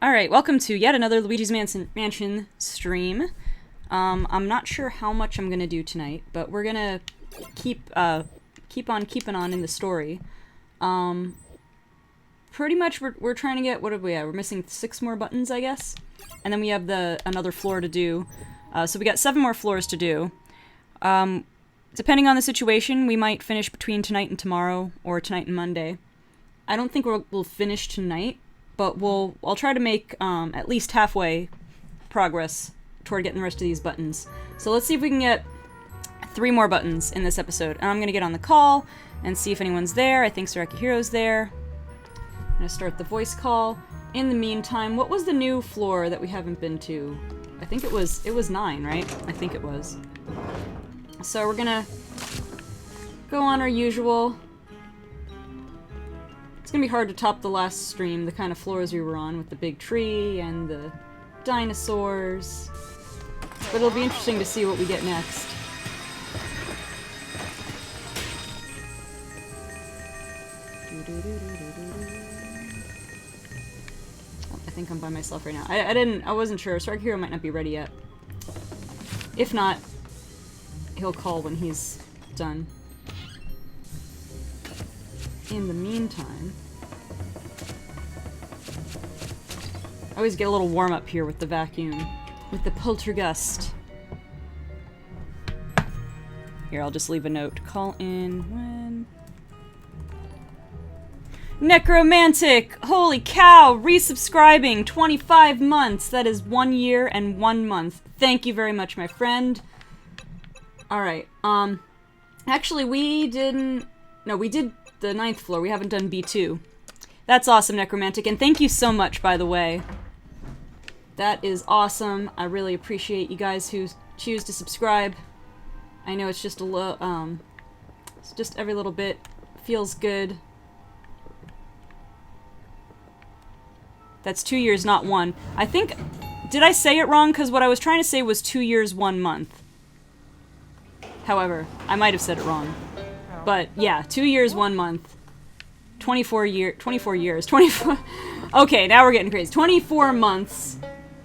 Alright, welcome to yet another Luigi's Mansion stream. I'm not sure how much I'm gonna do tonight, but we're gonna keep on keeping on in the story. Pretty much we're trying to get, what have we have? We're missing 6 more buttons, I guess? And then we have another floor to do. So we got 7 more floors to do. Depending on the situation, we might finish between tonight and tomorrow, or tonight and Monday. I don't think we'll finish tonight, but I'll try to make at least halfway progress toward getting the rest of these buttons. So let's see if we can get 3 more buttons in this episode. And I'm gonna get on the call and see if anyone's there. I think Sarakihiro's there. I'm gonna start the voice call. In the meantime, what was the new floor that we haven't been to? I think it was 9, right? I think it was. So we're gonna go on our usual. It's gonna be hard to top the last stream, the kind of floors we were on with the big tree and the dinosaurs. But it'll be interesting to see what we get next. Oh, I think I'm by myself right now. I wasn't sure. Sarakihiiro might not be ready yet. If not, he'll call when he's done. In the meantime, I always get a little warm up here with the vacuum, with the poltergust. Here, I'll just leave a note. Call in when... Necromantic! Holy cow! Resubscribing! 25 months! That is 1 year and 1 month. Thank you very much, my friend. Alright, actually we didn't... No, we did the 9th floor. We haven't done B2. That's awesome, Necromantic, and thank you so much, by the way. That is awesome. I really appreciate you guys who choose to subscribe. I know it's just it's just every little bit feels good. That's 2 years, not 1. I think... Did I say it wrong? Because what I was trying to say was 2 years, 1 month. However, I might have said it wrong. But, yeah, 2 years, 1 month. 24 years. Okay, now we're getting crazy. 24 months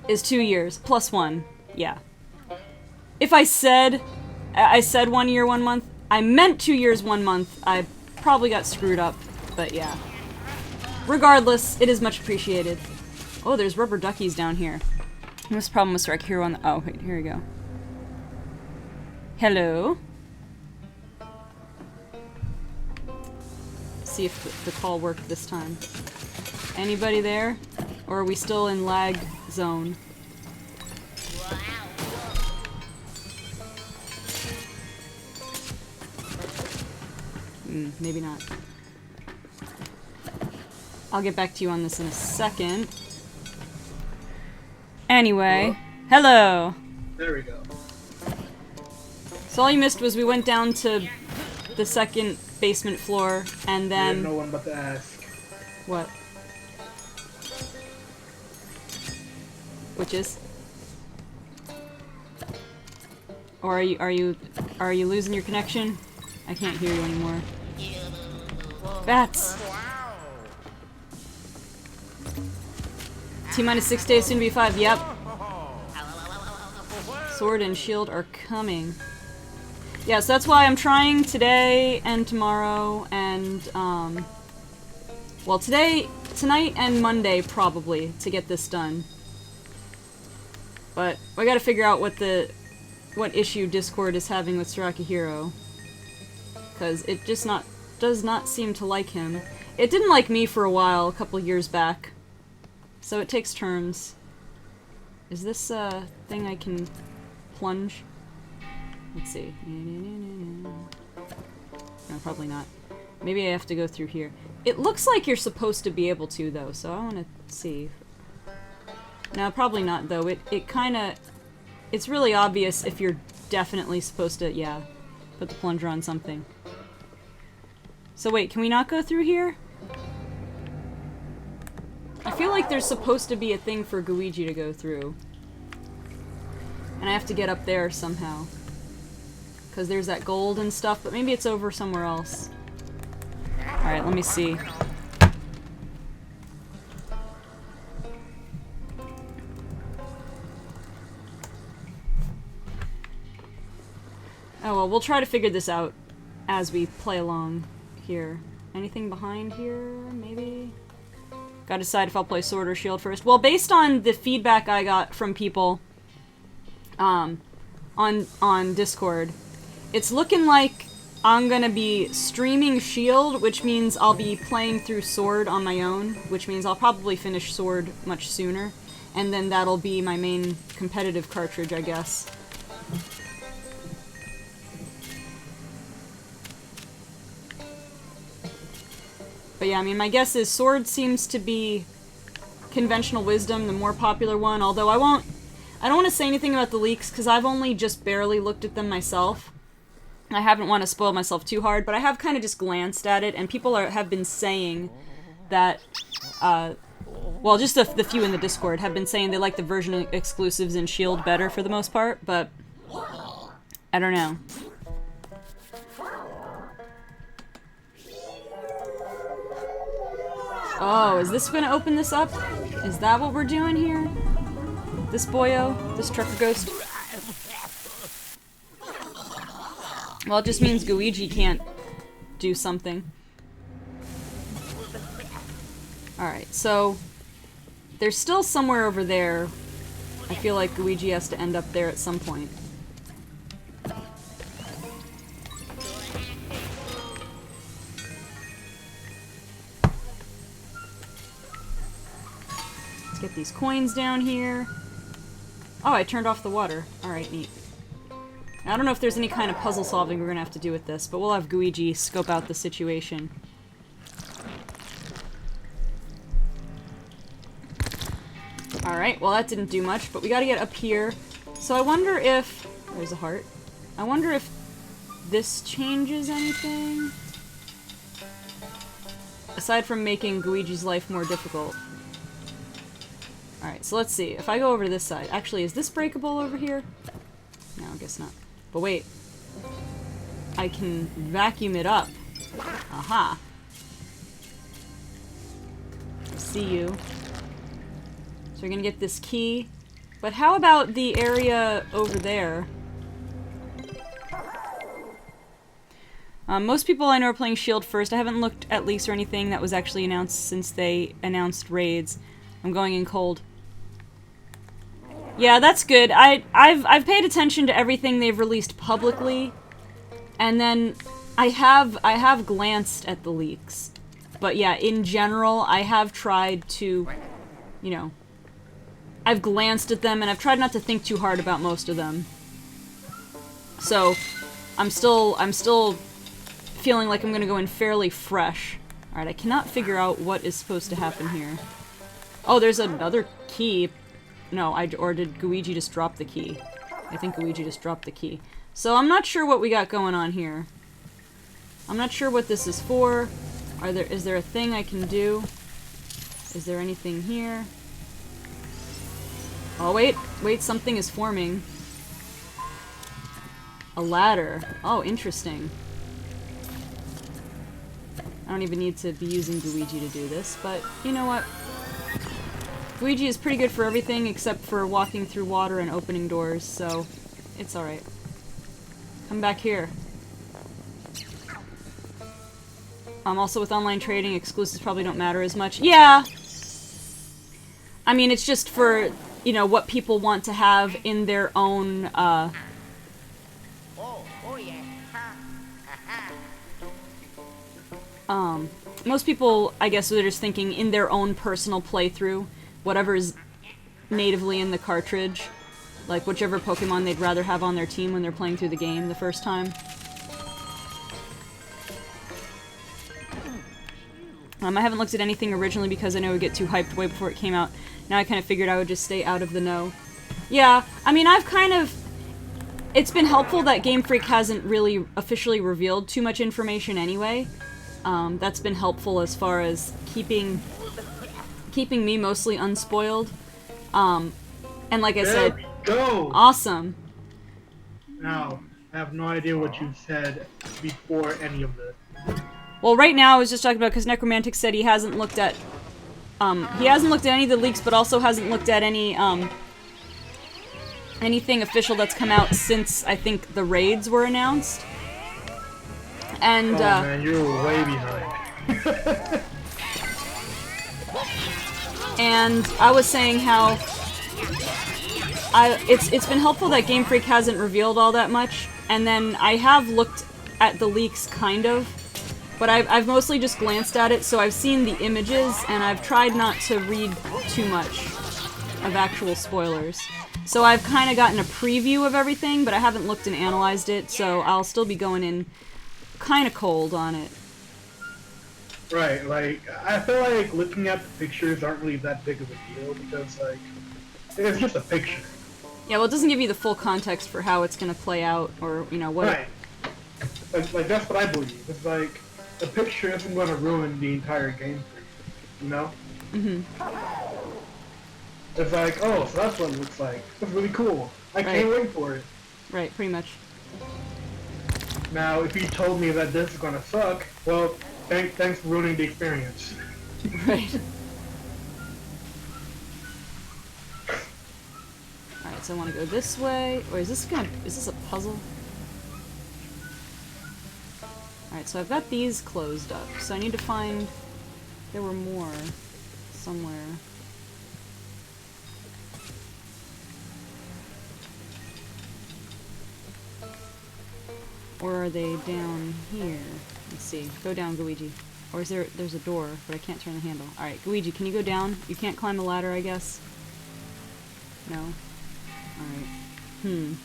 is 2 years, plus 1. Yeah. If I said 1 year, 1 month, I meant 2 years, 1 month. I probably got screwed up, but yeah. Regardless, it is much appreciated. Oh, there's rubber duckies down here. This problem with Sarakihiiro on the... Oh, wait, here we go. Hello? See if the call worked this time. Anybody there? Or are we still in lag zone? Maybe not. I'll get back to you on this in a second. Anyway, hello! There we go. So all you missed was we went down to the 2nd basement floor, and then... I have no one but to ask. What? Which is? Or are you losing your connection? I can't hear you anymore. Bats! T-minus 6 days, soon to be 5, yep. Sword and shield are coming. Yeah, so that's why I'm trying today and tomorrow and, well, tonight and Monday, probably, to get this done. But I gotta figure out what issue Discord is having with Sarakihiiro. Because it just does not seem to like him. It didn't like me for a while, a couple years back. So it takes turns. Is this a thing I can plunge? Let's see. No, probably not. Maybe I have to go through here. It looks like you're supposed to be able to, though, so I want to see. No, probably not, though. It kind of... It's really obvious if you're definitely supposed to, yeah, put the plunger on something. So wait, can we not go through here? I feel like there's supposed to be a thing for Luigi to go through. And I have to get up there somehow. Because there's that gold and stuff, but maybe it's over somewhere else. Alright, let me see. Oh well, we'll try to figure this out as we play along here. Anything behind here, maybe? Gotta decide if I'll play sword or shield first. Well, based on the feedback I got from people on Discord, it's looking like I'm gonna be streaming shield, which means I'll be playing through sword on my own, which means I'll probably finish sword much sooner, and then that'll be my main competitive cartridge, I guess. But yeah, I mean, my guess is sword seems to be conventional wisdom, the more popular one, although I don't want to say anything about the leaks, because I've only just barely looked at them myself. I haven't want to spoil myself too hard, but I have kind of just glanced at it, and people have been saying that, well, just the few in the Discord have been saying they like the version exclusives in Shield better for the most part, but I don't know. Oh, is this gonna open this up? Is that what we're doing here? This boyo? This trucker ghost? Well, it just means Luigi can't do something. Alright, so there's still somewhere over there. I feel like Luigi has to end up there at some point. Get these coins down here. Oh, I turned off the water. Alright, neat. I don't know if there's any kind of puzzle solving we're gonna have to do with this, but we'll have Luigi scope out the situation. Alright, well that didn't do much, but we gotta get up here. So I wonder if... There's a heart. I wonder if this changes anything? Aside from making Luigi's life more difficult. Alright, so let's see. If I go over to this side... Actually, is this breakable over here? No, I guess not. But wait. I can vacuum it up. Aha. I see you. So we're gonna get this key. But how about the area over there? Most people I know are playing Shield first. I haven't looked at leaks or anything that was actually announced since they announced raids. I'm going in cold. Yeah, that's good. I've paid attention to everything they've released publicly, and then I have glanced at the leaks. But yeah, in general, I have tried to, you know, I've glanced at them and I've tried not to think too hard about most of them. So, I'm still feeling like I'm gonna go in fairly fresh. Alright, I cannot figure out what is supposed to happen here. Oh, there's another key. No, or did Luigi just drop the key? I think Luigi just dropped the key. So I'm not sure what we got going on here. I'm not sure what this is for. Is there a thing I can do? Is there anything here? Oh, wait, something is forming. A ladder. Oh, interesting. I don't even need to be using Luigi to do this, but you know what? Luigi is pretty good for everything except for walking through water and opening doors, so it's alright. Come back here. Also with online trading, exclusives probably don't matter as much. Yeah! I mean, it's just for, you know, what people want to have in their own, most people, I guess, are just thinking in their own personal playthrough, whatever is natively in the cartridge, like whichever Pokemon they'd rather have on their team when they're playing through the game the first time. I haven't looked at anything originally because I know it would get too hyped way before it came out. Now I kind of figured I would just stay out of the know. Yeah, I mean, it's been helpful that Game Freak hasn't really officially revealed too much information anyway. That's been helpful as far as keeping me mostly unspoiled. And like I said, go! Awesome. Now, I have no idea what you said before any of this. Well, right now I was just talking about because Necromantic said he hasn't looked at any of the leaks, but also hasn't looked at any anything official that's come out since I think the raids were announced. And Oh man, you're way behind. and I was saying how it's been helpful that Game Freak hasn't revealed all that much, and then I have looked at the leaks kind of, but I've mostly just glanced at it, so I've seen the images and I've tried not to read too much of actual spoilers. So I've kind of gotten a preview of everything, but I haven't looked and analyzed it, so I'll still be going in kind of cold on it. Right, like, I feel like looking at the pictures aren't really that big of a deal, because, like, it's just a picture. Yeah, well, it doesn't give you the full context for how it's going to play out, or, you know, what... Right. Like, that's what I believe. It's like, the picture isn't going to ruin the entire game for you, you know? Mm-hmm. It's like, oh, so that's what it looks like. That's really cool. I can't wait for it. Right, pretty much. Now, if you told me that this is going to suck, well, thanks for ruining the experience. Right. Alright, so I want to go this way. Or is this a puzzle? Alright, so I've got these closed up. So I need to find... There were more somewhere. Or are they down here? Let's see. Go down, Luigi. Or is there's a door, but I can't turn the handle. Alright, Luigi, can you go down? You can't climb the ladder, I guess? No? Alright.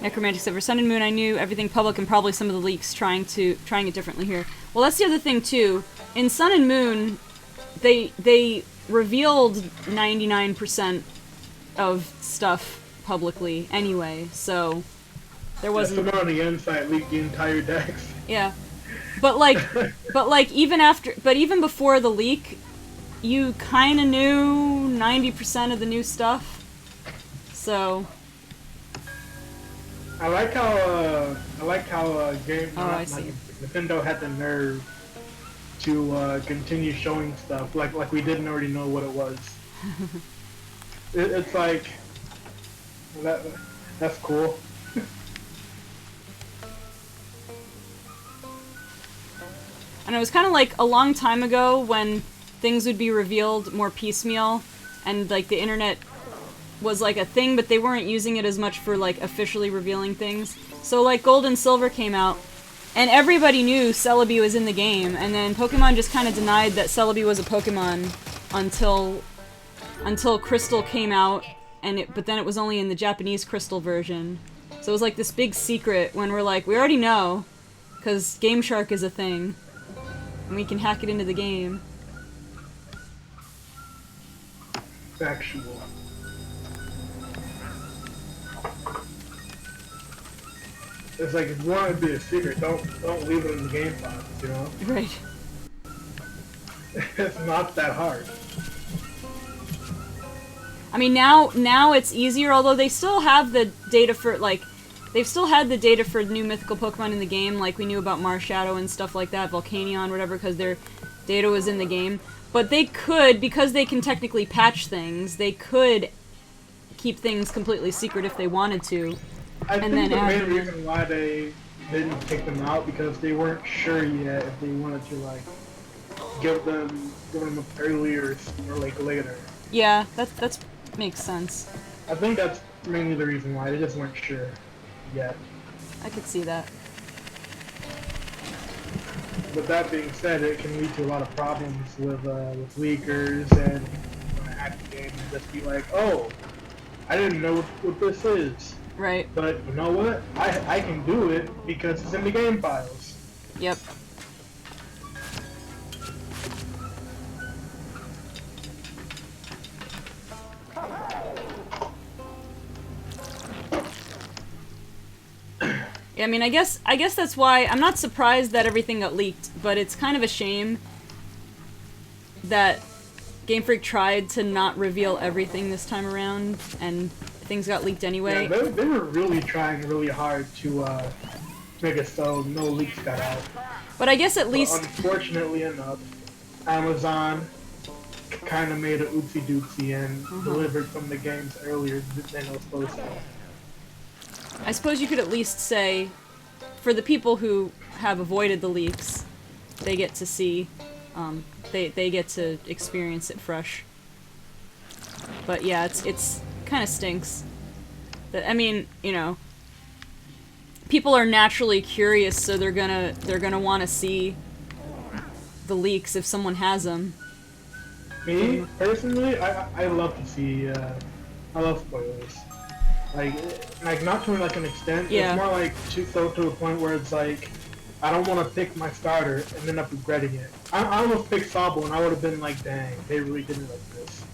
Necromantic said, for Sun and Moon, I knew everything public and probably some of the leaks trying it differently here. Well, that's the other thing, too. In Sun and Moon, they revealed 99% of stuff publicly anyway, so there wasn't... Someone on the inside leaked the entire Dex. Yeah. But even before the leak, you kind of knew 90% of the new stuff. So... I like how Nintendo had the nerve to continue showing stuff like we didn't already know what it was. It's like that's cool. And it was kind of like a long time ago when things would be revealed more piecemeal, and like the internet was like a thing, but they weren't using it as much for like officially revealing things. So like Gold and Silver came out, and everybody knew Celebi was in the game, and then Pokemon just kind of denied that Celebi was a Pokemon until Crystal came out, but then it was only in the Japanese Crystal version. So it was like this big secret when we're like, we already know, because Game Shark is a thing, and we can hack it into the game. Factual. It's like, if you want it to be a secret, don't leave it in the game files, you know? Right. It's not that hard. I mean, now it's easier, although they still have the data for, like, they've still had the data for new mythical Pokemon in the game, like we knew about Marshadow and stuff like that, Volcanion, whatever, because their data was in the game. But they could, because they can technically patch things, they could keep things completely secret if they wanted to. I think the main reason why they didn't take them out because they weren't sure yet if they wanted to like give them up earlier or like later. Yeah, that makes sense. I think that's mainly the reason why they just weren't sure yet. I could see that. With that being said, it can lead to a lot of problems with leakers and hack the game and just be like, oh, I didn't know what this is. Right. But you know what? I can do it because it's in the game files. Yep. Yeah, I mean, I guess that's why I'm not surprised that everything got leaked, but it's kind of a shame that Game Freak tried to not reveal everything this time around, and things got leaked anyway. Yeah, they were really trying really hard to make it so no leaks got out. But I guess at least... Unfortunately enough, Amazon kind of made a oopsie doopsie and delivered some of the games earlier than it was supposed to. I suppose you could at least say, for the people who have avoided the leaks, they get to see, they get to experience it fresh. But yeah, it's kind of stinks. I mean, you know, people are naturally curious, so they're gonna want to see the leaks if someone has them. Me personally, I love to see. I love spoilers. Like not to like an extent. Yeah. It's more like to a point where it's like I don't want to pick my starter and end up regretting it. I almost picked Sabo and I would have been like, dang, they really did it like this.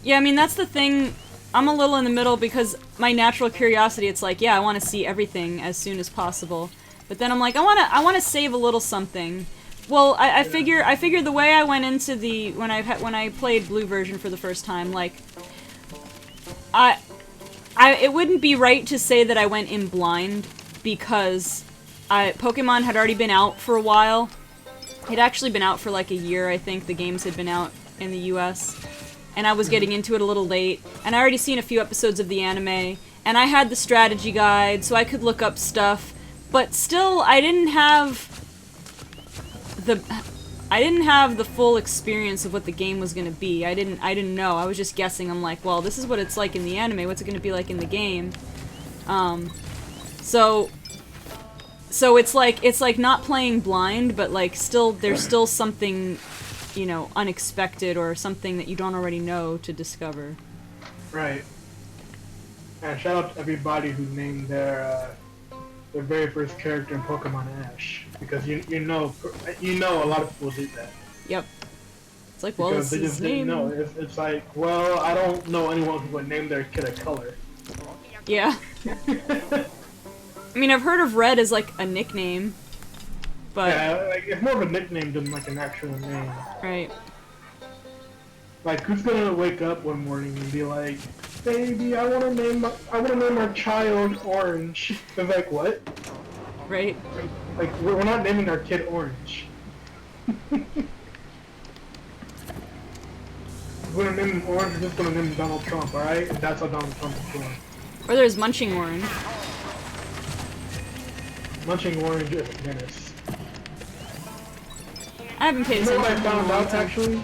Yeah, I mean that's the thing. I'm a little in the middle because my natural curiosity, it's like, yeah, I want to see everything as soon as possible. But then I'm like, I want to save a little something. Well, I figure the way I went into the when I played Blue version for the first time, like it wouldn't be right to say that I went in blind because Pokemon had already been out for a while. It had actually been out for like a year, I think. The games had been out in the US. And I was getting into it a little late. And I already seen a few episodes of the anime. And I had the strategy guide, so I could look up stuff. But still, I didn't have the full experience of what the game was gonna be. I didn't know. I was just guessing. I'm like, well, this is what it's like in the anime. What's it gonna be like in the game? So it's like not playing blind, but like there's still something, you know, unexpected or something that you don't already know to discover. Right. And shout out to everybody who named their very first character in Pokemon Ash, because you know a lot of people did that. Yep. It's like, well, because this they is just his didn't name. know. It's like, well, I don't know anyone who would name their kid a color. Yeah. I mean, I've heard of Red as like a nickname, but yeah, like, it's more of a nickname than like an actual name. right. Like, who's gonna wake up one morning and be like, "Baby, I wanna name our child Orange"? They're like, what? Right. Like, we're not naming our kid Orange. We're gonna name him Orange. We're just gonna name him Donald Trump, all right? That's how Donald Trump is born. Or there's Munching Orange. Munching Orange is a menace. I haven't paid You know attention. what I found out actually?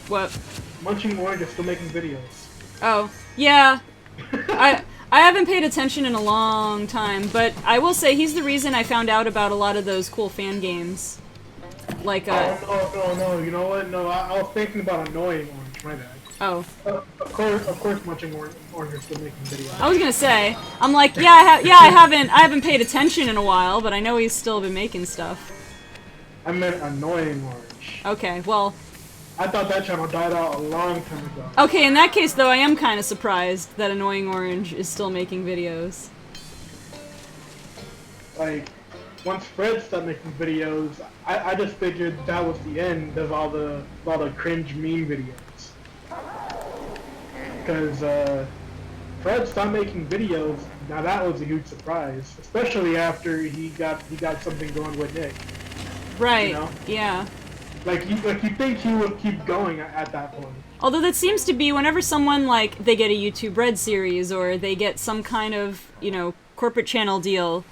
What? Munching Orange is still making videos. Oh, yeah. I haven't paid attention in a long time, but I will say he's the reason I found out about a lot of those cool fan games. Like, Oh, no, you know what? No, I was thinking about Annoying Orange, my bad. Oh. Of course, Munching Orange is still making videos. I was gonna say, I'm like, I haven't paid attention in a while, but I know he's still been making stuff. I meant Annoying Orange. Okay, well. I thought that channel died out a long time ago. Okay, in that case, though, I am kind of surprised that Annoying Orange is still making videos. Like, once Fred started making videos, I just figured that was the end of all the cringe meme videos. Because Fred stopped making videos. Now that was a huge surprise, especially after he got something going with Nick. Right. You know? Yeah. Like you think he would keep going at that point. Although that seems to be whenever someone, like, they get a YouTube Red series or they get some kind of, you know, corporate channel deal,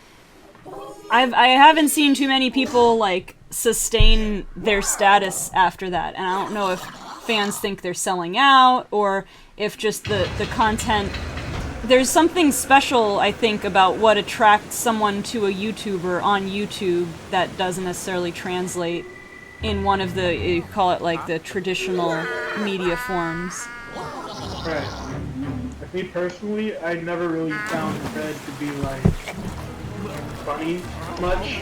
I haven't seen too many people, like, sustain their status after that. And I don't know if fans think they're selling out or if just the content... There's something special, I think, about what attracts someone to a YouTuber on YouTube that doesn't necessarily translate in one of the, you call it like the traditional media forms. Right. Like me personally, I never really found Fred to be like funny much.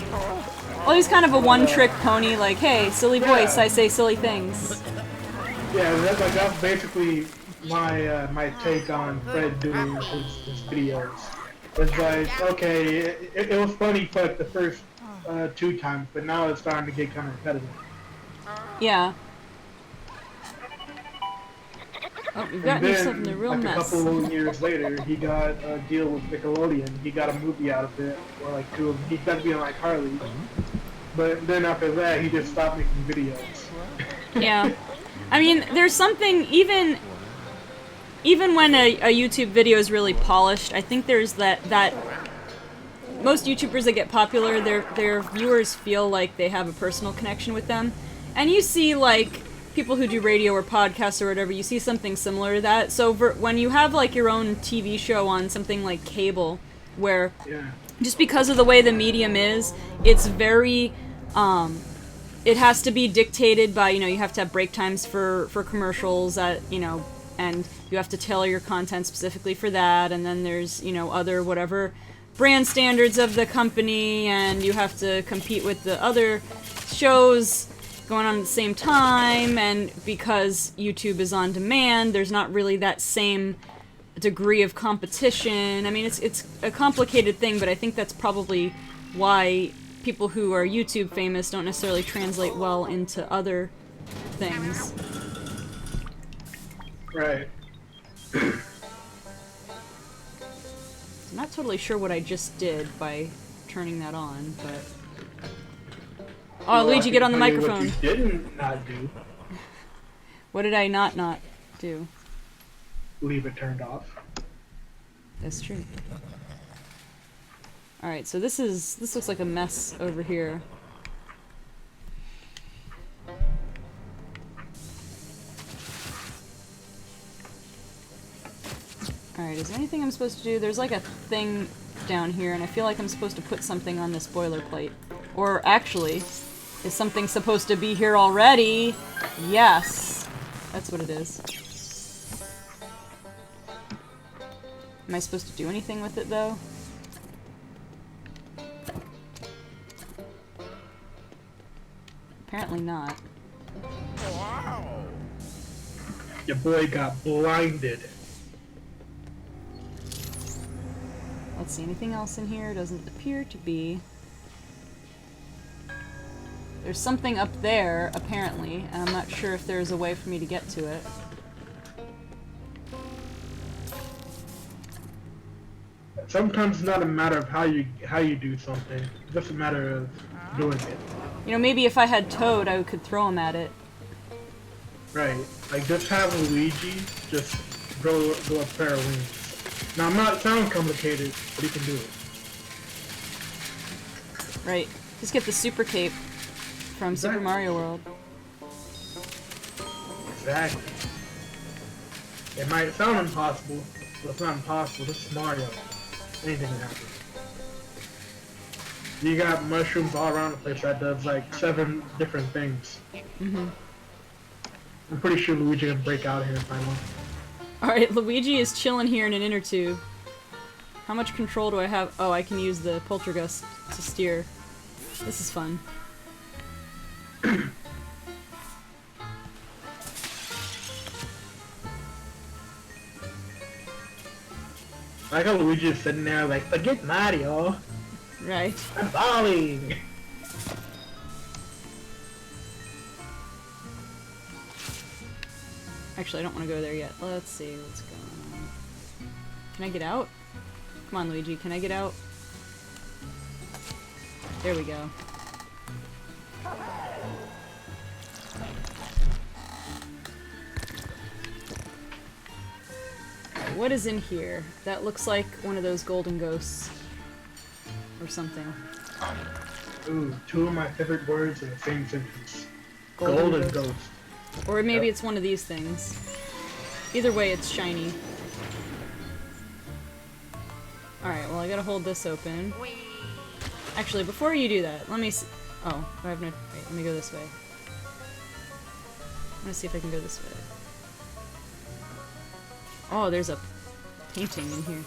Well, he's kind of a one-trick pony, like, hey, silly voice, I say silly things. Yeah, that's basically my take on Fred doing his videos. It's like, okay, it was funny for like the first 2 times, but now it's starting to get kind of repetitive. Yeah. Oh, you've gotten yourself in a real like mess. A couple of years later, he got a deal with Nickelodeon. He got a movie out of it, or like 2 of them. He got to be on like Harley. But then after that, he just stopped making videos. Yeah. I mean, there's something, even when a YouTube video is really polished, I think there's that most YouTubers that get popular, their viewers feel like they have a personal connection with them. And you see, like, people who do radio or podcasts or whatever, you see something similar to that. So when you have, like, your own TV show on something like cable, where just because of the way the medium is, it's very, it has to be dictated by, you know, you have to have break times for commercials at, you know, and you have to tailor your content specifically for that, and then there's, you know, other whatever brand standards of the company, and you have to compete with the other shows going on at the same time, and because YouTube is on demand, there's not really that same degree of competition. I mean, it's a complicated thing, but I think that's probably why people who are YouTube famous don't necessarily translate well into other things. Right. I'm not totally sure what I just did by turning that on, but... Oh, Well, Luigi, get on the microphone. What you didn't not do. What did I not do? Leave it turned off. That's true. Alright, so this looks like a mess over here. Alright, is there anything I'm supposed to do? There's like a thing down here, and I feel like I'm supposed to put something on this boilerplate. Or actually, is something supposed to be here already? Yes! That's what it is. Am I supposed to do anything with it, though? Apparently not. Wow. Your boy got blinded. Let's see, anything else in here? Doesn't appear to be. There's something up there, apparently, and I'm not sure if there's a way for me to get to it. Sometimes it's not a matter of how you do something. It's just a matter of doing it. You know, maybe if I had Toad, I could throw him at it. Right. Like, just have Luigi just go a pair of wings. Now, it might sound complicated, but he can do it. Right. Just get the Super Cape from Super Mario World. Exactly. It might sound impossible, but it's not impossible. This is Mario. Anything can happen. You got mushrooms all around the place that does like 7 different things. Mm-hmm. I'm pretty sure Luigi can break out here and find one. Alright, Luigi is chilling here in an inner tube. How much control do I have? Oh, I can use the poltergust to steer. This is fun. I like how Luigi is sitting there like, forget Mario. Right. I'm falling. Actually, I don't want to go there yet. Let's see what's going on. Can I get out? Come on, Luigi, can I get out? There we go. What is in here? That looks like one of those golden ghosts. Or something. Ooh, 2 of my favorite words in the same sentence. Golden Golden ghost. ghost. Or maybe Yep. it's one of these things. Either way, it's shiny. Alright, well I gotta hold this open. Actually, before you do that, let me see. Oh, I have no. Wait, let me go this way. I'm gonna see if I can go this way. Oh, there's a painting in here.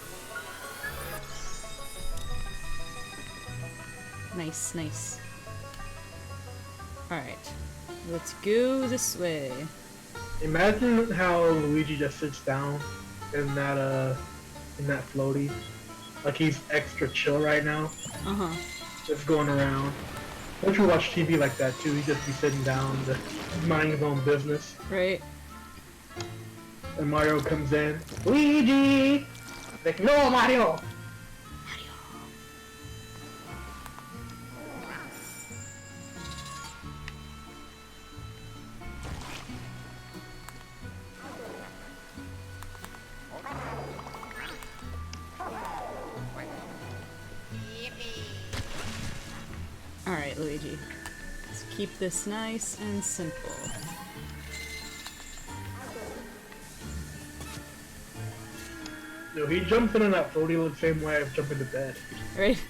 Nice, nice. Alright. Let's go this way. Imagine how Luigi just sits down in that floaty. Like he's extra chill right now. Uh-huh. Just going around. Don't you watch TV like that too? He just be sitting down, just minding his own business. Right. And Mario comes in. Luigi! Like, no, Mario! Luigi. Let's keep this nice and simple. No, he jumps in that floaty the same way I jump into bed. Right?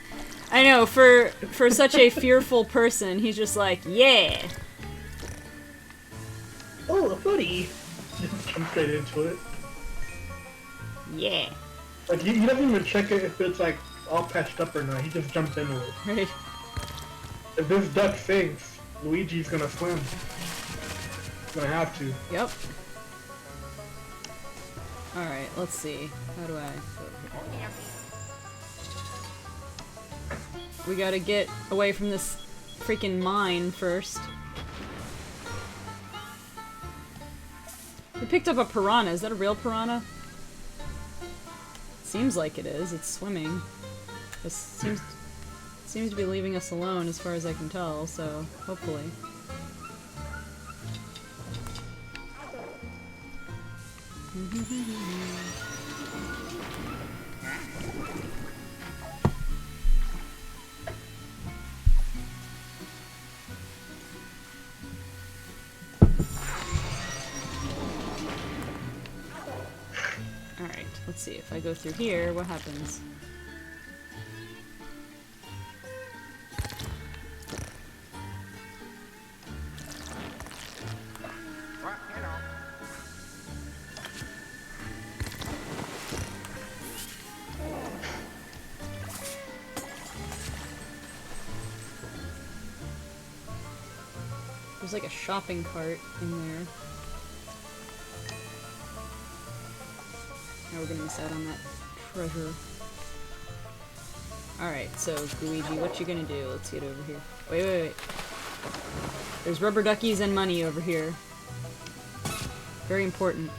I know, for such a fearful person, he's just like, yeah! Oh, a floaty! Just jump straight into it. Yeah. Like, he doesn't even check it if it's, like, all patched up or not. He just jumps into it. Right. If this duck sinks, Luigi's gonna swim. He's gonna have to. Yep. Alright, let's see. How do I... We gotta get away from this freaking mine first. We picked up a piranha. Is that a real piranha? Seems like it is. It's swimming. It seems to be leaving us alone as far as I can tell, so hopefully. Alright, let's see. If I go through here, what happens? There's like a shopping cart in there. Now we're gonna miss out on that treasure. Alright, so Luigi, what you gonna do? Let's get over here. Wait. There's rubber duckies and money over here. Very important.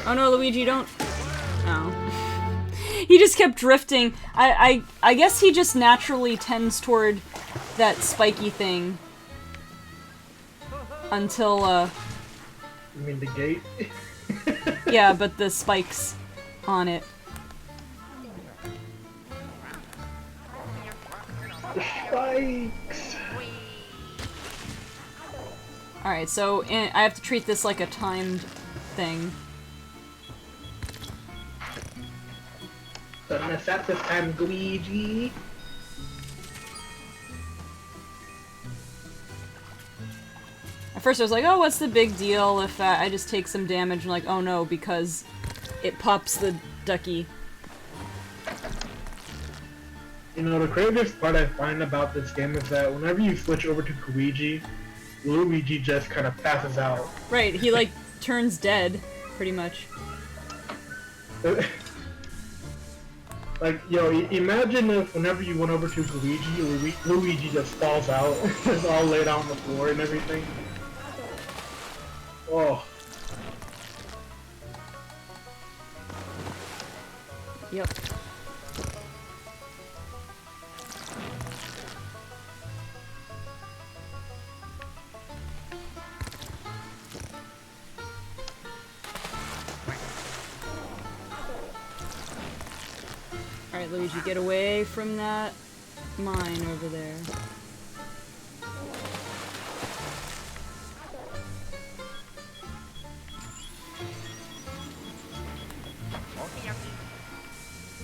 Oh no, Luigi, don't... Oh. He just kept drifting. I guess he just naturally tends toward that spiky thing. Until, You mean the gate? yeah, but the spikes on it. The spikes! Alright, so I have to treat this like a timed thing. Don't mess up this time, Luigi. At first I was like, oh, what's the big deal if I just take some damage? And like, oh no, because it pops the ducky. You know, the craziest part I find about this game is that whenever you switch over to Luigi just kind of passes out. Right, he like turns dead, pretty much. Like, yo, imagine if whenever you went over to Luigi just falls out, just all laid out on the floor and everything. Oh. Yep. Alright, Luigi, get away from that mine over there.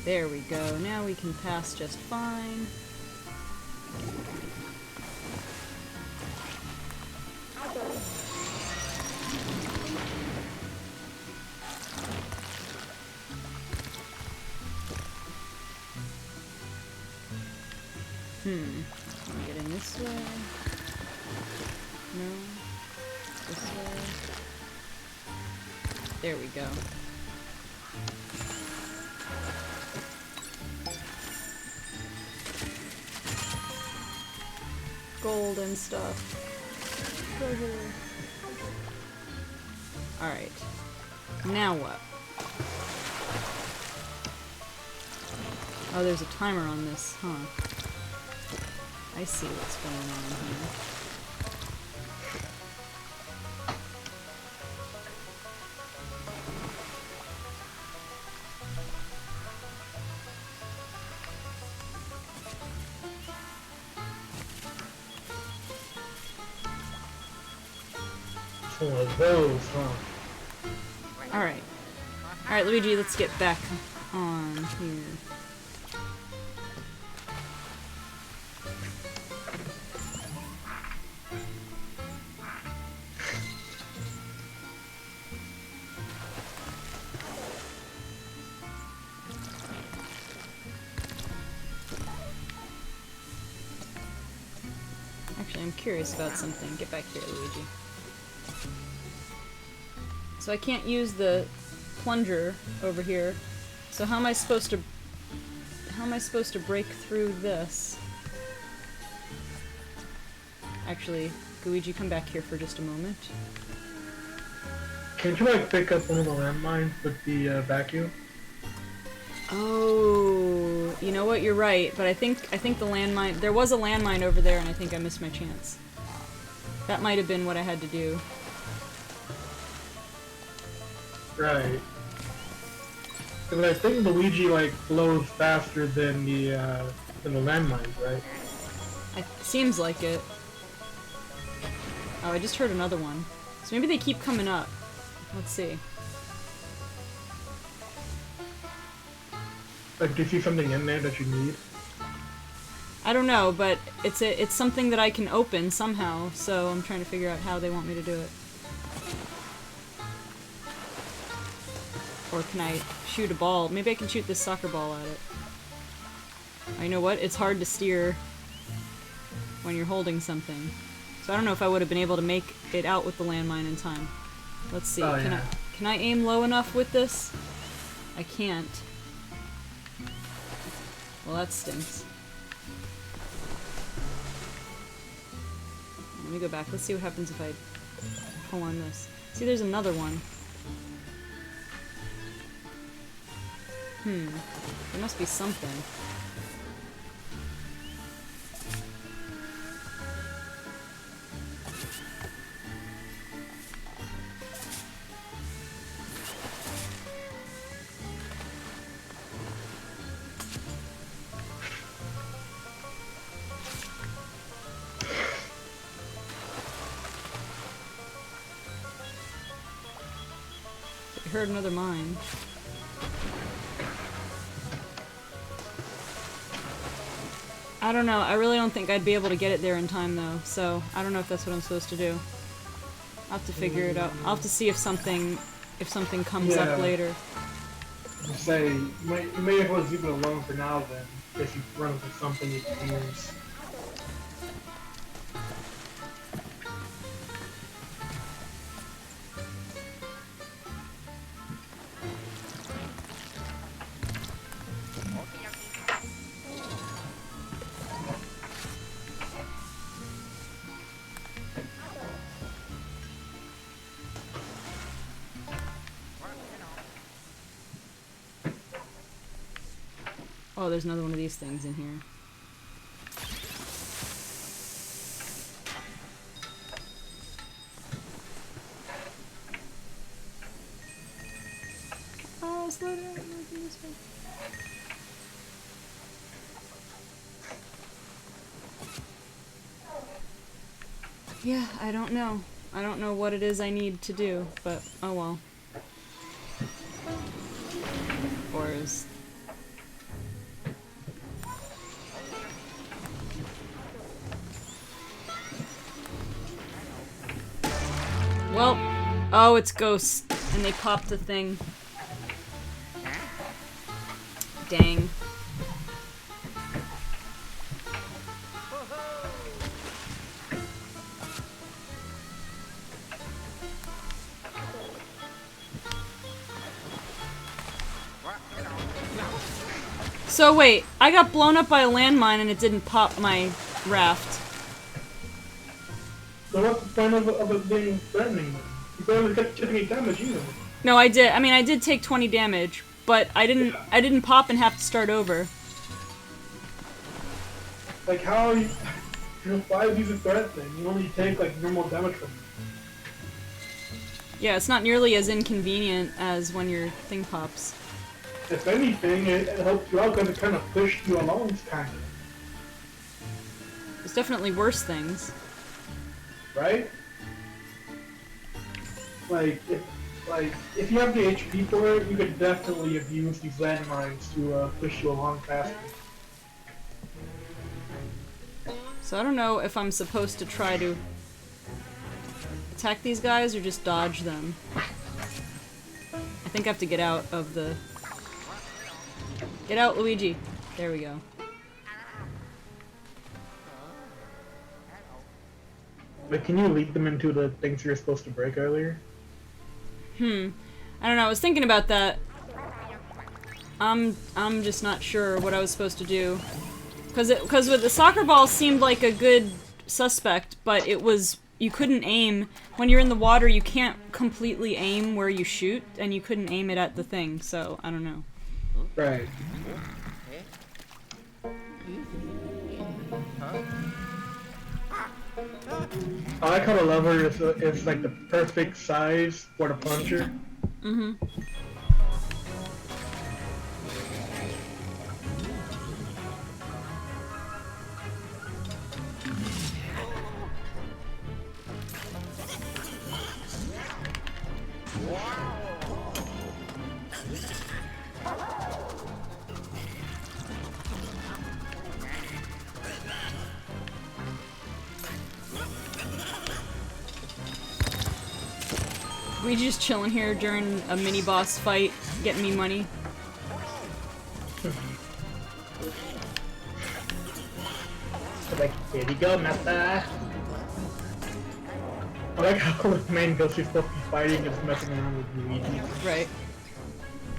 There we go. Now we can pass just fine. I'm getting this way. No. This way. There we go. Gold and stuff. Treasure. Alright. Now what? Oh, there's a timer on this, huh? I see what's going on here. One of those, huh? Alright. Alright, Luigi, let's get back on here. Actually, I'm curious about something. Get back here, Luigi. So I can't use the plunger over here. So how am I supposed to break through this? Actually, Luigi, come back here for just a moment. Can't you like pick up one of the landmines with the vacuum? Oh, you know what? You're right, but I think the landmine. There was a landmine over there, and I think I missed my chance. That might have been what I had to do. Right. Because I think Luigi like blows faster than the landmines, right? It seems like it. Oh, I just heard another one. So maybe they keep coming up. Let's see. Like, do you see something in there that you need? I don't know, but it's something that I can open somehow, so I'm trying to figure out how they want me to do it. Or can I shoot a ball? Maybe I can shoot this soccer ball at it. Oh, you know what? It's hard to steer when you're holding something. So I don't know if I would have been able to make it out with the landmine in time. Let's see. Oh, Can I aim low enough with this? I can't. Well, that stinks. Let me go back. Let's see what happens if I pull on this. See, there's another one. There must be something. I heard another mine. I don't know. I really don't think I'd be able to get it there in time, though. So I don't know if that's what I'm supposed to do. I'll have to figure it out. I'll have to see if something comes up later. Say, you may as well leave it alone for now then, if you run into something you can use. Oh, there's another one of these things in here. Oh, slow down. Yeah, I don't know. I don't know what it is I need to do, but oh well. Or is... Well, oh, it's ghosts, and they popped the thing. Dang. So wait, I got blown up by a landmine and it didn't pop my raft. So what's the point of it being threatening then? You barely took any damage either. No, I did. I mean, I did take 20 damage, but I didn't pop and have to start over. Like how are you... Why are these a threat then? You only take like normal damage from them. Yeah, it's not nearly as inconvenient as when your thing pops. If anything, it helps you out because it kind of pushed you along, kind of. There's definitely worse things. Right? if you have the HP for it, you could definitely abuse these landmines to push you along faster. So I don't know if I'm supposed to try to attack these guys or just dodge them. I think I have to get out of the... Get out, Luigi! There we go. But can you lead them into the things you were supposed to break earlier? I don't know, I was thinking about that. I'm just not sure what I was supposed to do. Because with the soccer ball seemed like a good suspect, but it was... You couldn't aim. When you're in the water, you can't completely aim where you shoot, and you couldn't aim it at the thing, so I don't know. Right. I like how the lever is like the perfect size for the plunger. Mm-hmm. We just chilling here during a mini boss fight, getting me money. Like, here you go, Master. I like how the main ghost you're supposed to be fighting is messing around with Luigi. Right.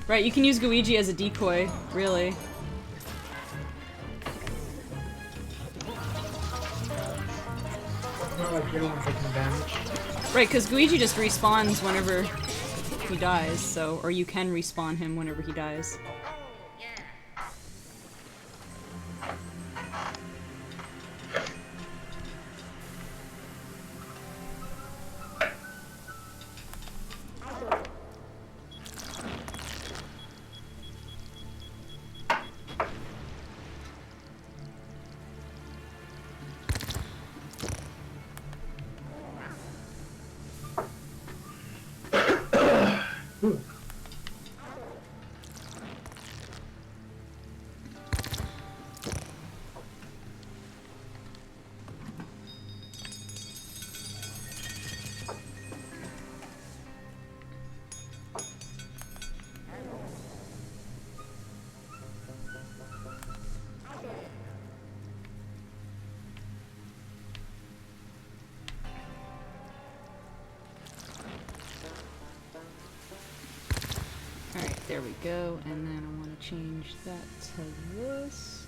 Right, you can use Luigi as a decoy, really. It's not like you're taking damage. Right, because Luigi just respawns whenever he dies, so... Or you can respawn him whenever he dies. Alright, there we go, and then I want to change that to this.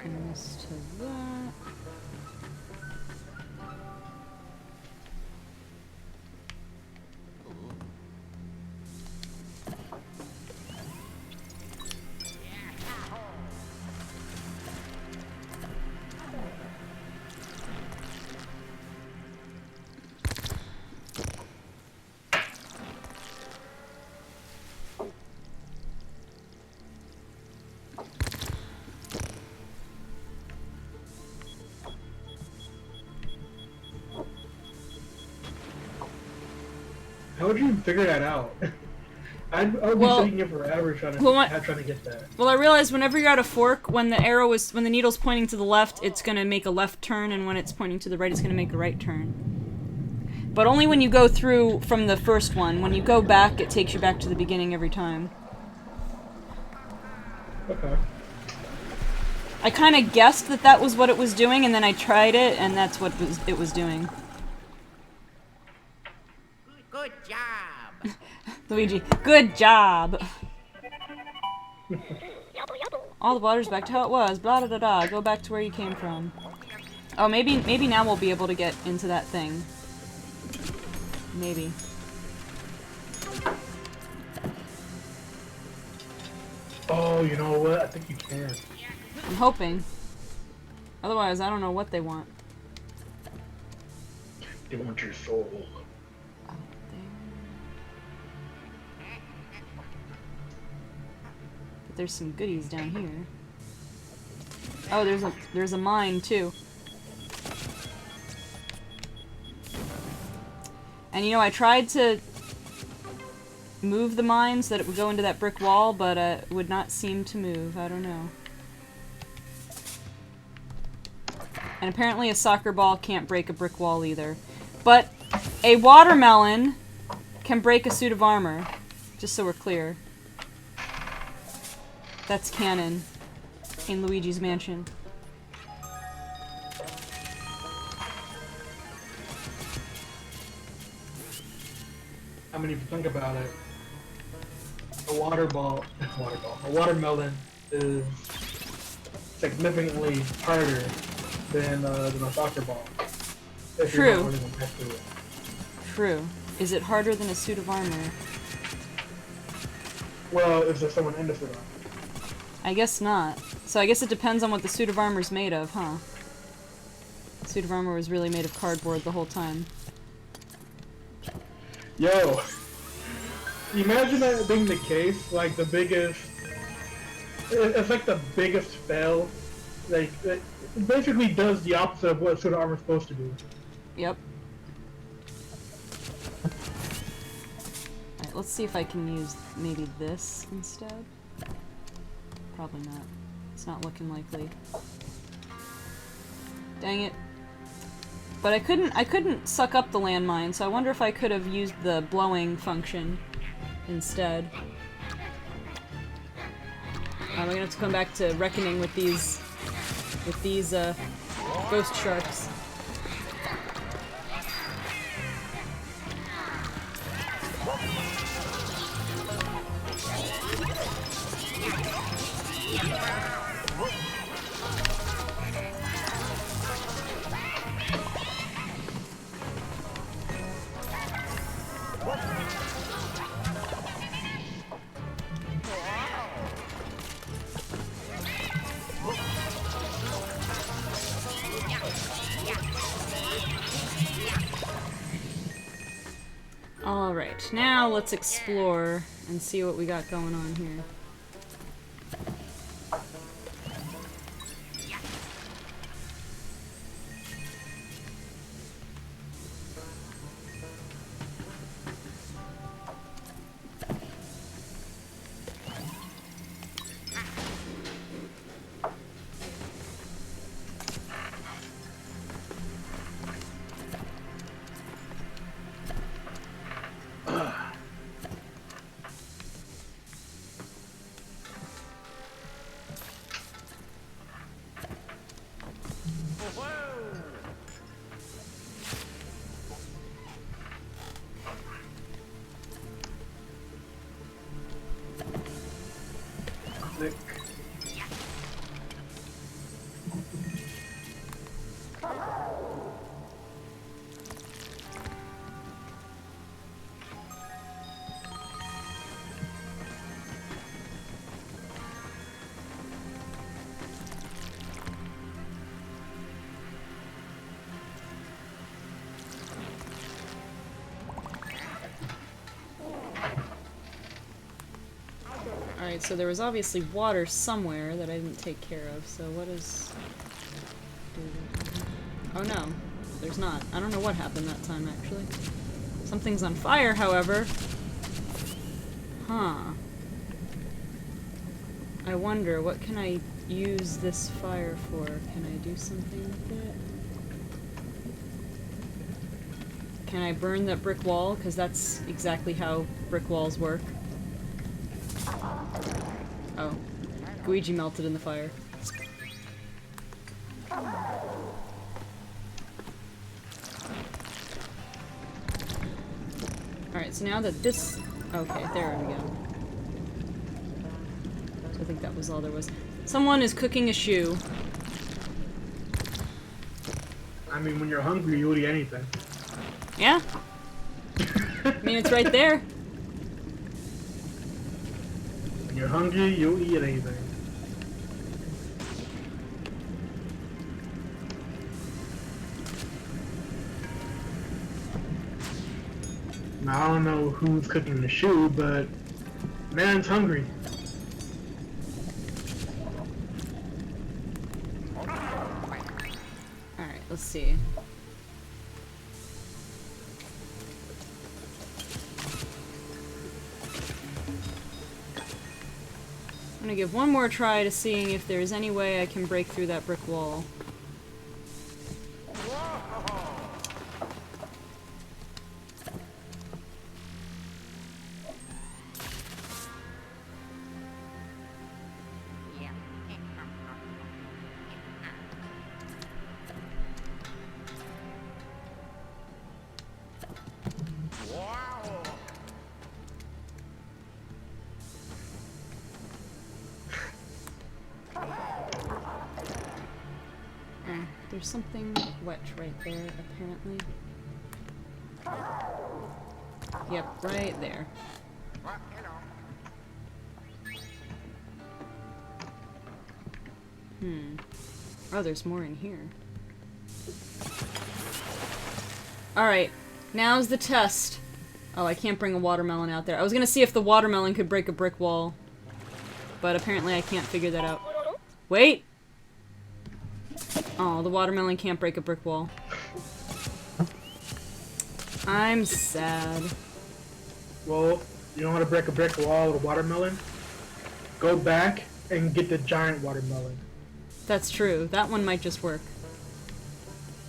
And this to that. How would you figure that out? I would be sitting here forever trying to get that. Well, I realized whenever you're at a fork, when the needle's pointing to the left, it's gonna make a left turn, and when it's pointing to the right, it's gonna make a right turn. But only when you go through from the first one. When you go back, it takes you back to the beginning every time. Okay. I kind of guessed that that was what it was doing, and then I tried it, and that's what it was doing. Good job. Luigi, good job! All the water's back to how it was, blah da da da, go back to where you came from. Oh, maybe now we'll be able to get into that thing. Maybe. Oh, you know what? I think you can. I'm hoping. Otherwise, I don't know what they want. They want your soul. Oh, there. But there's some goodies down here. Oh, there's a mine too. And you know, I tried to move the mine so that it would go into that brick wall, but it would not seem to move. I don't know. And apparently a soccer ball can't break a brick wall either. But a watermelon can break a suit of armor. Just so we're clear. That's canon in Luigi's Mansion. I mean, if you think about it, a watermelon is significantly harder than a soccer ball. If you're not running next to it. True. Is it harder than a suit of armor? Well, if there's someone in the suit of armor. I guess not. So I guess it depends on what the suit of armor is made of, huh? The suit of armor was really made of cardboard the whole time. Yo, imagine that being the case. Like the biggest, it's like the biggest fail. Like it basically does the opposite of what suit of armor is supposed to do. Yep. Alright, let's see if I can use maybe this instead. Probably not. It's not looking likely. Dang it. But I couldn't suck up the landmine, so I wonder if I could have used the blowing function instead. We're gonna have to come back to reckoning with these ghost sharks. Alright, now let's explore and see what we got going on here. Alright, so there was obviously water somewhere that I didn't take care of, so what is... Oh no, there's not. I don't know what happened that time, actually. Something's on fire, however. Huh. I wonder, what can I use this fire for? Can I do something with it? Can I burn that brick wall? Because that's exactly how brick walls work. Oh. Luigi melted in the fire. Alright, so now that this... Okay, there we go. So I think that was all there was. Someone is cooking a shoe. I mean, when you're hungry, you'll eat anything. Yeah? I mean, it's right there. When you're hungry, you'll eat anything. Now, I don't know who's cooking the shoe, but man's hungry. Alright, let's see. gonna give one more try to seeing if there's any way I can break through that brick wall. There's something wet right there, apparently. Yep, right there. Oh, there's more in here. Alright, now's the test. Oh, I can't bring a watermelon out there. I was gonna see if the watermelon could break a brick wall. But apparently I can't figure that out. Wait! Oh, the watermelon can't break a brick wall. I'm sad. Well, you don't want to break a brick wall with a watermelon? Go back and get the giant watermelon. That's true. That one might just work.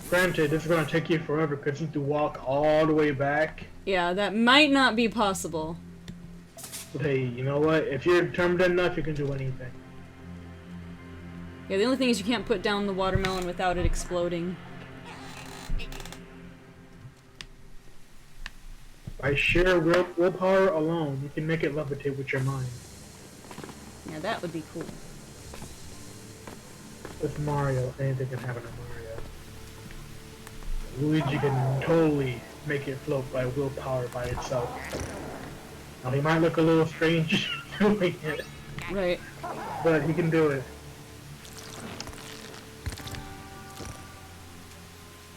Granted, this is going to take you forever because you need to walk all the way back. Yeah, that might not be possible. But hey, you know what? If you're determined enough, you can do anything. Yeah, the only thing is you can't put down the watermelon without it exploding. By sheer willpower alone, you can make it levitate with your mind. Yeah, that would be cool. With Mario, anything can happen to Mario. Luigi can totally make it float by willpower by itself. Now, he might look a little strange doing it. Right. But he can do it.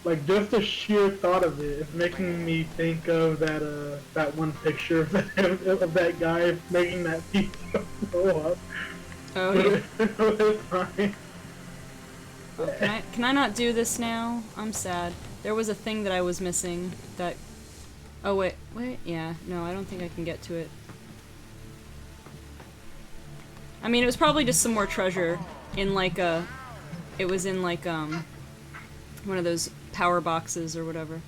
Like, just the sheer thought of it is making me think of that one picture of that guy making that pizza blow up. Oh, yeah. It's fine. Oh, can I not do this now? I'm sad. There was a thing that I was missing that... Oh, wait. Yeah, no, I don't think I can get to it. I mean, it was probably just some more treasure in, like, a... It was in, like, one of those power boxes or whatever.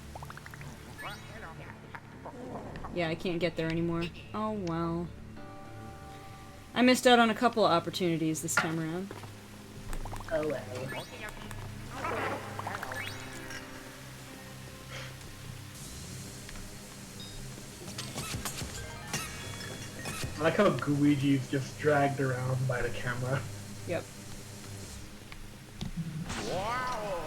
Yeah, I can't get there anymore. Oh, well. I missed out on a couple of opportunities this time around. Oh, well. I like how Luigi's just dragged around by the camera. Yep.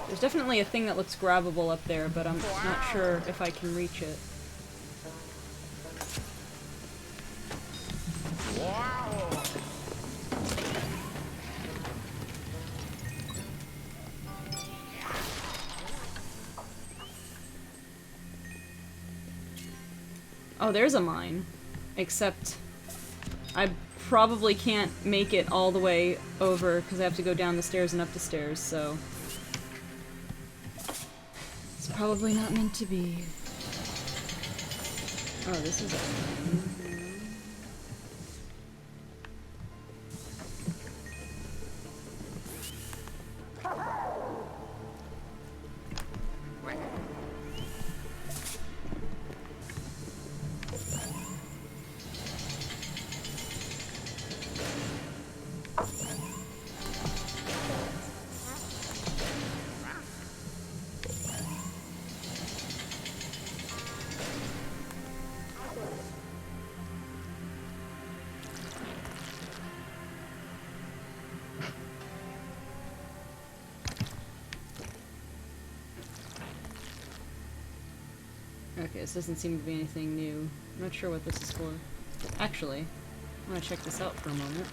There's definitely a thing that looks grabbable up there, but I'm not sure if I can reach it. Oh, there's a mine. Except I probably can't make it all the way over because I have to go down the stairs and up the stairs, so it's probably not meant to be. Oh, this is a... Okay, this doesn't seem to be anything new. I'm not sure what this is for. Actually, I'm gonna check this out for a moment.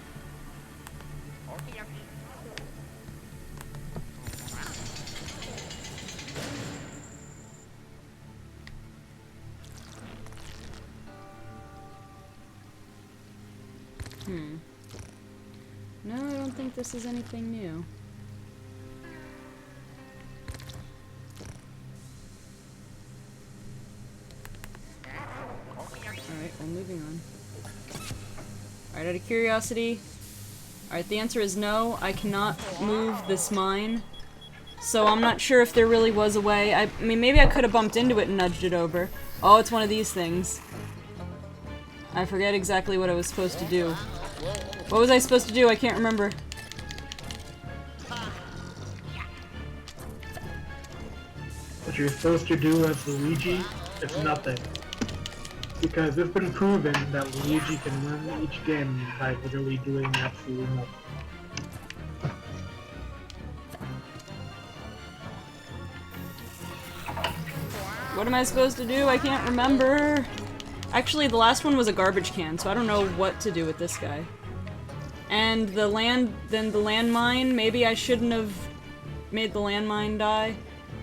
No, I don't think this is anything new. Alright, well, moving on. Alright, out of curiosity, Alright, the answer is no. I cannot move this mine. So I'm not sure if there really was a way. I mean, maybe I could have bumped into it and nudged it over. Oh, it's one of these things. I forget exactly what I was supposed to do. What was I supposed to do? I can't remember. What you're supposed to do as Luigi, it's nothing. Because it's been proven that Luigi can win each game by literally doing absolutely nothing. What am I supposed to do? I can't remember. Actually, the last one was a garbage can, so I don't know what to do with this guy. And the landmine, maybe I shouldn't have made the landmine die.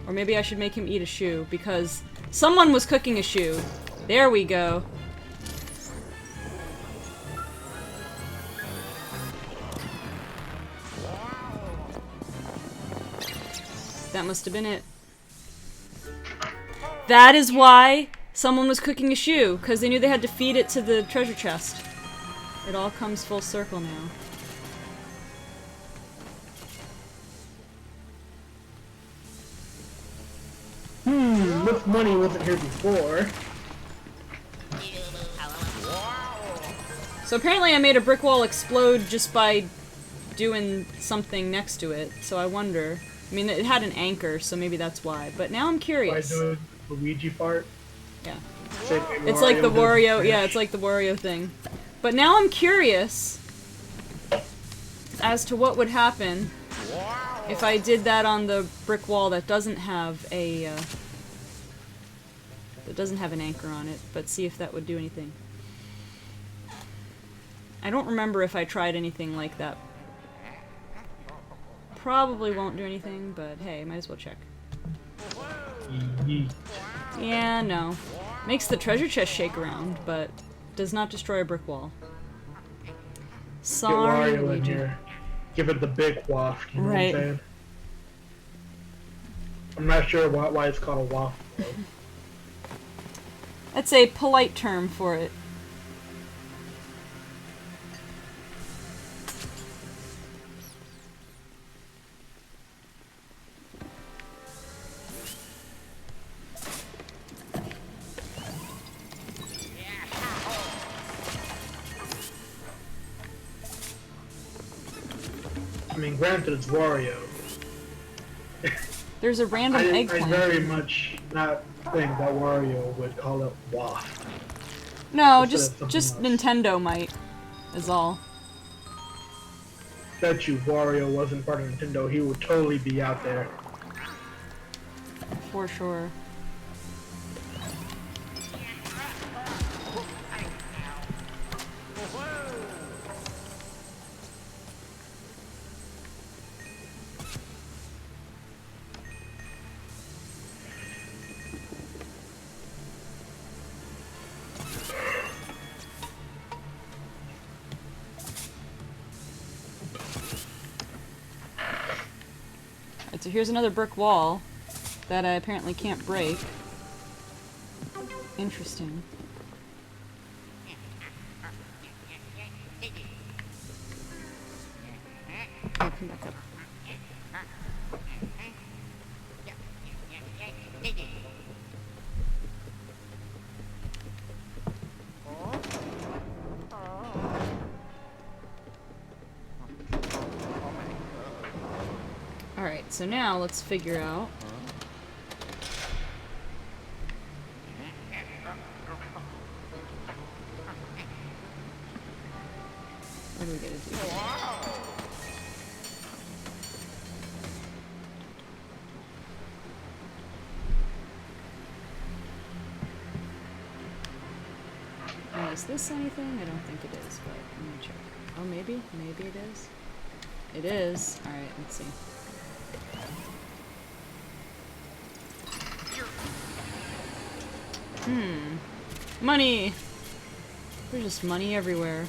Or maybe I should make him eat a shoe, because someone was cooking a shoe. There we go. That must have been it. That is why someone was cooking a shoe, because they knew they had to feed it to the treasure chest. It all comes full circle now. This money wasn't here before. So apparently I made a brick wall explode just by doing something next to it, so I wonder. I mean, it had an anchor, so maybe that's why. But now I'm curious. By doing the Luigi part? Yeah. It's like the Wario, yeah, it's like the Wario thing. But now I'm curious as to what would happen if I did that on the brick wall that doesn't have a, that doesn't have an anchor on it, but see if that would do anything. I don't remember if I tried anything like that. Probably won't do anything, but hey, might as well check. Yeah, no. Makes the treasure chest shake around, but does not destroy a brick wall. Sorry, Get Wario in Luigi. here. Give it the big waft, you know Right. what I'm saying? I'm not sure why it's called a waft, though. That's a polite term for it. I mean, granted, it's Wario. There's a random I eggplant. very much not think that Wario would call it waft. No, Instead of just something just else. Nintendo might, is all. Bet you Wario wasn't part of Nintendo, he would totally be out there. For sure. Alright, so here's another brick wall that I apparently can't break. Interesting. Oh, come back up. Alright, so now let's figure out. What do we gotta do here? Now, is this anything? I don't think it is, but let me check. Oh, maybe? Maybe it is? It is. Alright, let's see. Money! There's just money everywhere.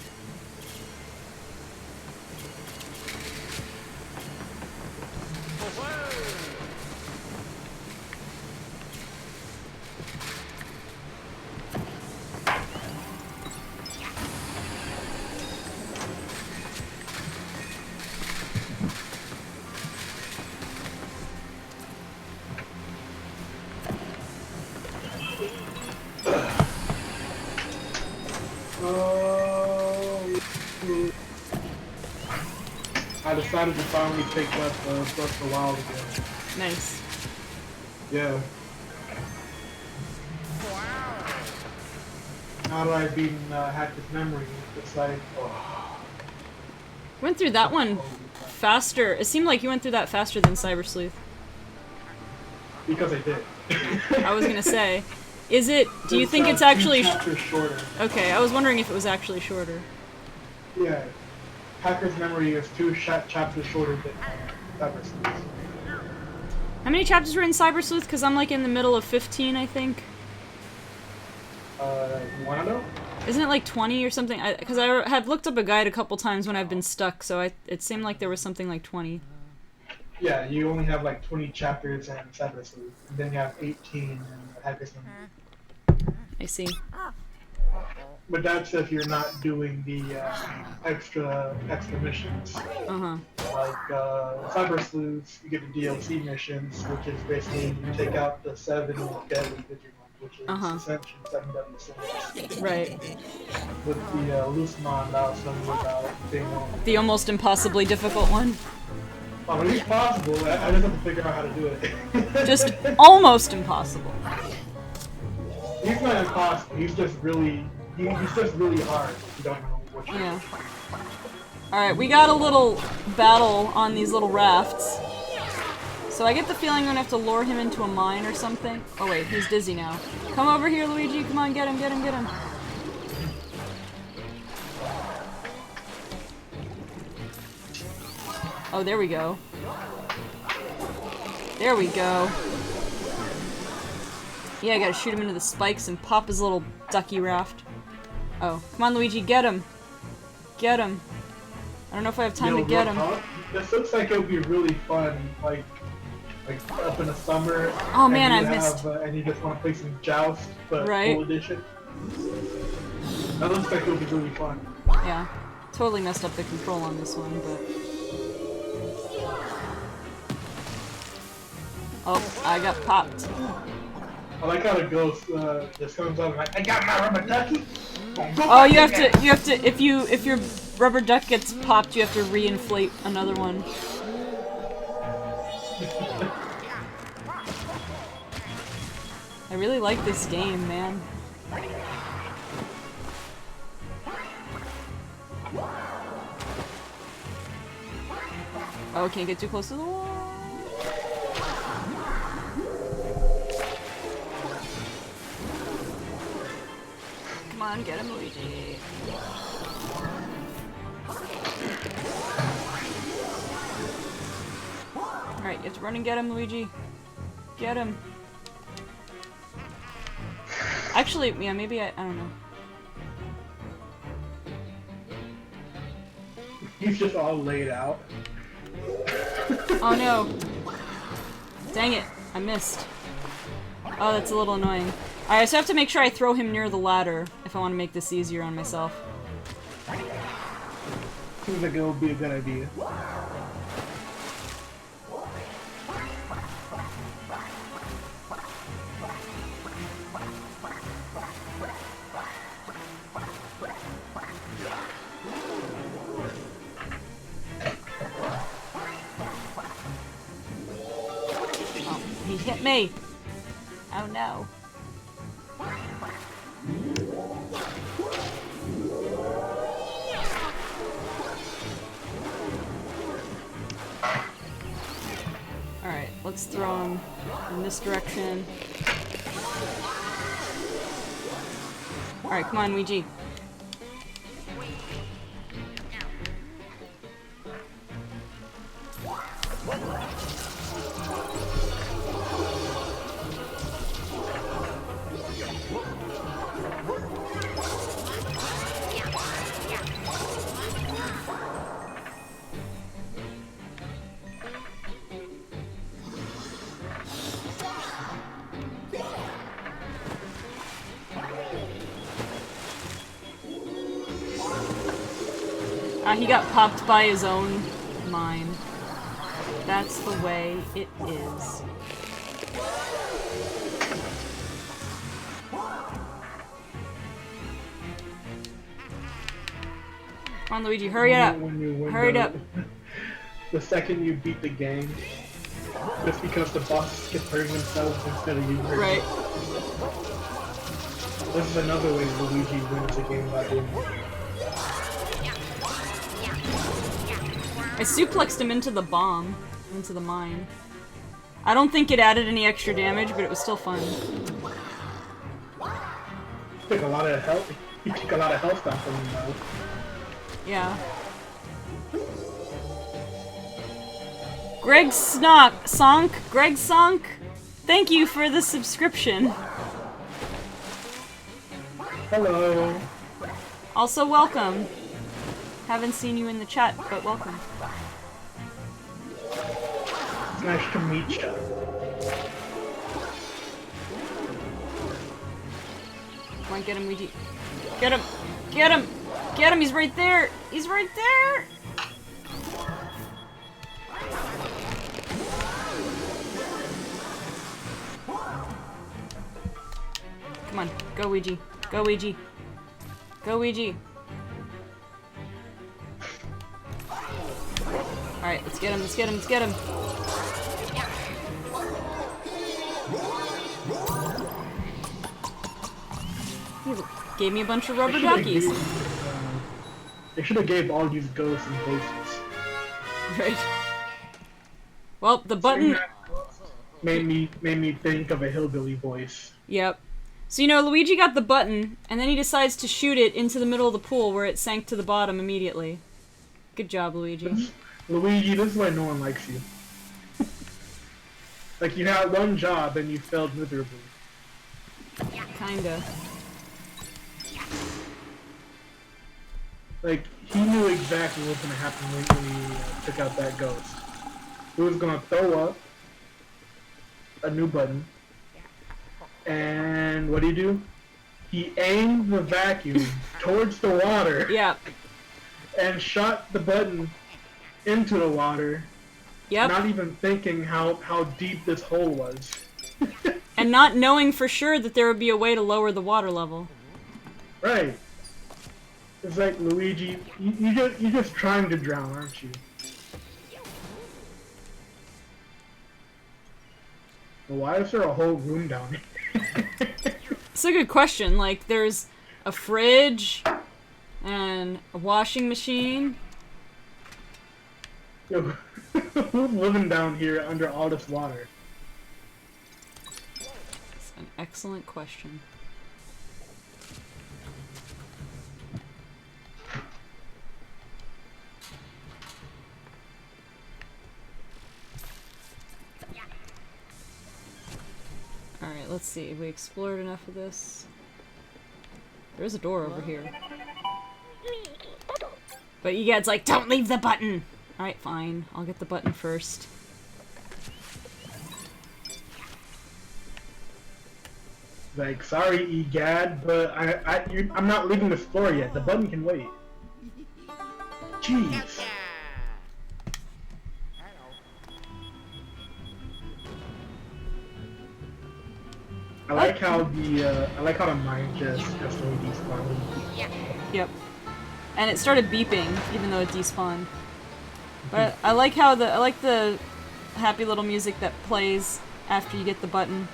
Oh. I decided to finally pick up Breath of the Wild again. Nice. Yeah. Now that I've beaten Hacker's Memory, it's like, oh. Went through that one faster. It seemed like you went through that faster than Cyber Sleuth. Because I did. I was gonna say, is it? Do you It's, think it's 2 actually? chapters shorter. Okay, I was wondering if it was actually shorter. Yeah. Hacker's Memory is 2 chapters shorter than Cyber Sleuth. How many chapters were in Cyber Sleuth? Because I'm like in the middle of 15, I think. You wanna know? Isn't it like 20 or something? Because I have looked up a guide a couple times when I've been stuck, so it seemed like there was something like 20. Yeah, you only have like 20 chapters in Cyber Sleuth, and then you have 18 in Hacker's Memory. I see. But that's if you're not doing the extra missions. Uh-huh. Like Cyber Sleuth, you get the DLC missions, which is basically you take out the 7 deadly Digimon, which is essentially 7 deadly sins. Right. With the Lucemon, that was something about being on. The almost impossibly difficult one. At least possible, I just have to figure out how to do it. Just almost impossible. He's not impossible, he's just really hard if you don't know what you're Yeah. Alright, we got a little battle on these little rafts. So I get the feeling I'm gonna have to lure him into a mine or something. Oh wait, he's dizzy now. Come over here, Luigi. Come on, get him, get him, get him. Oh, there we go. There we go. Yeah, I gotta shoot him into the spikes and pop his little ducky raft. Oh, come on, Luigi, get him. Get him. I don't know if I have time to get him. This looks like it would be really fun, like up in the summer. Oh man, I missed. And you just want to play some Joust, but Right. full edition. That looks like it would be really fun. Yeah, totally messed up the control on this one, but... Oh, I got popped. I like how the ghost just comes up and like, I got my rubber ducky. Oh, you have to, if your rubber duck gets popped, you have to reinflate another one. I really like this game, man. Oh, can't get too close to the wall. Come on, get him, Luigi. Alright, you have to run and get him, Luigi. Get him. Actually, yeah, maybe I don't know. He's just all laid out. Oh no. Dang it, I missed. Oh, that's a little annoying. Alright, so I have to make sure I throw him near the ladder if I want to make this easier on myself. Seems like it would be a good idea. Oh, he hit me! Oh no. Alright, let's throw him in this direction. Alright, come on, Luigi. He got popped by his own mine. That's the way it is. Come on, Luigi, hurry it up. When you win Hurry up. The second you beat the game, just because the boss kept hurting themselves instead of you hurting. Right. This is another way Luigi wins the game by doing it. I suplexed him into the bomb, into the mine. I don't think it added any extra damage, but it was still fun. Took a lot of health. You took a lot of health off from him though. Yeah. Greg Sonk, thank you for the subscription. Hello. Also welcome. Haven't seen you in the chat, but welcome. It's nice to meet you. Come on, get him, Luigi. Get him! Get him! Get him! He's right there! He's right there! Come on, go Ouija. Go Ouija. Go Ouija. Alright, let's get him, let's get him, let's get him. He gave me a bunch of rubber duckies. They should have gave all these ghosts and voices. Right. Well, the button... Made me think of a hillbilly voice. Yep. So, you know, Luigi got the button, and then he decides to shoot it into the middle of the pool where it sank to the bottom immediately. Good job, Luigi. Luigi, this is why no one likes you. Like, you had one job and you failed miserably. Kinda. Like, he knew exactly what was going to happen when he took out that ghost. He was going to throw up a new button. And what do? He aimed the vacuum towards the water. Yeah. And shot the button into the water. Yep. Not even thinking how deep this hole was. And not knowing for sure that there would be a way to lower the water level. Right. It's like, Luigi, you're just trying to drown, aren't you? Well, why is there a whole room down here? It's a good question. Like, there's a fridge and a washing machine. Yo, who's living down here under all this water? It's an excellent question. Alright, let's see. We explored enough of this. There's a door over here. But Egad's like, don't leave the button! Alright, fine. I'll get the button first. Like, sorry, Egad, but I'm not leaving this floor yet. The button can wait. Jeez. I like how the mine just constantly despawned. Yep. And it started beeping, even though it despawned. But I like how I like the happy little music that plays after you get the button.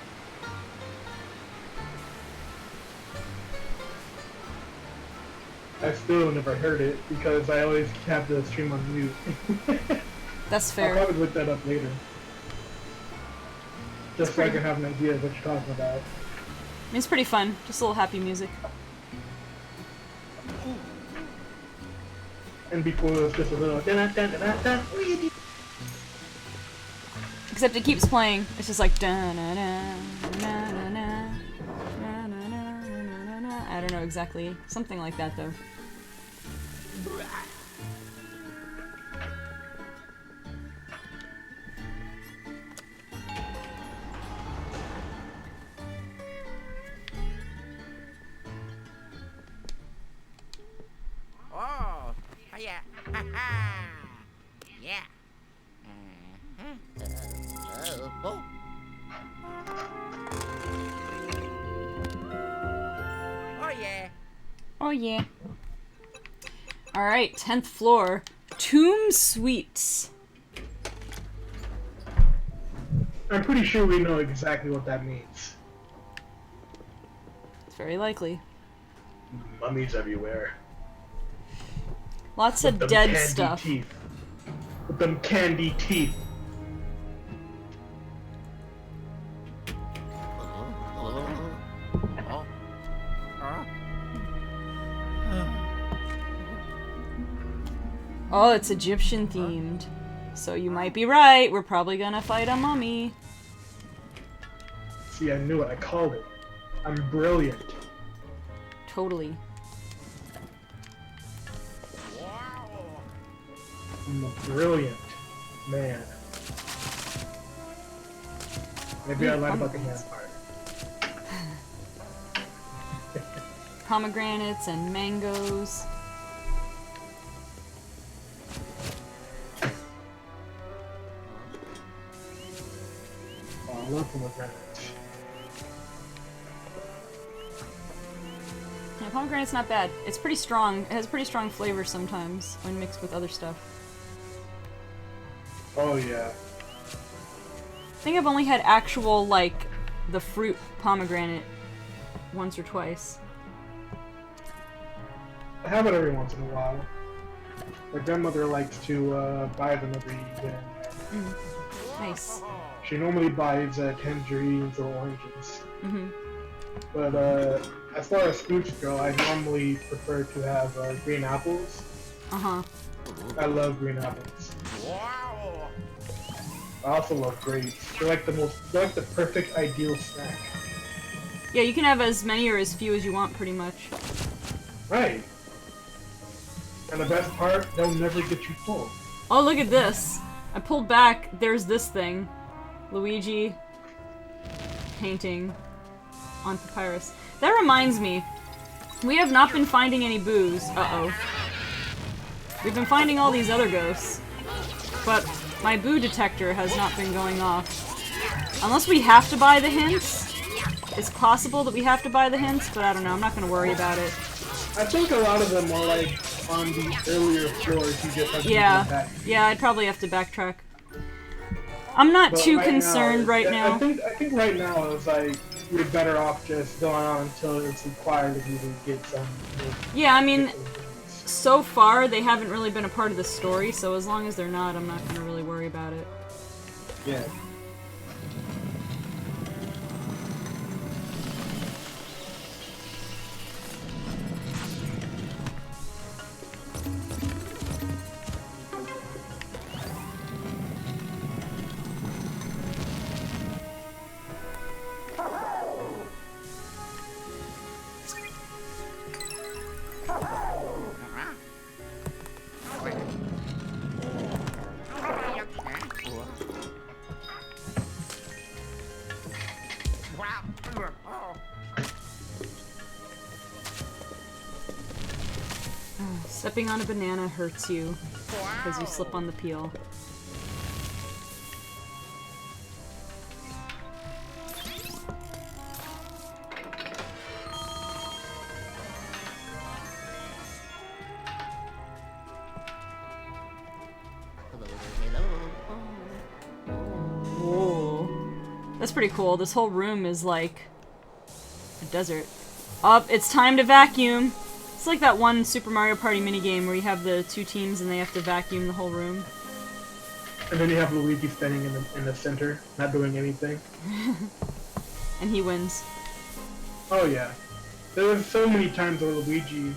I still never heard it because I always have the stream on mute. That's fair. I'll probably look that up later. Just so I can have an idea of what you're talking about. It's pretty fun. Just a little happy music. And before it was just a little da-da-da-da-da-da. Except it keeps playing. It's just like da-na-na, na-na-na, na-na-na, na-na-na. I don't know exactly. Something like that though. Oh, yeah. Yeah. Oh. Oh, yeah. Oh yeah. Alright, 10th floor. Tomb Suites. I'm pretty sure we know exactly what that means. It's very likely. Mummies everywhere. Lots With of them dead candy stuff. Teeth. With them candy teeth. Oh, it's Egyptian themed. So you might be right. We're probably gonna fight a mummy. See, I knew it. I called it. I'm brilliant. Totally. I'm a brilliant man. Maybe I lied about the hand part. Pomegranates and mangoes. Oh, I love pomegranates. Yeah, pomegranate's not bad. It's pretty strong. It has pretty strong flavor sometimes when mixed with other stuff. Oh yeah. I think I've only had actual, like, the fruit pomegranate once or twice. I have it every once in a while. My grandmother likes to buy them every year. Nice. She normally buys tangerines or oranges. Mm-hmm. But as far as fruits go, I normally prefer to have green apples. Uh-huh. I love green apples. I also love grapes. They're like the perfect ideal snack. Yeah, you can have as many or as few as you want, pretty much. Right. And the best part, they'll never get you full. Oh, look at this. I pulled back. There's this thing. Luigi painting on papyrus. That reminds me. We have not been finding any booze. Uh-oh. We've been finding all these other ghosts. But my boo detector has not been going off. Unless we have to buy the hints. It's possible that we have to buy the hints, but I don't know. I'm not going to worry about it. I think a lot of them are like on the earlier floors. You just have to go back. Yeah, I'd probably have to backtrack. I'm not But too right concerned right now. I think right now it's like you're better off just going on until it's required of you to get some. Yeah, I mean, so far they haven't really been a part of the story, so as long as they're not, I'm not going to really worry about it. Yeah. Stepping on a banana hurts you because you slip on the peel. Whoa. That's pretty cool. This whole room is like a desert. Up, it's time to vacuum. It's like that one Super Mario Party minigame where you have the two teams and they have to vacuum the whole room. And then you have Luigi standing in the center, not doing anything. And he wins. Oh yeah. There's so many times where Luigi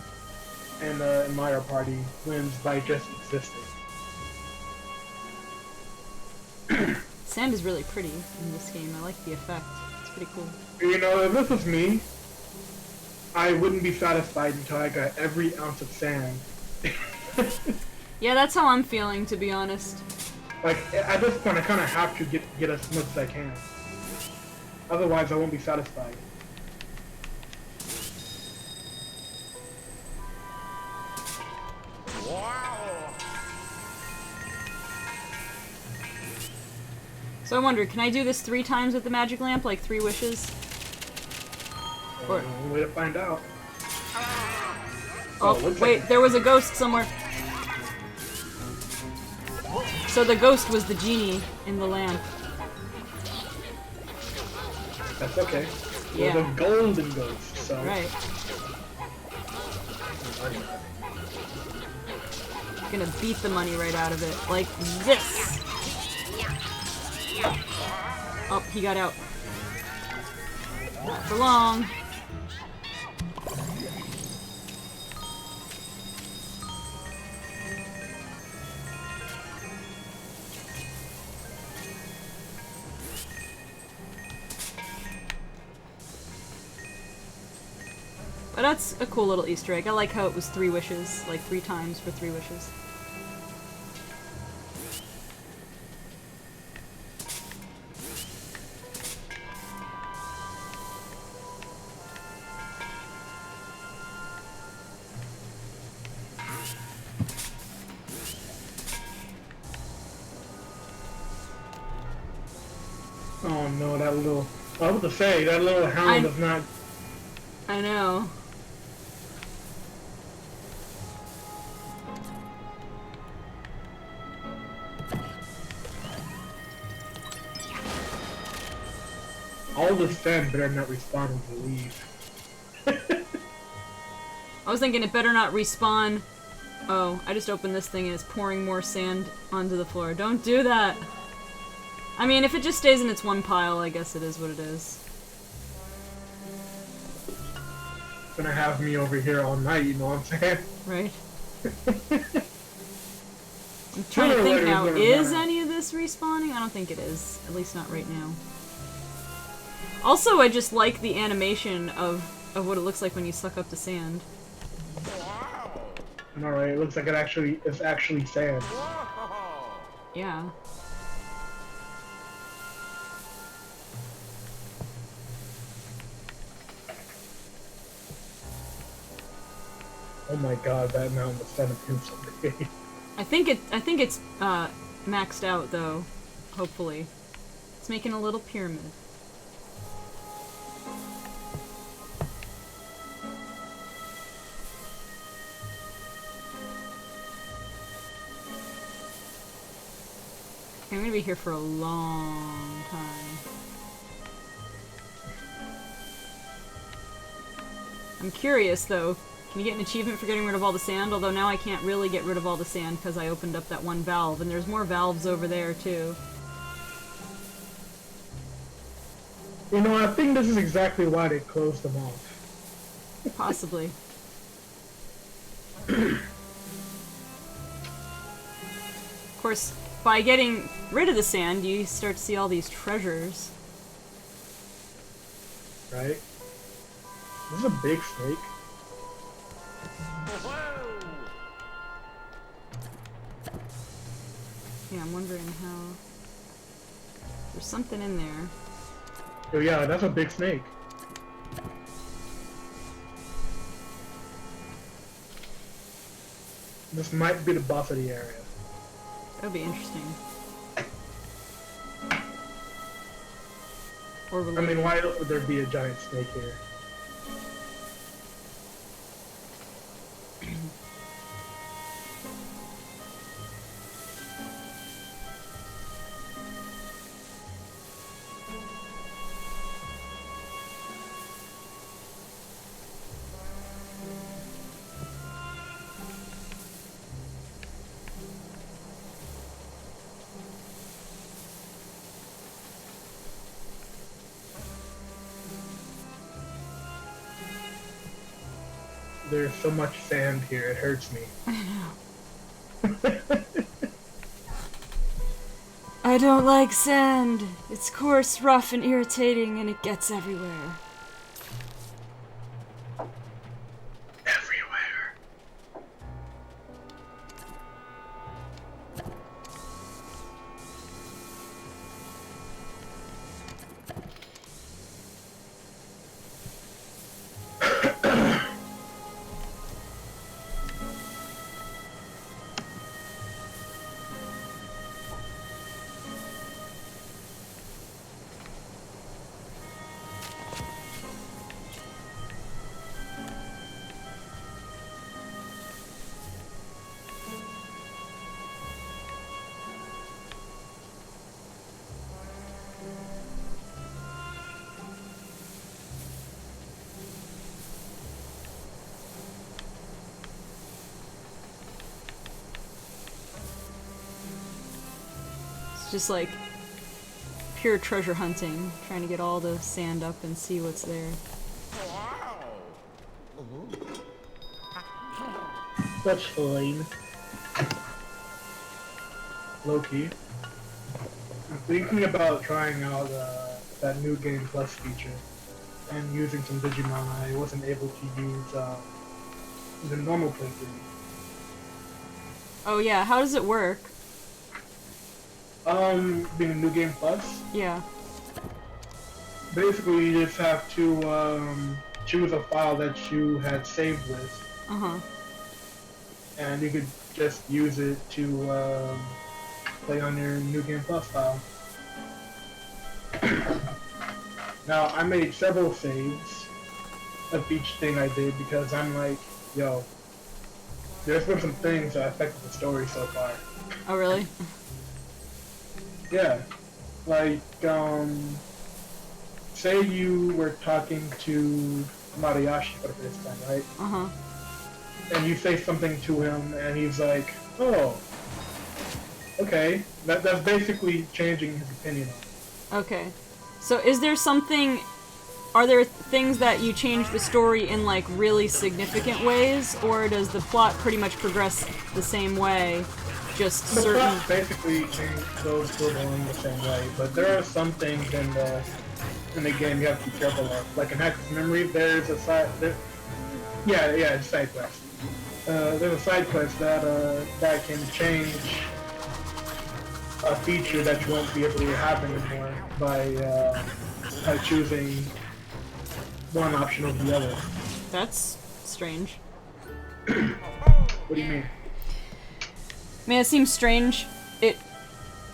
in Mario Party wins by just existing. Sand is really pretty in this game. I like the effect. It's pretty cool. You know, if this was me, I wouldn't be satisfied until I got every ounce of sand. Yeah, that's how I'm feeling, to be honest. Like, at this point, I kind of have to get as much as I can. Otherwise, I won't be satisfied. So I wonder, can I do this 3 times with the magic lamp, like 3 wishes? Or Way to find out. Oh, looks wait, like... there was a ghost somewhere. So the ghost was the genie in the lamp. That's okay. Yeah. It was a golden ghost, so... Right. Gonna beat the money right out of it. Like this! Oh, he got out. Not for long. But that's a cool little Easter egg. I like how it was 3 wishes, like 3 times for 3 wishes. Oh no, that little... I was about to say, that little hound is not... I know. All the sand better not respond to leave. I was thinking it better not respawn. Oh, I just opened this thing and it's pouring more sand onto the floor. Don't do that! I mean, if it just stays in its one pile, I guess it is what it is. Gonna have me over here all night, you know what I'm saying? Right? I'm trying to think now, is any of this respawning? I don't think it is. At least not right now. Also, I just like the animation of what it looks like when you suck up the sand. Alright, it looks like it's actually sand. Yeah. Oh my god, that mountain was kind of so big. I think it's maxed out though. Hopefully, it's making a little pyramid. I'm gonna be here for a long time. I'm curious though. Can you get an achievement for getting rid of all the sand? Although now I can't really get rid of all the sand because I opened up that one valve, and there's more valves over there too. You know, I think this is exactly why they closed them off. Possibly. Of course, by getting rid of the sand, you start to see all these treasures. Right? This is a big snake. Yeah, I'm wondering how... There's something in there. Oh yeah, that's a big snake. This might be the boss of the area. That would be interesting. Or I mean, why would there be a giant snake here? There's so much sand here, it hurts me. I know. I don't like sand. It's coarse, rough, and irritating, and it gets everywhere. Everywhere. It's just like pure treasure hunting, trying to get all the sand up and see what's there. That's fine. Low-key. I'm thinking about trying out that new Game Plus feature and using some Digimon I wasn't able to use the normal playthrough. Oh yeah, how does it work? Being a new Game Plus, Yeah. basically you just have to choose a file that you had saved with, Uh-huh. and you could just use it to play on your new Game Plus file. Now, I made several saves of each thing I did because I'm like, yo, there's been some things that affected the story so far. Oh really? Yeah, like, say you were talking to Mariashi for the first time, right? Uh-huh. And you say something to him, and he's like, oh, okay. That's basically changing his opinion on it. Okay. So is there something... Are there things that you change the story in, like, really significant ways? Or does the plot pretty much progress the same way? Just The certain... plot basically goes along the same way, but there are some things in the game you have to be careful of. Like in Hack's Memory, there's a side... it's a side quest. There's a side quest that can change a feature that you won't be able to have anymore by choosing one option over the other. That's strange. What do you mean? I mean, it seems strange.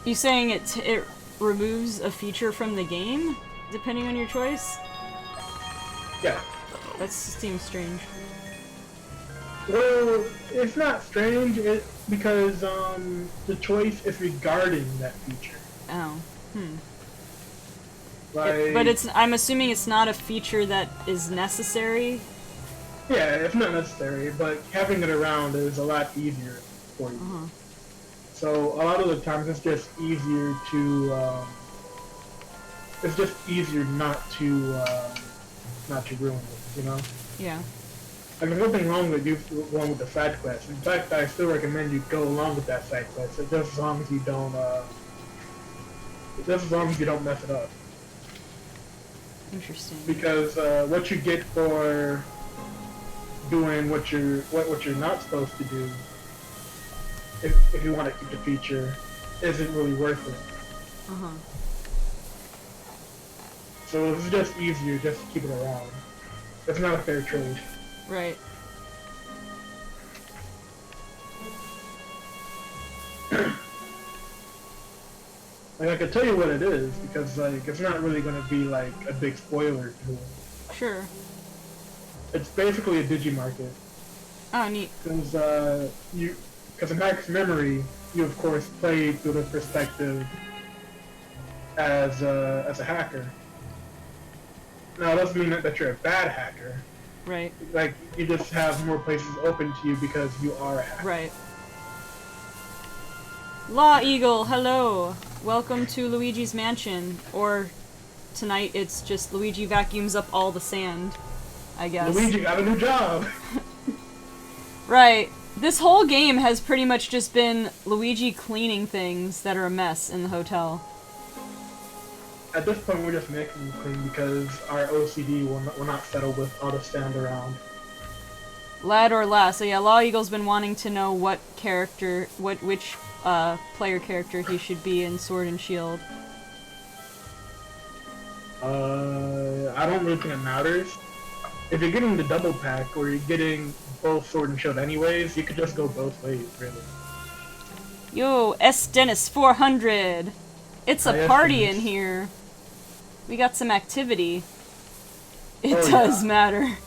You saying it removes a feature from the game, depending on your choice? Yeah. That seems strange. Well, it's not strange because the choice is regarding that feature. Oh. Like, But I'm assuming it's not a feature that is necessary? yeah, it's not necessary, but having it around is a lot easier for you. Uh-huh. So a lot of the times it's just easier to not to ruin it, you know? Yeah. Like, there's nothing wrong with you going with the side quest. In fact, I still recommend you go along with that side quest, just as long as you don't mess it up. Interesting. Because what you get for doing what you're not supposed to do, if you want to keep the feature, isn't really worth it. Uh-huh. So it's just easier just to keep it around. It's not a fair trade. Right. Like, I can tell you what it is, because like it's not really going to be like a big spoiler to it. Sure. It's basically a Digimarket. Oh, neat. Because in Hack's Memory, you of course play through the perspective as a hacker. Now, it doesn't mean that you're a bad hacker. Right. Like, you just have more places open to you because you are a hacker. Right. Law Eagle, hello! Welcome to Luigi's Mansion. Or tonight it's just Luigi vacuums up all the sand, I guess. Luigi got a new job! Right. This whole game has pretty much just been Luigi cleaning things that are a mess in the hotel. At this point, we're just making them clean because our OCD will not settle with all the sand around. Lad or lass. So yeah, Law Eagle's been wanting to know which player character he should be in Sword and Shield. I don't really think it matters. If you're getting the double pack, or you're getting both Sword and Shield anyways, you could just go both ways, really. Yo, S Dennis 400! It's a Hi, S. party Dennis. in here. We got some activity. It Oh, does yeah. matter.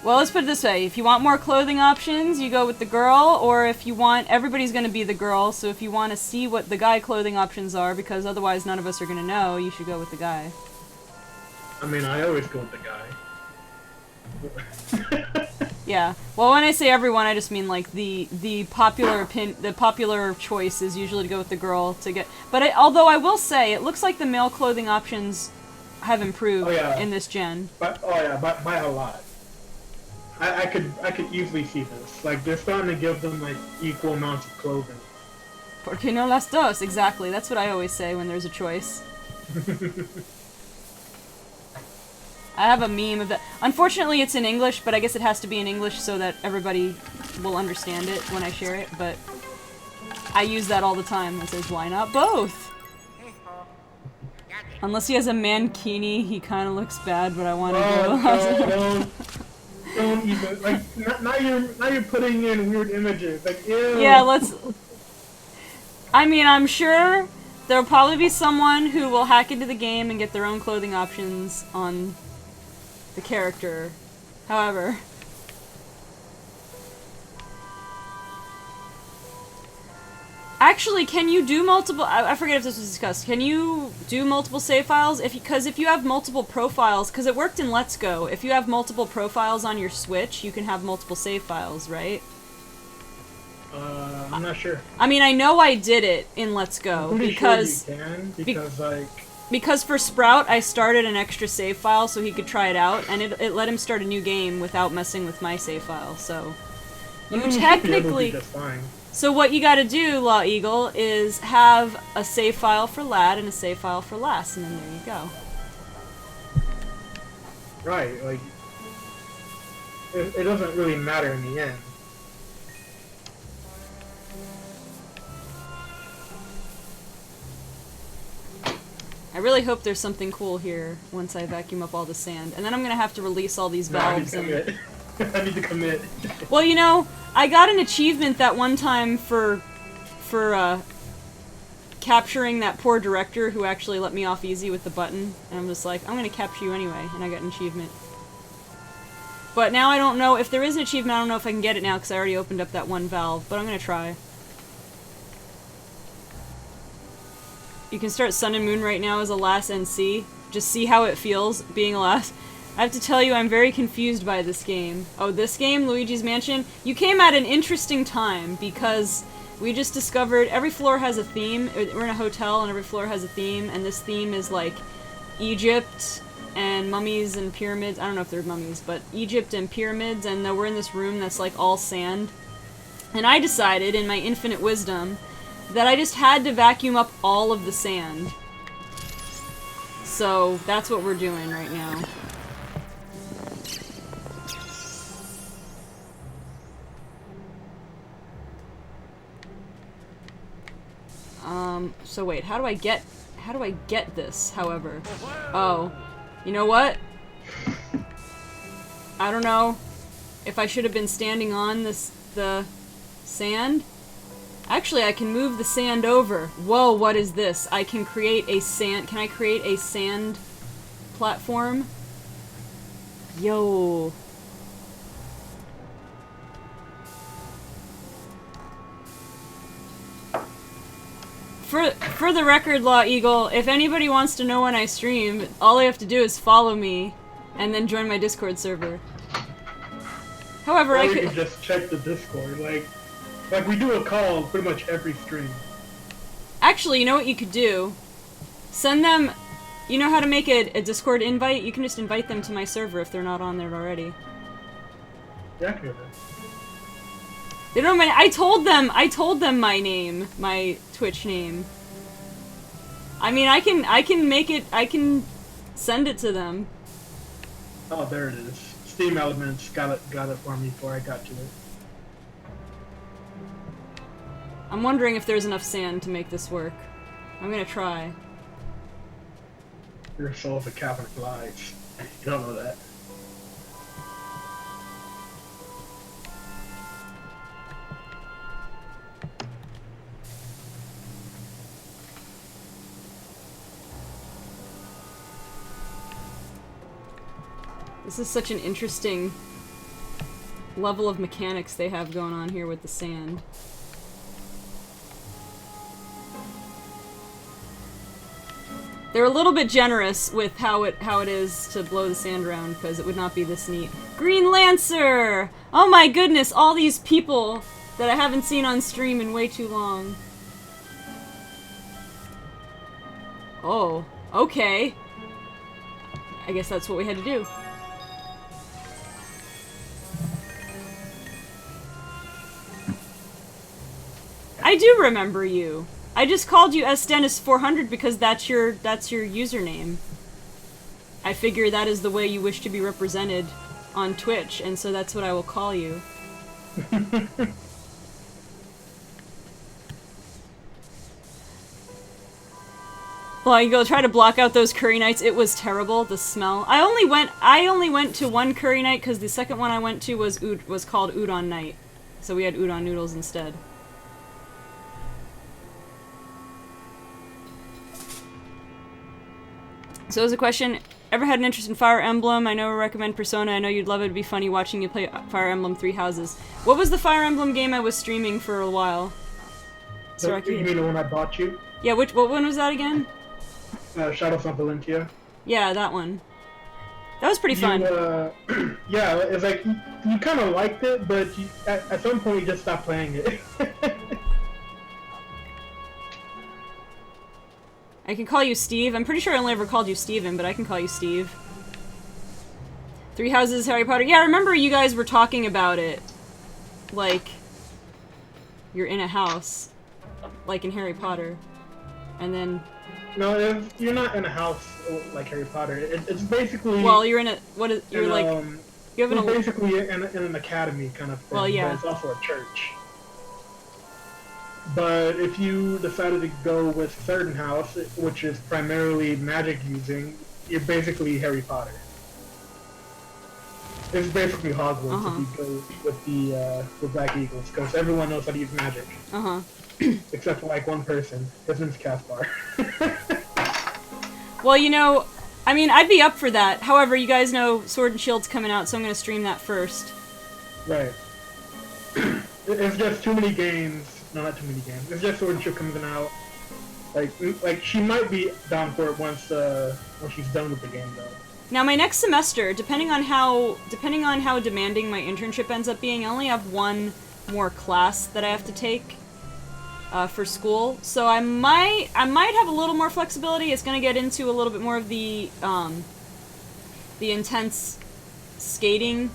Well, let's put it this way. If you want more clothing options, you go with the girl, or if you want... Everybody's gonna be the girl, so if you want to see what the guy clothing options are, because otherwise none of us are gonna know, you should go with the guy. I mean, I always go with the guy. Yeah. Well, when I say everyone, I just mean like the popular choice is usually to go with the girl to get. But although I will say, it looks like the male clothing options have improved in this gen. But by a lot. I could easily see this. Like they're starting to give them like equal amounts of clothing. ¿Por qué no las dos? Exactly. That's what I always say when there's a choice. I have a meme of that. Unfortunately, it's in English, but I guess it has to be in English so that everybody will understand it when I share it. But I use that all the time. It says, "Why not both?" Unless he has a mankini, he kind of looks bad, but I want to go. Don't even like. Now you're putting in weird images. Like, ew. Yeah, let's. I mean, I'm sure there'll probably be someone who will hack into the game and get their own clothing options on the character. However, actually, can you do multiple? I forget if this was discussed. Can you do multiple save files? Because if you have multiple profiles, because it worked in Let's Go. If you have multiple profiles on your Switch, you can have multiple save files, right? I'm not sure. I mean, I know I did it in Let's Go because sure you can, because like. Because for Sprout, I started an extra save file so he could try it out, and it let him start a new game without messing with my save file, so... You technically... So what you gotta do, Law Eagle, is have a save file for Lad and a save file for Lass, and then there you go. Right, like... It doesn't really matter in the end. I really hope there's something cool here once I vacuum up all the sand. And then I'm gonna have to release all these valves. I need to commit. Well, you know, I got an achievement that one time for capturing that poor director who actually let me off easy with the button. And I'm just like, I'm gonna capture you anyway. And I got an achievement. But now I don't know, if there is an achievement, I don't know if I can get it now because I already opened up that one valve. But I'm gonna try. You can start Sun and Moon right now as a Lass NC. Just see how it feels being a Lass. I have to tell you, I'm very confused by this game. Oh, this game, Luigi's Mansion? You came at an interesting time, because we just discovered every floor has a theme. We're in a hotel, and every floor has a theme, and this theme is, like, Egypt and mummies and pyramids. I don't know if they're mummies, but Egypt and pyramids, and we're in this room that's, like, all sand. And I decided, in my infinite wisdom, that I just had to vacuum up all of the sand. So, that's what we're doing right now. So wait, how do I get this, however? Oh. You know what? I don't know if I should have been standing on the sand. Actually, I can move the sand over. Whoa, what is this? I can create a sand... Can I create a sand platform? Yo. For the record, Law Eagle, if anybody wants to know when I stream, all they have to do is follow me and then join my Discord server. However, or I you could... can just check the Discord, like we do a call pretty much every stream. Actually, you know what you could do? Send them... You know how to make a Discord invite? You can just invite them to my server if they're not on there already. Yeah, I can do that. They don't know my... I told them my name. My Twitch name. I mean, I can make it... I can send it to them. Oh, there it is. Steam Elements got it for me before I got to it. I'm wondering if there's enough sand to make this work. I'm gonna try. Your soul's a Catholic lies. You don't know that. This is such an interesting level of mechanics they have going on here with the sand. They're a little bit generous with how it is to blow the sand around, because it would not be this neat. Green Lancer! Oh my goodness, all these people that I haven't seen on stream in way too long. Oh, okay. I guess that's what we had to do. I do remember you. I just called you SDennis400 because that's your username. I figure that is the way you wish to be represented on Twitch, and so that's what I will call you. Well, you go try to block out those curry nights. It was terrible, the smell. I only went to one curry night because the second one I went to was called udon night. So we had udon noodles instead. So there's a question, ever had an interest in Fire Emblem? I know I recommend Persona. I know you'd love it. It'd be funny watching you play Fire Emblem Three Houses. What was the Fire Emblem game I was streaming for a while? So you mean the one I bought you? Yeah, what one was that again? Shadows of Valentia. Yeah, that one. That was pretty fun. Yeah, it's like, you kind of liked it, but at some point you just stopped playing it. I can call you Steve. I'm pretty sure I only ever called you Steven, but I can call you Steve. Three Houses, Harry Potter. Yeah, I remember you guys were talking about it. Like, you're in a house. Like in Harry Potter. And then... No, you're not in a house like Harry Potter. It's basically... Well, you're in a... What is... You're like... You have an... basically in an academy kind of thing. Well, yeah. But it's also a church. But if you decided to go with Certain House, which is primarily magic using, you're basically Harry Potter. It's basically Hogwarts if you go with the Black Eagles, because everyone knows how to use magic. Except for like one person. His name's Caspar. Well, you know, I mean, I'd be up for that. However, you guys know Sword and Shield's coming out, so I'm going to stream that first. Right. It's just too many games. No, not too many games. It's just Sword and Shield coming out. Like she might be down for it once she's done with the game, though. Now, my next semester, depending on how demanding my internship ends up being, I only have one more class that I have to take for school. So I might have a little more flexibility. It's going to get into a little bit more of the intense skating,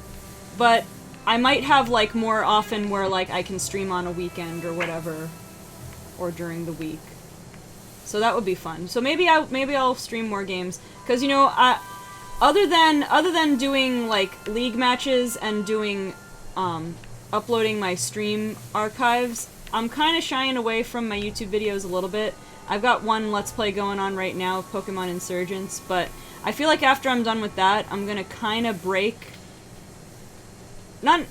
but I might have like more often where like I can stream on a weekend or whatever, or during the week. So that would be fun. So maybe I'll stream more games, because you know, other than doing like league matches and doing uploading my stream archives, I'm kind of shying away from my YouTube videos a little bit. I've got one Let's Play going on right now of Pokemon Insurgents, but I feel like after I'm done with that, I'm gonna kind of break. Not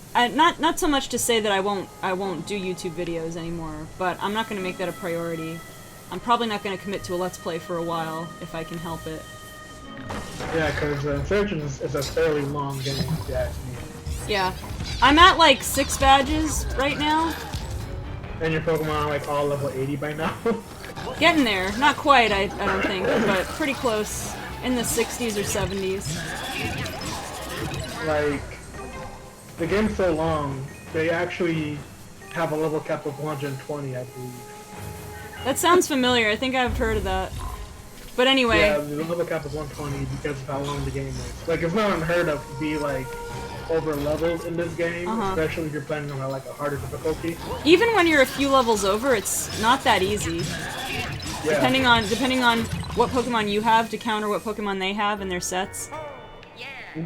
so much to say that I won't do YouTube videos anymore, but I'm not gonna make that a priority. I'm probably not gonna commit to a Let's Play for a while if I can help it. Yeah, because Insurgents is a fairly long game, if you ask me. Yeah, I'm at like 6 badges right now. And your Pokemon are like all level 80 by now. Getting there, not quite. I don't think, but pretty close, in the 60s or 70s. Like, the game's so long, they actually have a level cap of 120, I believe. That sounds familiar. I think I've heard of that. But anyway. Yeah, the level cap is 120 because of how long the game is. Like, it's not unheard of to be, like, over-leveled in this game, especially if you're playing on, like, a harder difficulty. Even when you're a few levels over, it's not that easy. Yeah. Depending on what Pokemon you have to counter what Pokemon they have in their sets.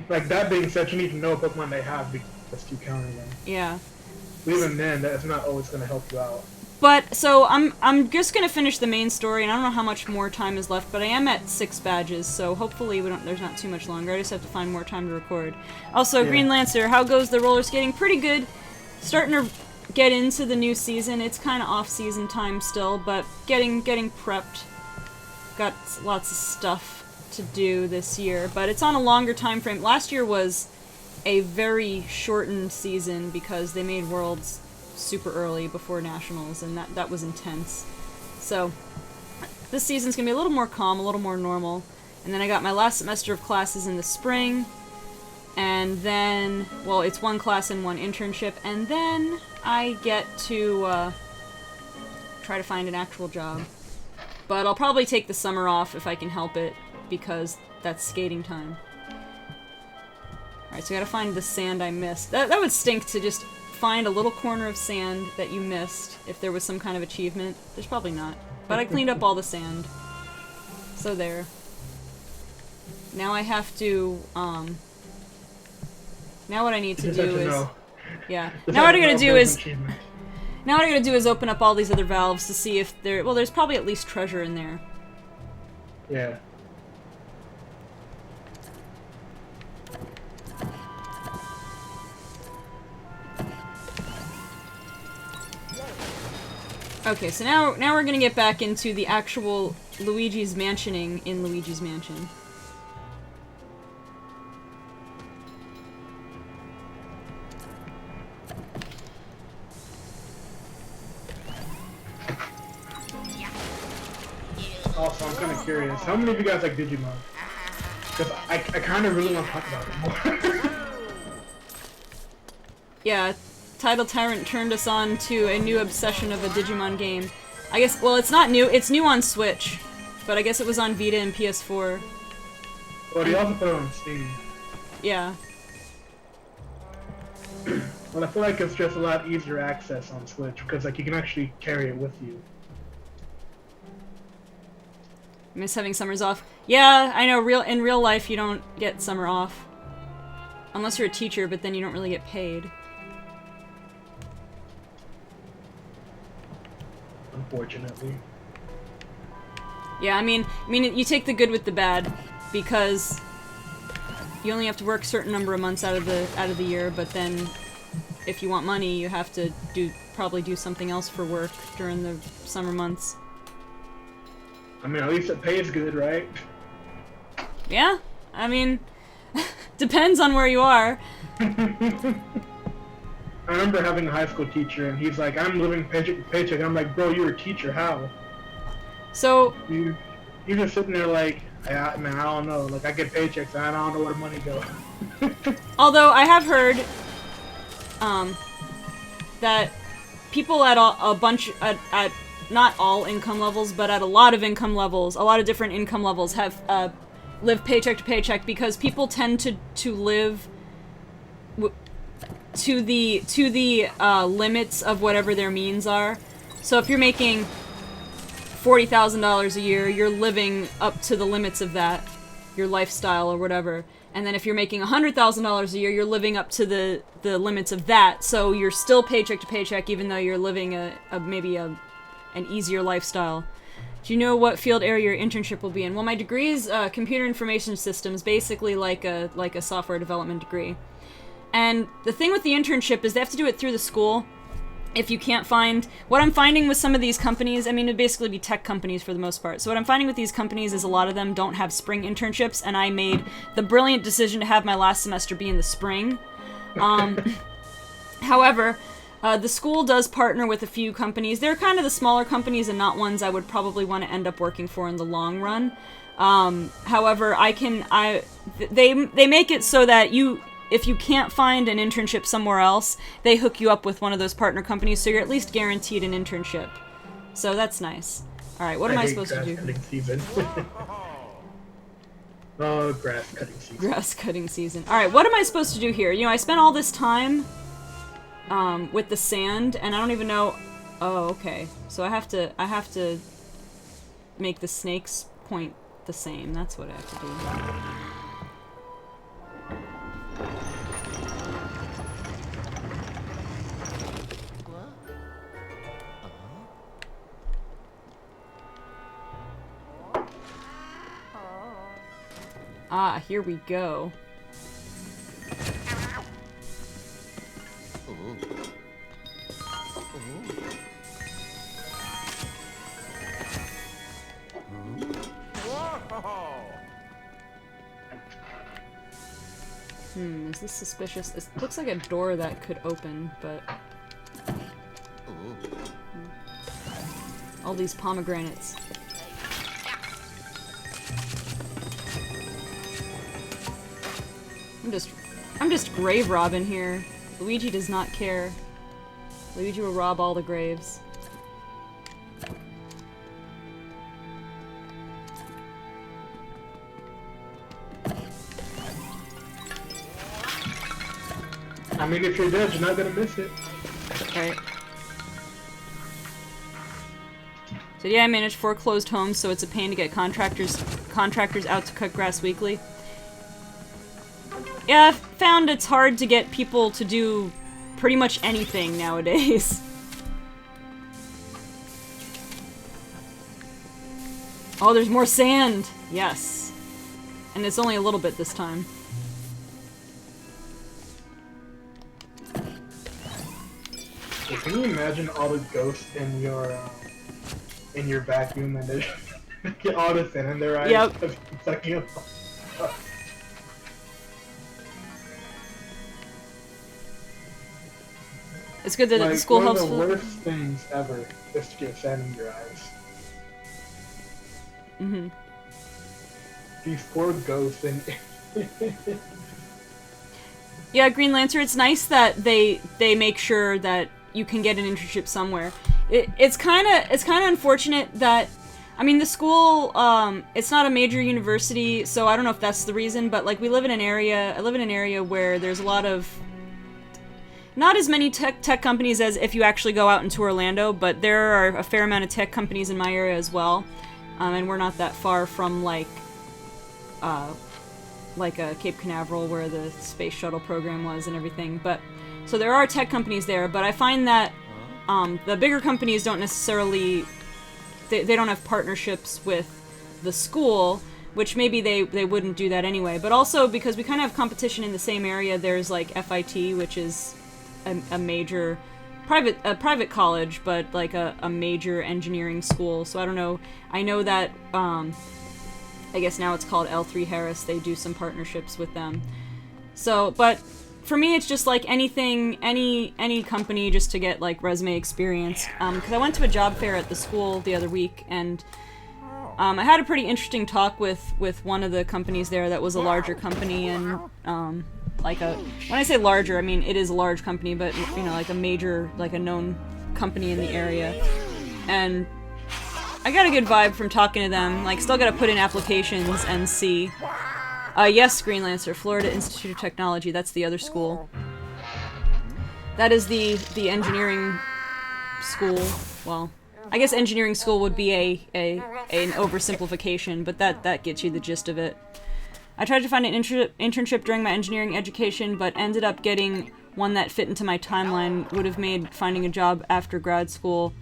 Like, that being said, you need to know what Pokemon they have because you counter them. Yeah. Even then, that's not always going to help you out. But, so, I'm just gonna finish the main story, and I don't know how much more time is left, but I am at 6 badges, so hopefully there's not too much longer. I just have to find more time to record. Also, yeah. Green Lancer, how goes the roller skating? Pretty good. Starting to get into the new season. It's kind of off-season time still, but getting prepped. Got lots of stuff to do this year, but it's on a longer time frame. Last year was a very shortened season because they made Worlds super early before Nationals, and that was intense. So this season's gonna be a little more calm, a little more normal. And then I got my last semester of classes in the spring. And then, well, it's one class and one internship. And then I get to try to find an actual job. But I'll probably take the summer off if I can help it, because that's skating time. Alright, so I gotta find the sand I missed. That would stink to just find a little corner of sand that you missed if there was some kind of achievement. There's probably not. But I cleaned up all the sand. So there. Now I have to, now what I need to do is... Yeah. Now what I gotta do is... Now what I gotta do is open up all these other valves to see if there... Well, there's probably at least treasure in there. Yeah. Okay, so now we're gonna get back into the actual Luigi's mansioning in Luigi's Mansion. Also, I'm kind of curious. How many of you guys like Digimon? Because I kind of really want to talk about it more. Yeah, Tidal Tyrant turned us on to a new obsession of a Digimon game. I guess, well, it's not new. It's new on Switch. But I guess it was on Vita and PS4. But he also put it on Steam. Yeah. But I feel like it's just a lot easier access on Switch, because like you can actually carry it with you. Miss having summers off. Yeah, I know, in real life you don't get summer off. Unless you're a teacher, but then you don't really get paid. Unfortunately. Yeah, I mean, you take the good with the bad, because you only have to work a certain number of months out of the year, but then if you want money, you have to probably do something else for work during the summer months. I mean, at least it pays good, right? Yeah, I mean, depends on where you are. I remember having a high school teacher, and he's like, I'm living paycheck to paycheck. I'm like, bro, you're a teacher, how? So... You're just sitting there like, man, I don't know. Like, I get paychecks, and I don't know where the money goes. Although, I have heard, that people at not all income levels, but at a lot of income levels, a lot of different income levels have, live paycheck to paycheck, because people tend to live to the limits of whatever their means are. So if you're making $40,000 a year, you're living up to the limits of that, your lifestyle or whatever. And then if you're making $100,000 a year, you're living up to the limits of that. So you're still paycheck to paycheck, even though you're living maybe an easier lifestyle. Do you know what field area your internship will be in? Well, my degree is computer information systems, basically like a software development degree. And the thing with the internship is they have to do it through the school. If you can't find... What I'm finding with some of these companies, I mean, it'd basically be tech companies for the most part. So what I'm finding with these companies is a lot of them don't have spring internships, and I made the brilliant decision to have my last semester be in the spring. However, the school does partner with a few companies. They're kind of the smaller companies and not ones I would probably want to end up working for in the long run. However, they make it so that if you can't find an internship somewhere else, they hook you up with one of those partner companies, so you're at least guaranteed an internship. So that's nice. Alright, what am I supposed to do? Cutting season. Oh, grass cutting season. Grass cutting season. Alright, what am I supposed to do here? You know, I spent all this time with the sand, and I don't even know... Oh, okay. So I have to make the snakes point the same. That's what I have to do. Ah, here we go. Is this suspicious? It looks like a door that could open, but... All these pomegranates. I'm just grave robbing here. Luigi does not care. Luigi will rob all the graves. I mean, if you're dead, you're not gonna miss it. Right. So yeah, I manage foreclosed homes, so it's a pain to get contractors out to cut grass weekly. Yeah, I've found it's hard to get people to do pretty much anything nowadays. Oh, there's more sand! Yes. And it's only a little bit this time. Can you imagine all the ghosts in your vacuum and they get all the sand in their eyes? Yep. Sucking up. It's good that Like, the school one helps of the with... worst things ever is to get sand in your eyes. Mm-hmm. These poor ghosts and Yeah, Green Lancer, it's nice that they make sure that you can get an internship somewhere. It's kind of unfortunate that, I mean, the school, it's not a major university, so I don't know if that's the reason, but like I live in an area where there's a lot of, not as many tech companies as if you actually go out into Orlando, but there are a fair amount of tech companies in my area as well, and we're not that far from like Cape Canaveral where the space shuttle program was and everything, but so there are tech companies there, but I find that the bigger companies don't necessarily, they don't have partnerships with the school, which maybe they wouldn't do that anyway, but also because we kind of have competition in the same area, there's like FIT, which is a major private college, but like a major engineering school, so I don't know, I know that I guess now it's called L3 Harris, they do some partnerships with them. So, but for me it's just like anything, any company just to get like resume experience. Because I went to a job fair at the school the other week, and I had a pretty interesting talk with one of the companies there that was a larger company, and when I say larger, I mean it is a large company, but you know, like a major, like a known company in the area. And I got a good vibe from talking to them, like still gotta put in applications and see. Yes, Green Lancer, Florida Institute of Technology, that's the other school. That is the engineering school. Well, I guess engineering school would be an oversimplification, but that gets you the gist of it. I tried to find an internship during my engineering education, but ended up getting one that fit into my timeline. Would have made finding a job after grad school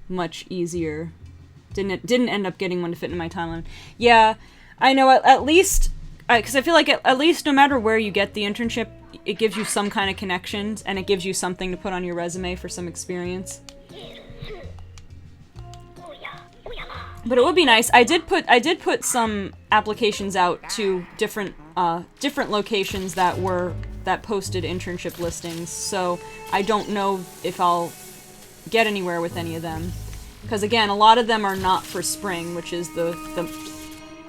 much easier. Didn't end up getting one to fit into my timeline. Yeah, I know, at least, because I feel like at least no matter where you get the internship, it gives you some kind of connections, and it gives you something to put on your resume for some experience. But it would be nice. I did put some applications out to different locations that posted internship listings. So I don't know if I'll get anywhere with any of them, because again, a lot of them are not for spring, which is the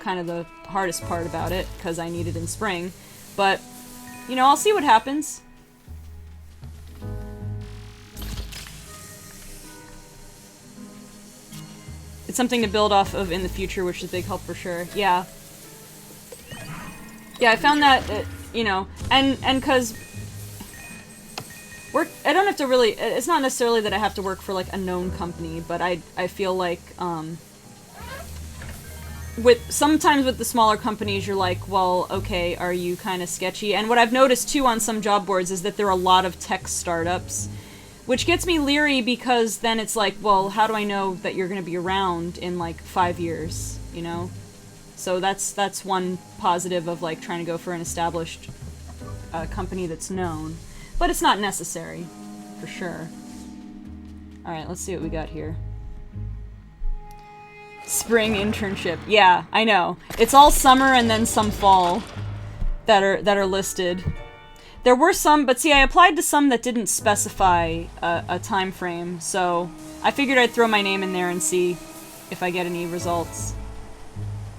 kind of the hardest part about it, because I need it in spring. But you know, I'll see what happens. It's something to build off of in the future, which is a big help for sure. Yeah. Yeah, I found that, you know, and because I don't have to really, it's not necessarily that I have to work for, like, a known company, but I feel like, sometimes with the smaller companies, you're like, well, okay, are you kind of sketchy? And what I've noticed, too, on some job boards is that there are a lot of tech startups, which gets me leery, because then it's like, well, how do I know that you're going to be around in, like, 5 years, you know? So that's one positive of, like, trying to go for an established company that's known. But it's not necessary, for sure. Alright, let's see what we got here. Spring internship. Yeah, I know. It's all summer and then some fall that are listed. There were some, but see, I applied to some that didn't specify a time frame, so I figured I'd throw my name in there and see if I get any results.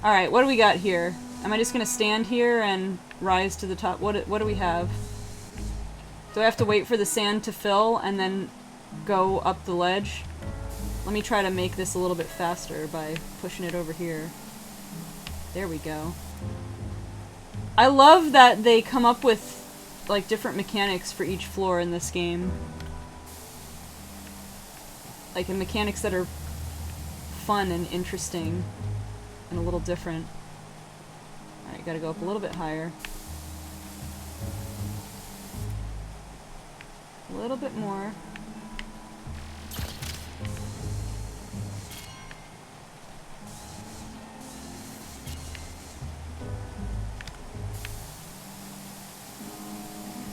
Alright, what do we got here? Am I just gonna stand here and rise to the top. What do we have? Do I have to wait for the sand to fill and then go up the ledge? Let me try to make this a little bit faster by pushing it over here. There we go. I love that they come up with like different mechanics for each floor in this game. Like mechanics that are fun and interesting and a little different. Alright, gotta go up a little bit higher. A little bit more.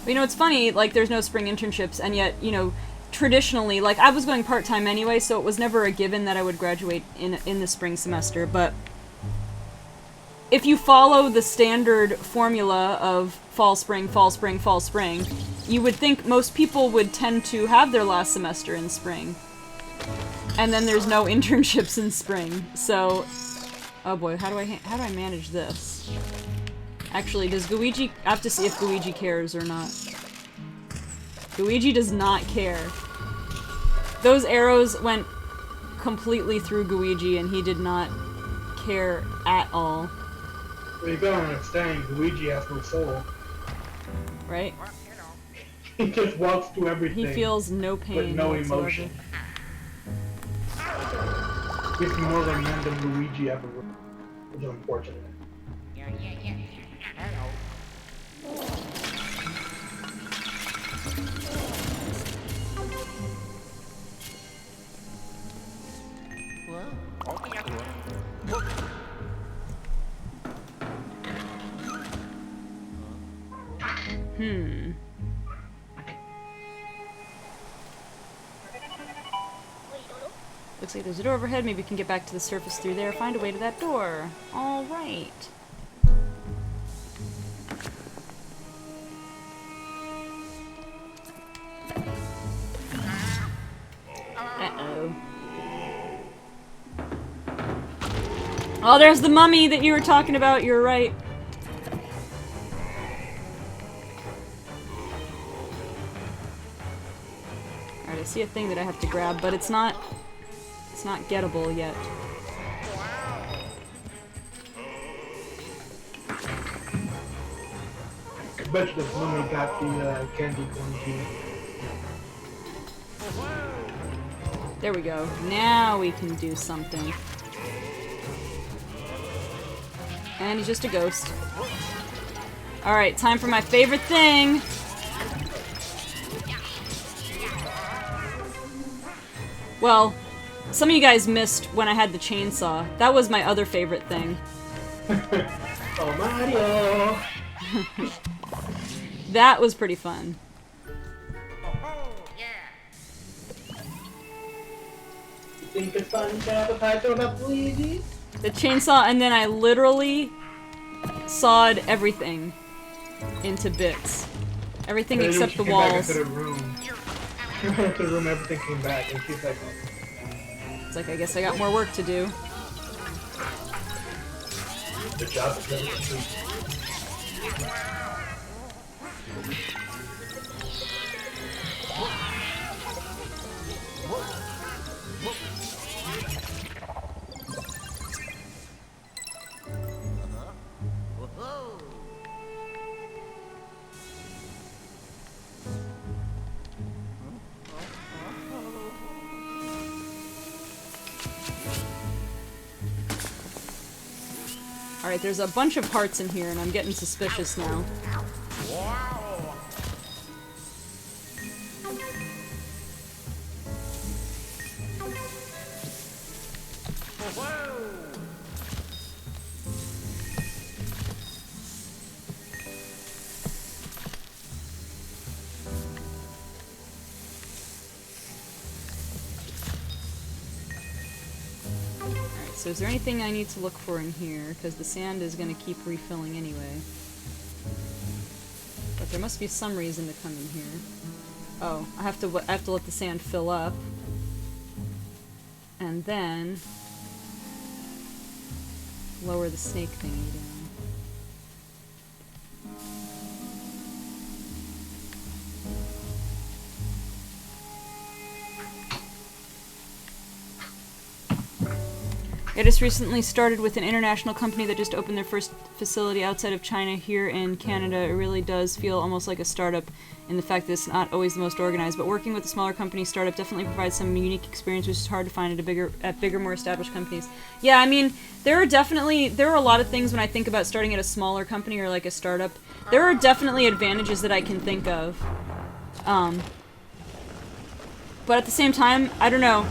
But, you know, it's funny, like, there's no spring internships, and yet, you know, traditionally, like, I was going part-time anyway, so it was never a given that I would graduate in the spring semester, but if you follow the standard formula of fall, spring, fall, spring, fall, spring, you would think most people would tend to have their last semester in spring. And then there's no internships in spring, so... Oh boy, how do I manage this? Actually, does Luigi... I have to see if Luigi cares or not. Luigi does not care. Those arrows went completely through Luigi, and he did not care at all. Well, you gotta understand, Luigi has no soul. Right? He just walks through everything. He feels no pain with no whatsoever. emotion. He's more of a man than Luigi ever was. Which is unfortunate. Looks like there's a door overhead. Maybe we can get back to the surface through there. Find a way to that door. Alright. Uh-oh. Oh, there's the mummy that you were talking about. You're right. Alright, I see a thing that I have to grab, but it's not gettable yet. I bet you the mummy got the candy corn key. There we go. Now we can do something. And he's just a ghost. Alright, time for my favorite thing! Well, some of you guys missed when I had the chainsaw. That was my other favorite thing. Oh, Mario! That was pretty fun. You think it's fun to have a title up, Luigi? The chainsaw, and then I literally sawed everything into bits. Everything except the walls. Into the room. Into the room, everything came back, and she's like, It's like, I guess I got more work to do. the job is never complete. Alright, there's a bunch of hearts in here, and I'm getting suspicious now. So is there anything I need to look for in here? Because the sand is going to keep refilling anyway. But there must be some reason to come in here. Oh, I have to let the sand fill up. And then lower the snake thingy down. I just recently started with an international company that just opened their first facility outside of China here in Canada. It really does feel almost like a startup in the fact that it's not always the most organized, but working with a smaller company startup definitely provides some unique experience, which is hard to find at bigger, more established companies. Yeah, I mean, there are a lot of things when I think about starting at a smaller company or like a startup. There are definitely advantages that I can think of. But at the same time, I don't know.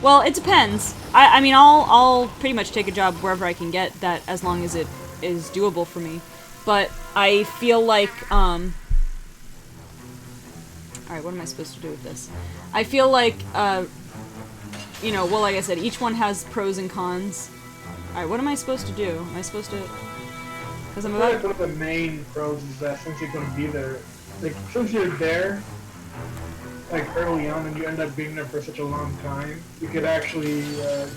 Well, it depends. I mean, I'll pretty much take a job wherever I can get that as long as it is doable for me. But I feel like, alright, what am I supposed to do with this? I feel like, you know, well, like I said, each one has pros and cons. Alright, what am I supposed to do? Am I supposed to... Because I'm about... One of the main pros is that since you're going to be there, like, since you're there, like early on and you end up being there for such a long time, you could actually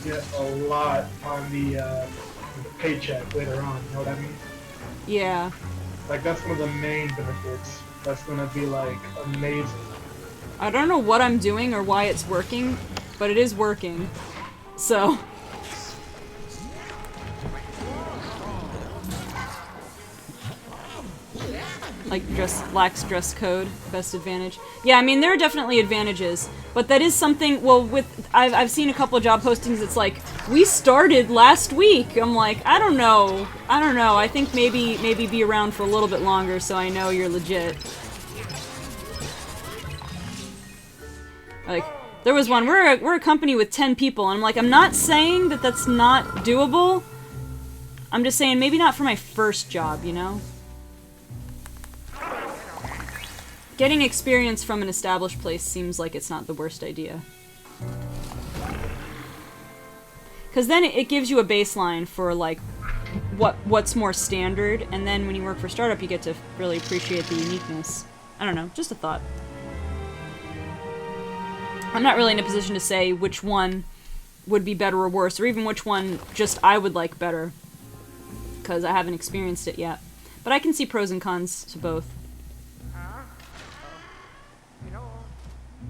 get a lot on the paycheck later on, you know what I mean? Yeah. Like, that's one of the main benefits. That's gonna be, like, amazing. I don't know what I'm doing or why it's working, but it is working. So... like, lax dress code, best advantage. Yeah, I mean, there are definitely advantages, but that is something, well, I've seen a couple of job postings, it's like, we started last week. I'm like, I don't know, I think maybe be around for a little bit longer so I know you're legit. Like, there was one, we're a company with 10 people, and I'm like, I'm not saying that that's not doable, I'm just saying maybe not for my first job, you know? Getting experience from an established place seems like it's not the worst idea. Because then it gives you a baseline for, like, what's more standard, and then when you work for a startup, you get to really appreciate the uniqueness. I don't know, just a thought. I'm not really in a position to say which one would be better or worse, or even which one just I would like better, because I haven't experienced it yet. But I can see pros and cons to both.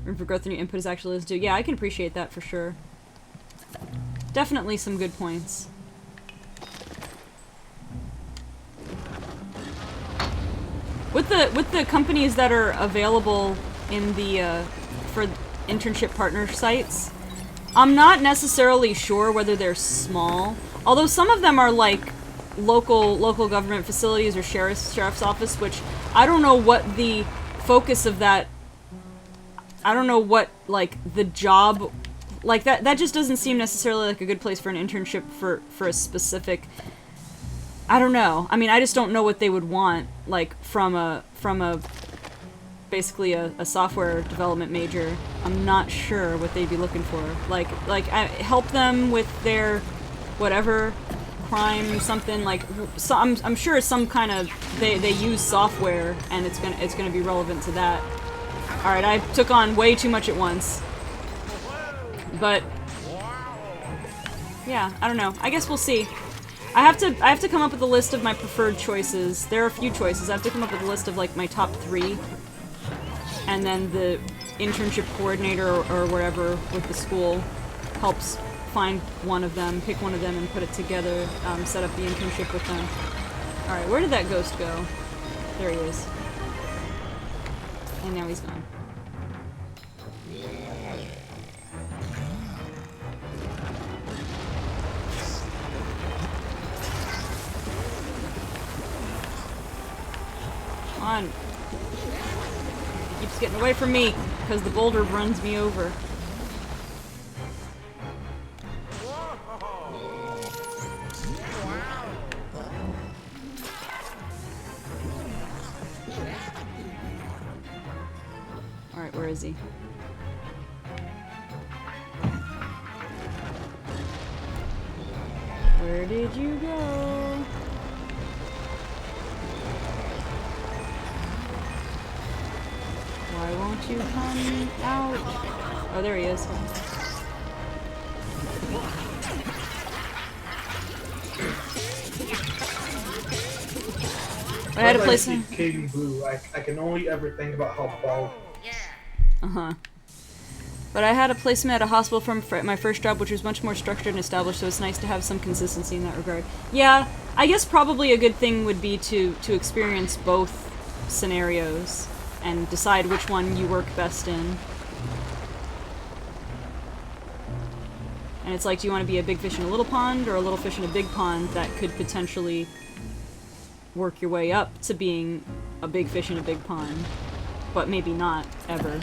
Room for growth and new input is actually listened to. Yeah, I can appreciate that for sure. Definitely some good points. With the companies that are available in the for internship partner sites, I'm not necessarily sure whether they're small. Although some of them are like local government facilities or sheriff's office, which I don't know what the focus of that. I don't know what, like, the job, like, that just doesn't seem necessarily like a good place for an internship for a specific, I don't know. I mean, I just don't know what they would want, like, from basically a software development major. I'm not sure what they'd be looking for. Like, help them with their, whatever, crime, something, like, so I'm sure some kind of, they use software, and it's gonna be relevant to that. Alright, I took on way too much at once. But yeah, I don't know. I guess we'll see. I have to come up with a list of my preferred choices. There are a few choices. I have to come up with a list of like my top 3. And then the internship coordinator or whatever with the school helps find one of them, pick one of them and put it together, set up the internship with them. Alright, where did that ghost go? There he is. And now he's gone. Come on. He keeps getting away from me because the boulder runs me over. Alright, where is he? Where did you go? Why won't you come out? Oh, there he is. I had to place him. King Blue, I can only ever think about how bald. Uh-huh. But I had a placement at a hospital from my first job, which was much more structured and established, so it's nice to have some consistency in that regard. Yeah, I guess probably a good thing would be to experience both scenarios and decide which one you work best in. And it's like, do you want to be a big fish in a little pond, or a little fish in a big pond that could potentially work your way up to being a big fish in a big pond, but maybe not, ever.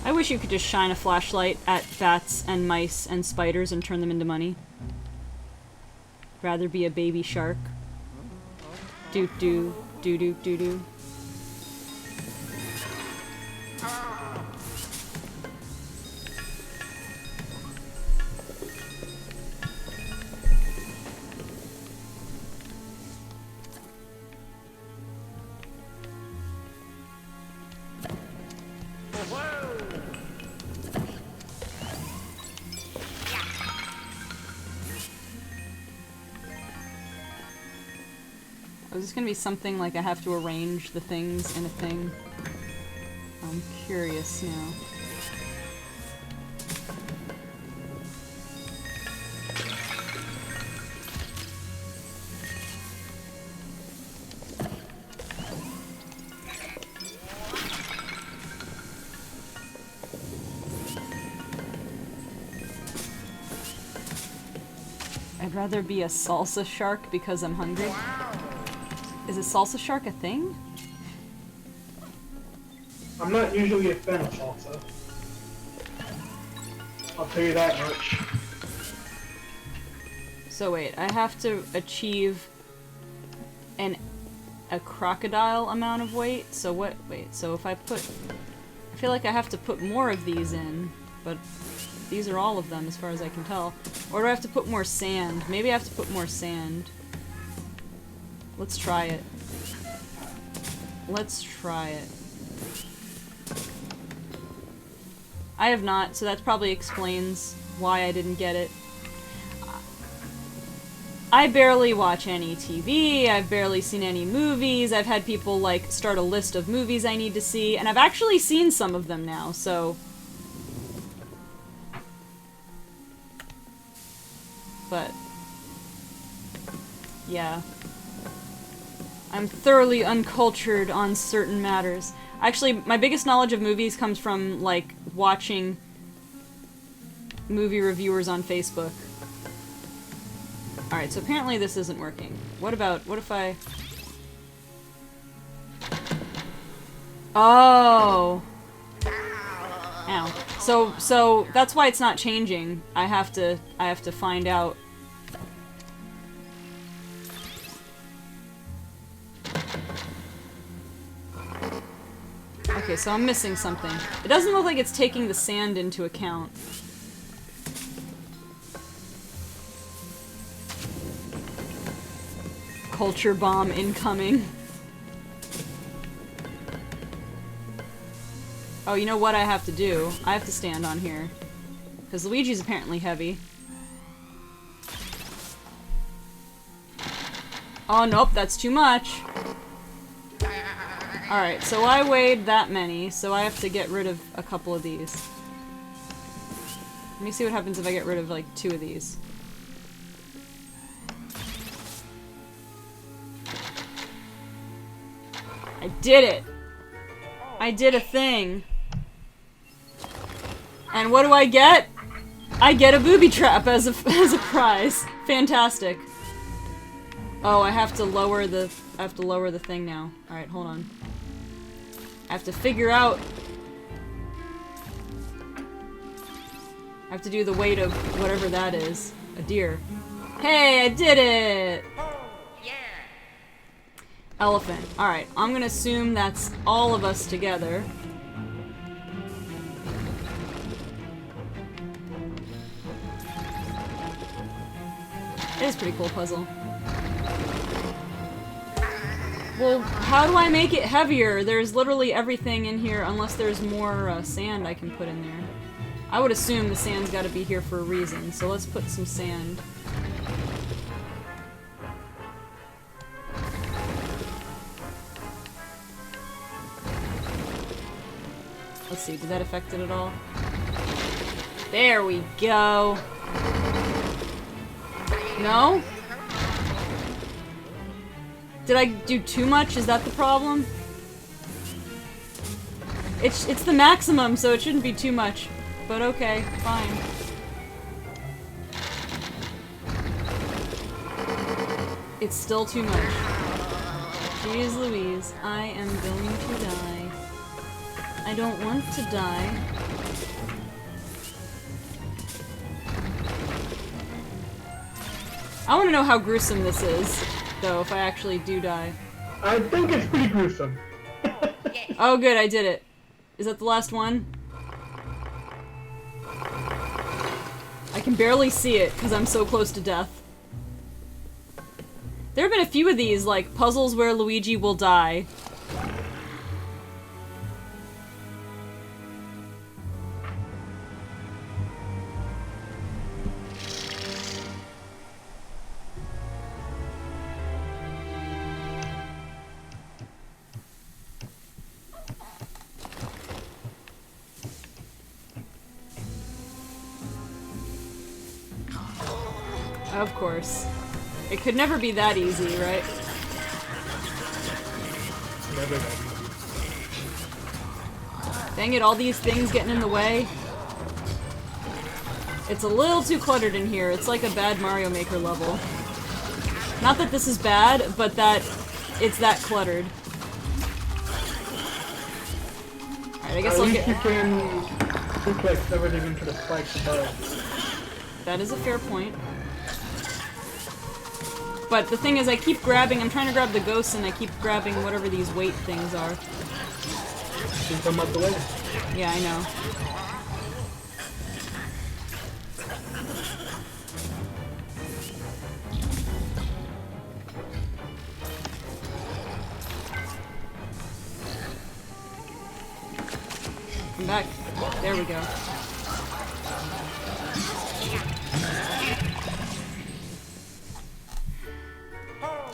I wish you could just shine a flashlight at bats and mice and spiders and turn them into money. Rather be a baby shark. Doo-doo, doo-doo, doo-doo. Is this gonna be something like I have to arrange the things in a thing? I'm curious now. I'd rather be a salsa shark because I'm hungry. Is a salsa shark a thing? I'm not usually a fan of salsa. I'll tell you that much. So wait, I have to achieve a crocodile amount of weight? So what, wait, so if I feel like I have to put more of these in, but these are all of them as far as I can tell. Or do I have to put more sand? Maybe I have to put more sand. Let's try it. Let's try it. I have not, so that probably explains why I didn't get it. I barely watch any TV, I've barely seen any movies, I've had people, like, start a list of movies I need to see, and I've actually seen some of them now, so... But... yeah. I'm thoroughly uncultured on certain matters. Actually, my biggest knowledge of movies comes from, like, watching movie reviewers on Facebook. Alright, so apparently this isn't working. What if I... Oh! Ow. So that's why it's not changing. I have to find out. Okay, so I'm missing something. It doesn't look like it's taking the sand into account. Culture bomb incoming. Oh, you know what I have to do? I have to stand on here. Because Luigi's apparently heavy. Oh, nope, that's too much. Alright, so I weighed that many, so I have to get rid of a couple of these. Let me see what happens if I get rid of, like, 2 of these. I did it! I did a thing. And what do I get? I get a booby trap as a prize. Fantastic. Oh, I have to lower the thing now. Alright, hold on. I have to figure out... I have to do the weight of whatever that is. A deer. Hey, I did it! Elephant. Alright, I'm gonna assume that's all of us together. It is a pretty cool puzzle. Well, how do I make it heavier? There's literally everything in here unless there's more sand I can put in there. I would assume the sand's gotta be here for a reason, so let's put some sand. Let's see, did that affect it at all? There we go. No? Did I do too much? Is that the problem? It's the maximum, so it shouldn't be too much. But okay, fine. It's still too much. Jeez Louise, I am going to die. I don't want to die. I want to know how gruesome this is, though, if I actually do die. I think it's pretty gruesome. Oh good, I did it. Is that the last one? I can barely see it, because I'm so close to death. There have been a few of these, like, puzzles where Luigi will die. Of course. It could never be that easy, right? Never that easy. Dang it, all these things getting in the way. It's a little too cluttered in here. It's like a bad Mario Maker level. Not that this is bad, but that it's that cluttered. Alright, I guess I'll get... you can duplex everything into the spikes above. That is a fair point. But the thing is, I keep grabbing, I'm trying to grab the ghosts, and I keep grabbing whatever these weight things are. Can come out the way. Yeah, I know. Come back. There we go.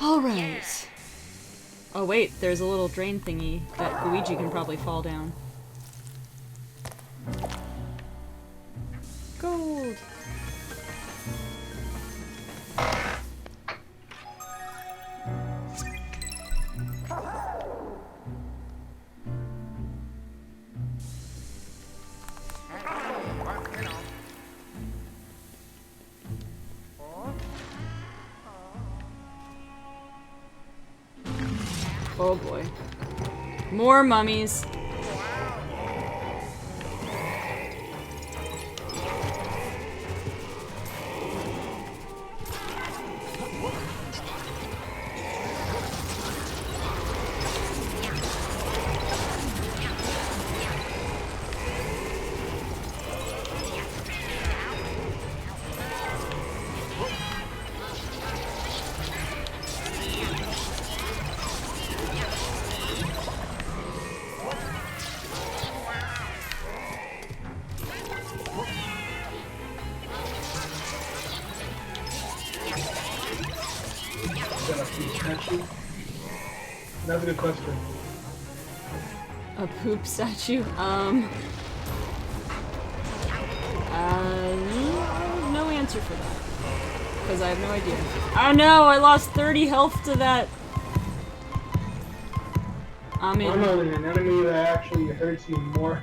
Alright. Oh wait, there's a little drain thingy that Luigi can probably fall down. Gold! Oh boy. More mummies. That's a good question. A poop statue? No answer for that. Because I have no idea. Oh no, I lost 30 health to that. I'm in. I'm only an enemy that actually hurts you more.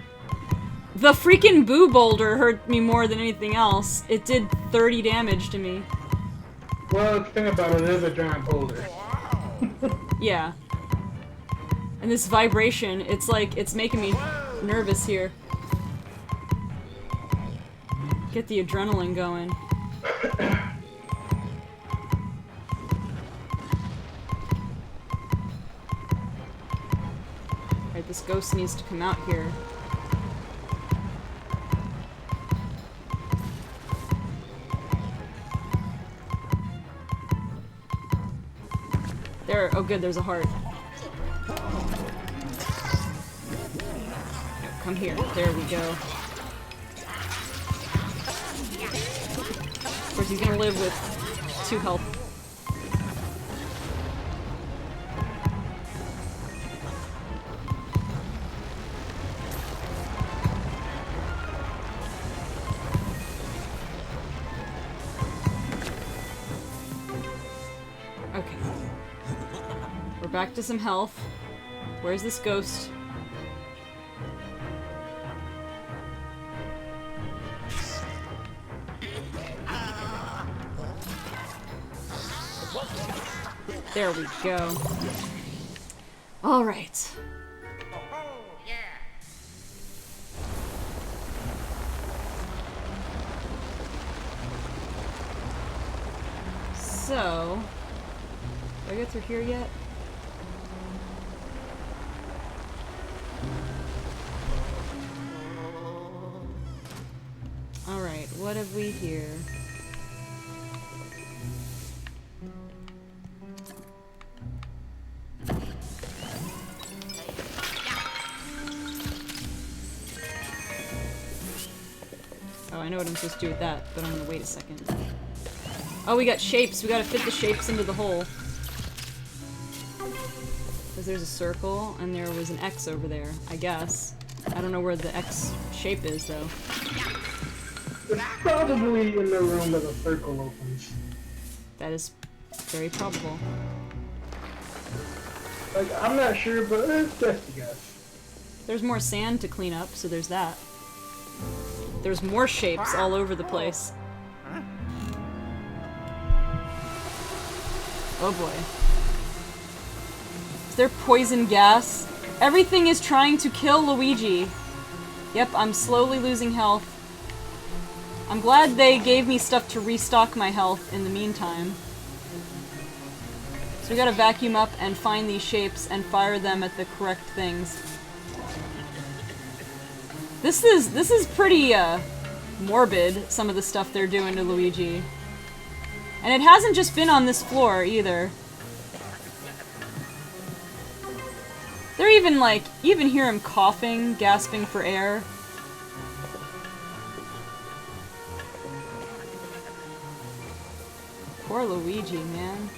The freaking boo boulder hurt me more than anything else. It did 30 damage to me. Well, the thing about it is a giant boulder. Yeah. And this vibration, it's like, it's making me nervous here. Get the adrenaline going. Alright, this ghost needs to come out here. There, oh good, there's a heart. Come here, there we go. Of course, he's gonna live with 2 health. We're back to some health. Where's this ghost? There we go. Alright. So, did I get through here yet? Alright, what have we here? Oh, I know what I'm supposed to do with that, but I'm gonna wait a second. Oh, we got shapes. We gotta fit the shapes into the hole. Because there's a circle, and there was an X over there, I guess. I don't know where the X shape is, though. It's probably in the room that the circle opens. That is very probable. Like, I'm not sure, but it's just a guess. There's more sand to clean up, so there's that. There's more shapes all over the place. Oh boy. Is there poison gas? Everything is trying to kill Luigi. Yep, I'm slowly losing health. I'm glad they gave me stuff to restock my health in the meantime. So we gotta vacuum up and find these shapes and fire them at the correct things. This is pretty, morbid, some of the stuff they're doing to Luigi. And it hasn't just been on this floor, either. They're even, like, you even hear him coughing, gasping for air. Poor Luigi, man.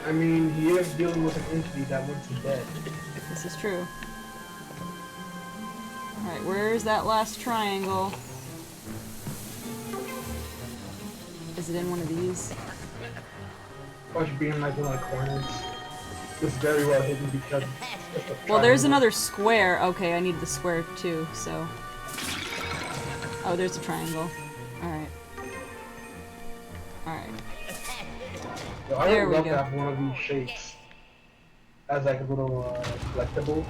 I mean, he is dealing with an entity that wants him dead. This is true. Alright, where's that last triangle? Is it in one of these? Or should be in like one of the corners. It's very well hidden because it's a Well, there's triangle. another square. Okay, I need the square too, so... Oh, there's a triangle. Alright. Alright. So I There would we love go. to have one of these shapes as like a little collectible.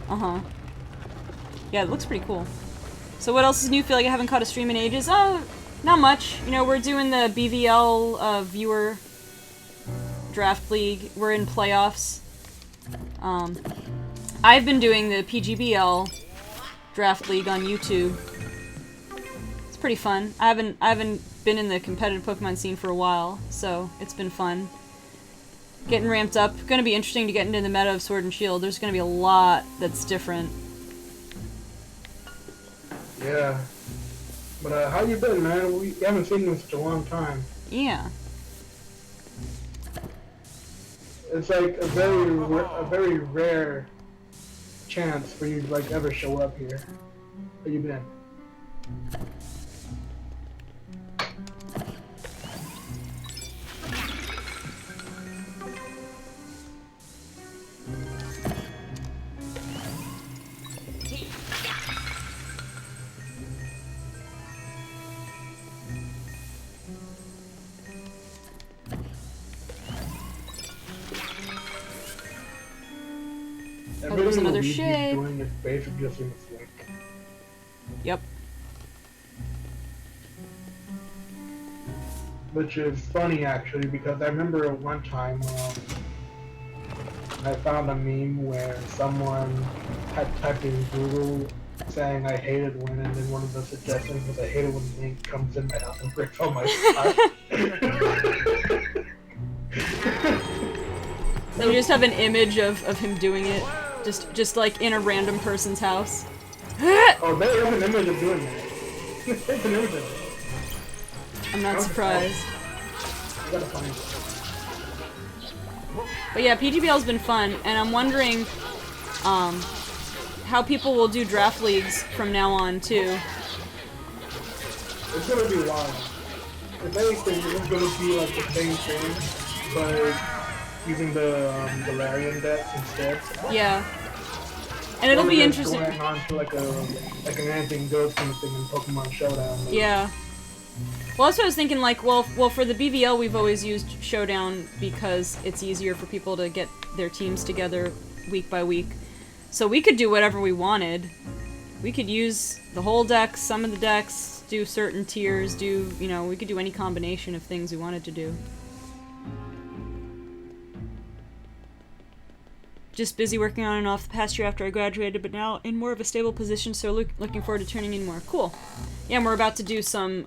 Uh-huh. Yeah, it looks pretty cool. So what else is new? Feel like I haven't caught a stream in ages? Oh, not much. You know, we're doing the BVL viewer draft league. We're in playoffs. I've been doing the PGBL draft league on YouTube. It's pretty fun. I haven't been in the competitive Pokemon scene for a while, so it's been fun. Getting ramped up. Gonna be interesting to get into the meta of Sword and Shield. There's gonna be a lot that's different. Yeah. But how you been, man? We haven't seen you in such a long time. Yeah. It's like a very rare chance for you to like ever show up here. How you been? Oh, there's another Luigi's shape. doing is basically just in the flick. Yep. Which is funny actually because I remember one time I found a meme where someone had typed in Google saying I hated when, and then one of the suggestions was I hated when Link comes in my house and breaks all my stuff. You just have an image of him doing it. Just like in a random person's house. Oh, they have an image of doing that. They have an image of it. I'm not surprised. You gotta find it. But yeah, PGBL's been fun, and I'm wondering how people will do draft leagues from now on too. It's gonna be wild. if anything, it's gonna be like the same thing, but using the Galarian deck instead. Yeah. And it'll be interesting. Going on to like an anything goes kind of thing in Pokemon Showdown. Like. Yeah. Well, that's what I was thinking, like, well, for the BVL, we've always used Showdown because it's easier for people to get their teams together week by week. So we could do whatever we wanted. We could use the whole deck, some of the decks, do certain tiers, we could do any combination of things we wanted to do. Just busy working on and off the past year after I graduated, but now in more of a stable position, so looking forward to turning in more. Cool. Yeah, and we're about to do some,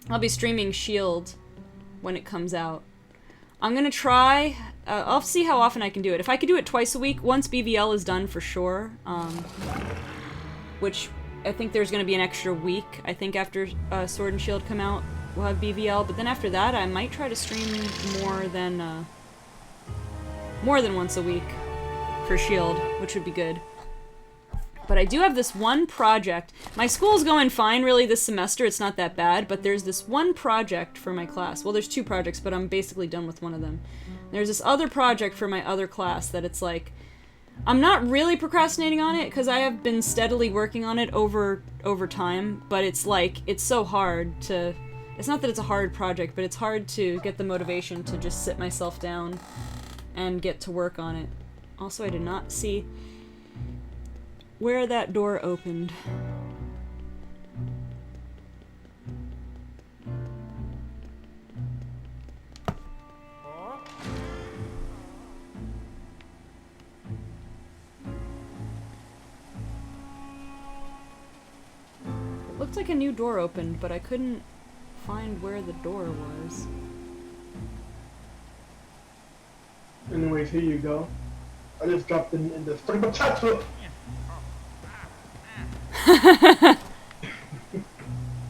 I'll be streaming Shield when it comes out. I'm gonna try, I'll see how often I can do it. If I could do it twice a week, once BVL is done for sure, which I think there's gonna be an extra week, I think after Sword and Shield come out, we'll have BVL, but then after that, I might try to stream more than once a week for Shield, which would be good. But I do have this one project. My school's going fine, really, this semester. It's not that bad, but there's this one project for my class. Well, there's two projects, but I'm basically done with one of them. There's this other project for my other class that it's like... I'm not really procrastinating on it, because I have been steadily working on it over time, but it's like, it's so hard to... It's not that it's a hard project, but it's hard to get the motivation to just sit myself down and get to work on it. Also, I did not see where that door opened. It looked like a new door opened, but I couldn't find where the door was. Anyways, here you go. I just dropped in the spring potato.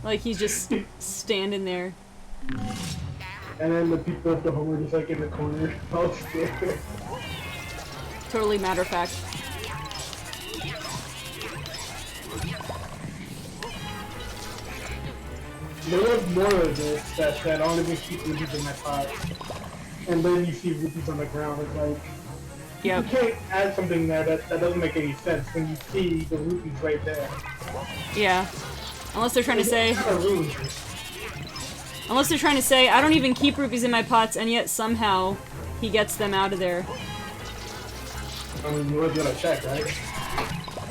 Like he's just standing there. And then the people at the home are just like in the corner. Oh, scared. Totally matter of fact. There was more of this that only makes keep rupees in my pot. And then you see rupees on the ground. It's like, yep. You can't add something there that doesn't make any sense when you see the rupees right there. Yeah. Unless they're trying to say... Unless they're trying to say, I don't even keep rupees in my pots, and yet somehow he gets them out of there. I mean, you always gotta check, right?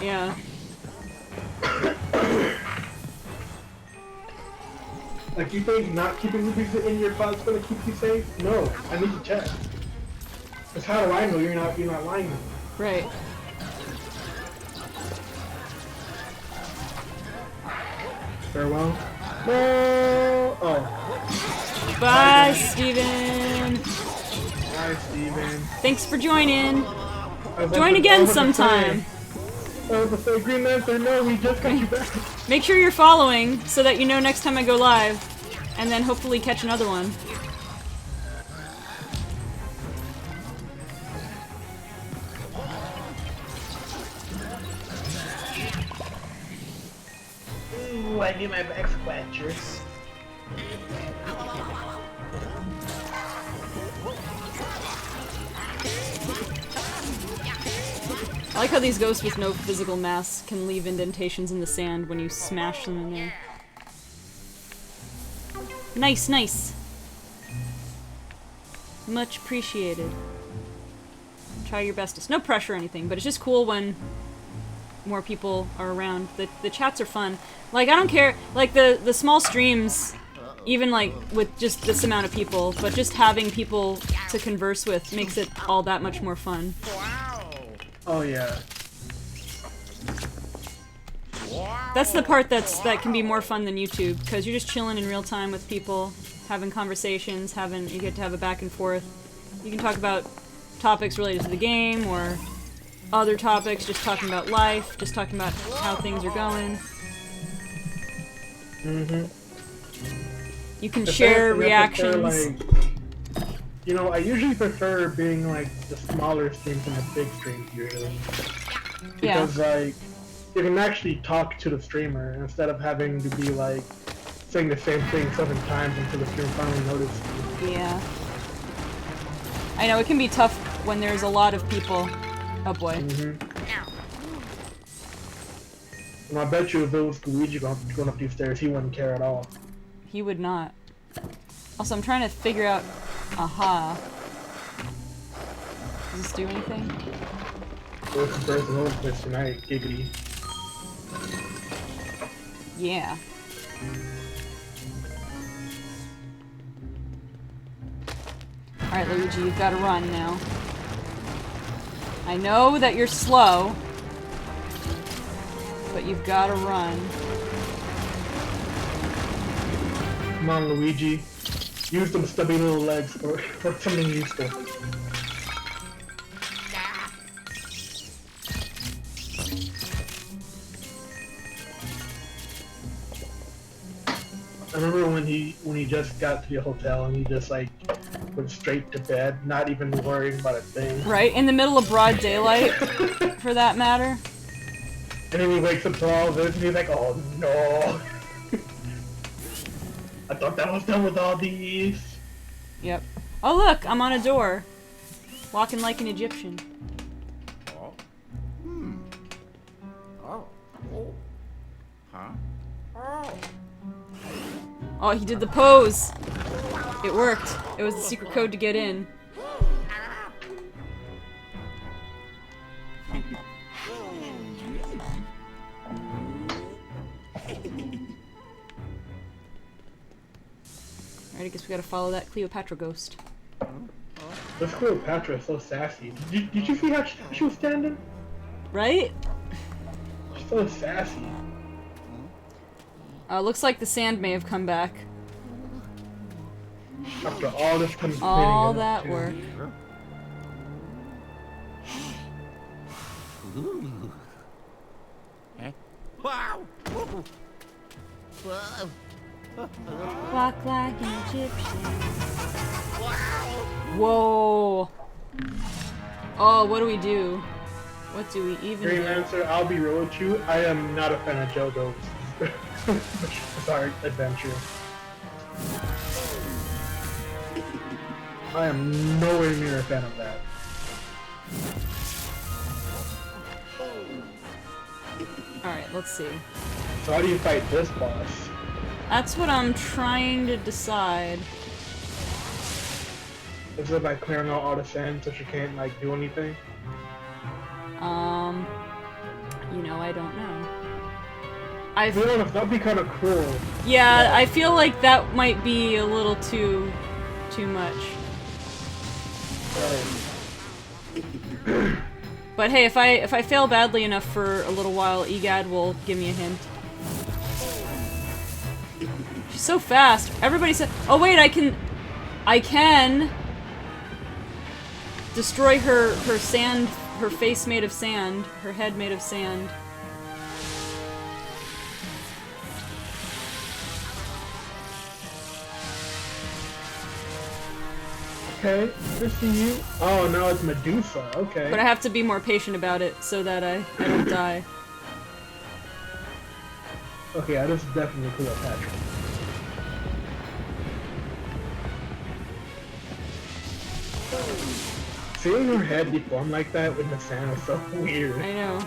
Yeah. Like, you think not keeping rupees in your pot is gonna keep you safe? No, I need to check. Because how do I know you're not lying to me? Right. Farewell. No. Oh. Bye, Steven. Bye, Steven. Thanks for joining. Join again sometime. Oh, the Green Lantern, no, we just got you back. Make sure you're following so that you know next time I go live, and then hopefully catch another one. Ooh, I need my back scratchers. I like how these ghosts with no physical mass can leave indentations in the sand when you smash them in there. Nice, nice. Much appreciated. Try your bestest. No pressure or anything, but it's just cool when more people are around. The chats are fun. Like, I don't care, like, the small streams, even, like, with just this amount of people, but just having people to converse with makes it all that much more fun. Oh, yeah. That's the part that can be more fun than YouTube, because you're just chilling in real time with people, having conversations, you get to have a back and forth. You can talk about topics related to the game, or other topics, just talking about life, just talking about how things are going. Mm-hmm. You can share reactions. You know, I usually prefer being like the smaller streams than the big streams usually. Because like, you can actually talk to the streamer instead of having to be like saying the same thing 7 times until the stream finally noticed. Yeah. I know, it can be tough when there's a lot of people. Oh boy. And I bet you if it was Luigi going up these stairs, he wouldn't care at all. He would not. Also, I'm trying to figure out... Aha. Does this do anything? What's the first home place tonight? Giggity. Yeah. Alright, Luigi, you've got to run now. I know that you're slow, but you've got to run. Come on, Luigi. Use them stubby little legs for something useful. I remember when he just got to the hotel and he just like went straight to bed, not even worrying about a thing. Right? In the middle of broad daylight, for that matter. And then he wakes up to all this and he's like, oh no. I thought that was done with all these. Yep. Oh look, I'm on a door. Walking like an Egyptian. Oh. Hmm. Oh. Oh. Huh? Oh. Oh, he did the pose! It worked. It was the secret code to get in. Alright, I guess we gotta follow that Cleopatra ghost. This Cleopatra is so sassy. Did you see how she was standing? Right? She's so sassy. Looks like the sand may have come back. After all this time All that work. Ooh. Eh? Wow. Whoa. Whoa. Walk like an Egyptian. Wow. Whoa. Oh, what do we do? What do we even Green do? Lancer, I'll be real with you. I am not a fan of JoJo's Bizarre Adventure. I am nowhere near a fan of that. Alright, let's see. So how do you fight this boss? That's what I'm trying to decide. Is it by clearing out all the sand so she can't like do anything? You know, I don't know. To be honest, that'd be kind of cruel. Yeah, I feel like that might be a little too much. But hey, if I fail badly enough for a little while, EGAD will give me a hint. She's so fast. Everybody said, "Oh wait, I can destroy her sand, her face made of sand, her head made of sand." Okay, good to you. Oh, now it's Medusa. Okay. But I have to be more patient about it so that I don't die. Okay, yeah, this is definitely Cleopatra. Seeing her head deformed like that with the sand is so weird. I know.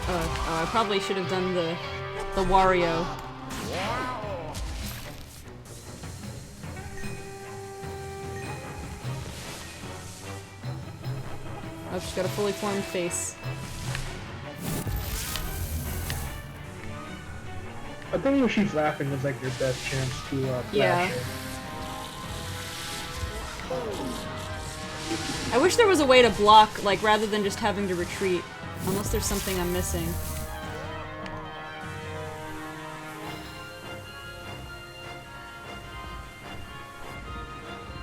Oh, I probably should have done the Wario. Oh, she's got a fully formed face. I think when she's laughing is like your best chance to Yeah. flash her. I wish there was a way to block, like, rather than just having to retreat. Unless there's something I'm missing.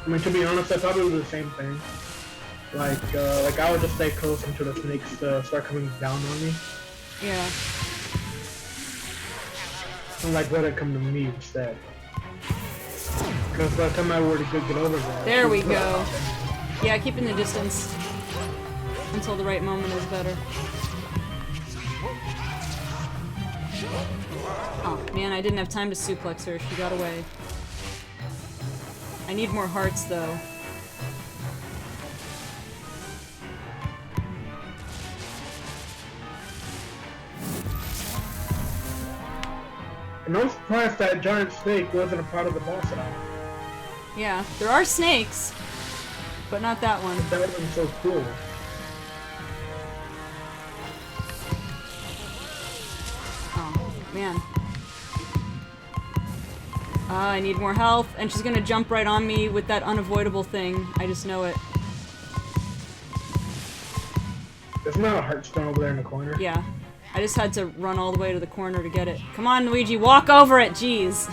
I mean, to be honest, I probably do the same thing. Like I would just stay close until the snakes start coming down on me. Yeah. And like let it come to me instead. Because by the time I were to get over there... There we go. Yeah, keeping the distance until the right moment is better. Oh, man, I didn't have time to suplex her. She got away. I need more hearts, though. And I'm surprised that giant snake wasn't a part of the boss at all. Yeah, there are snakes, but not that one. That would have been so cool. Oh, man. I need more health, and she's gonna jump right on me with that unavoidable thing. I just know it. There's not a heartstone over there in the corner. Yeah. I just had to run all the way to the corner to get it. Come on, Luigi, walk over it, jeez.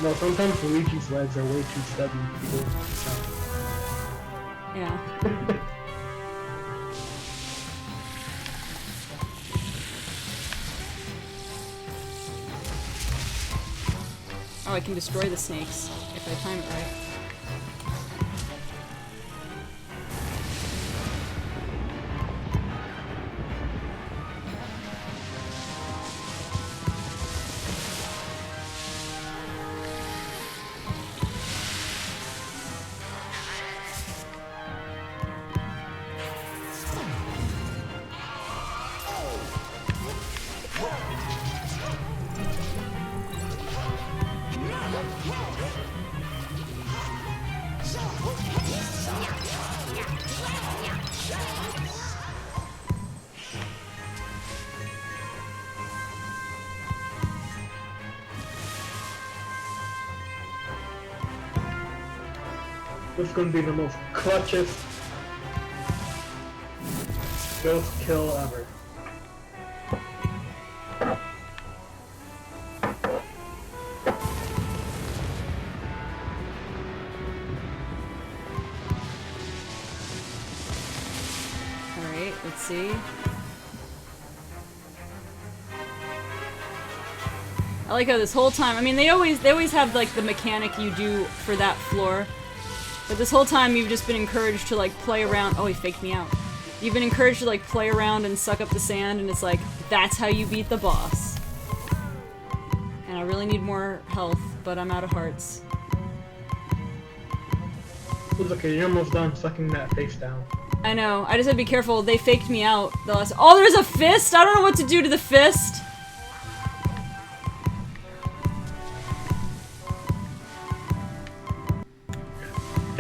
No, sometimes Luigi's legs are way too stubby to do it. Yeah. Oh, I can destroy the snakes if I time it right. This is gonna be the most clutchest ghost kill ever. Alright, let's see. I like how this whole time, I mean, they always have, like, the mechanic you do for that floor. But this whole time you've just been encouraged to, like, play around. Oh, he faked me out. You've been encouraged to, like, play around and suck up the sand, and it's like, that's how you beat the boss. And I really need more health, but I'm out of hearts. It's okay, you're almost done sucking that face down. I know, I just had to be careful. They faked me out the last— oh, there's a fist? I don't know what to do to the fist.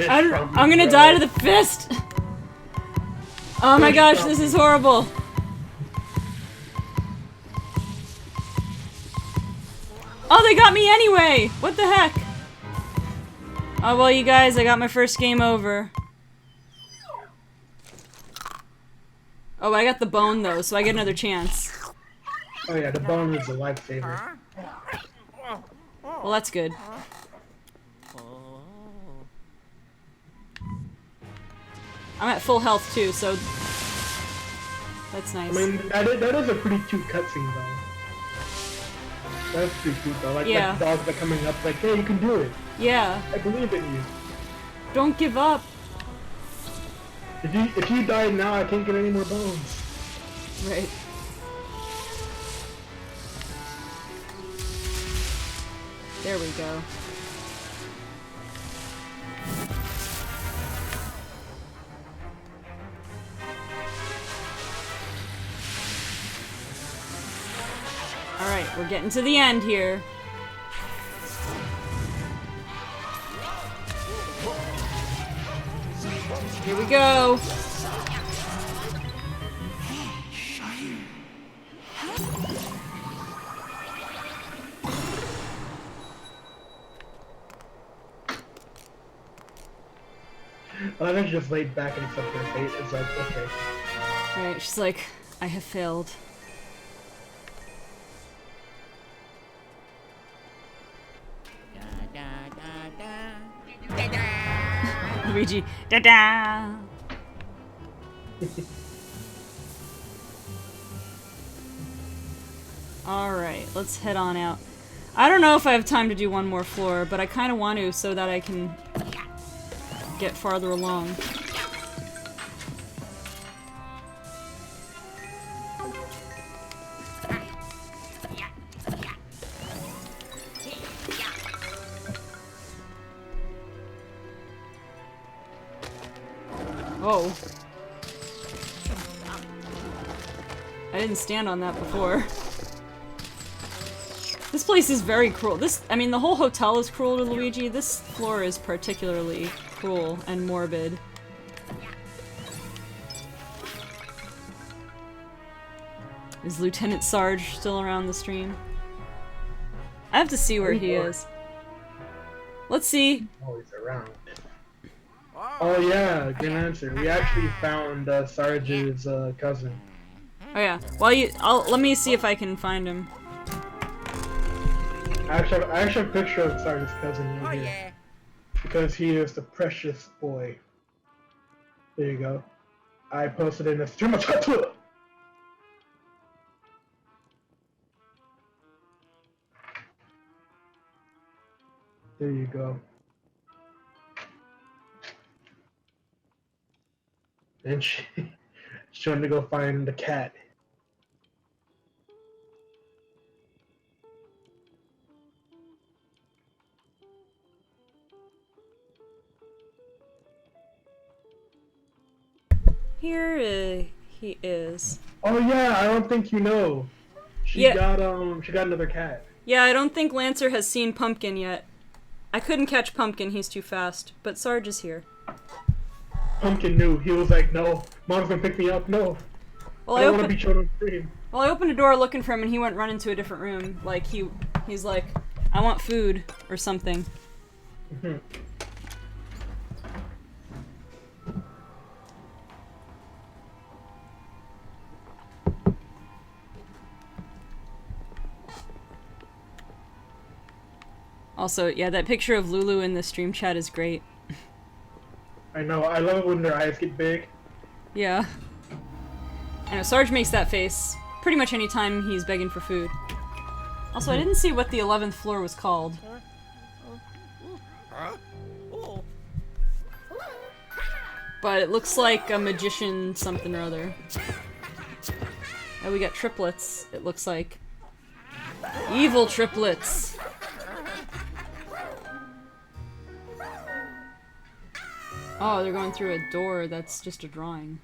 I'm gonna die to the fist! Oh my gosh, this is horrible. Oh, they got me anyway! What the heck? Oh, well, you guys, I got my first game over. Oh, I got the bone, though, so I get another chance. Oh yeah, the bone is a lifesaver. Well, that's good. I'm at full health, too, so that's nice. I mean, that is a pretty cute cutscene, though. That's pretty cute, though. Like, yeah. like the dogs are coming up, like, hey, you can do it. Yeah. I believe in you. Don't give up. If you die now, I can't get any more bones. Right. There we go. Alright, we're getting to the end here. Here we go. I think she just laid back and accepted her fate. It's like, okay. Alright, she's like, I have failed. Luigi, da-da! Alright, let's head on out. I don't know if I have time to do one more floor, but I kind of want to so that I can get farther along. Whoa. I didn't stand on that before. This place is very cruel. I mean, the whole hotel is cruel to Luigi. This floor is particularly cruel and morbid. Is Lieutenant Sarge still around the stream? I have to see where he is. Let's see. Oh, he's around. Oh yeah, good answer. We actually found Sarge's cousin. Oh yeah. Let me see if I can find him. I actually have a picture of Sarge's cousin right here. Because he is the precious boy. There you go. I posted in the stream. There you go. And she's trying to go find the cat. Here he is. Oh yeah, I don't think you know. She got another cat. Yeah, I don't think Lancer has seen Pumpkin yet. I couldn't catch Pumpkin, he's too fast. But Sarge is here. Pumpkin knew. He was like, no, Mom's gonna pick me up, no. Well, I don't want to be shown on screen. Well, I opened a door looking for him and he went run into a different room. Like, he's like, I want food or something. Mm-hmm. Also, yeah, that picture of Lulu in the stream chat is great. I know, I love it when their eyes get big. Yeah. I know, Sarge makes that face pretty much any time he's begging for food. Also, I didn't see what the 11th floor was called. But it looks like a magician something or other. And we got triplets, it looks like. Evil triplets! Oh, they're going through a door that's just a drawing.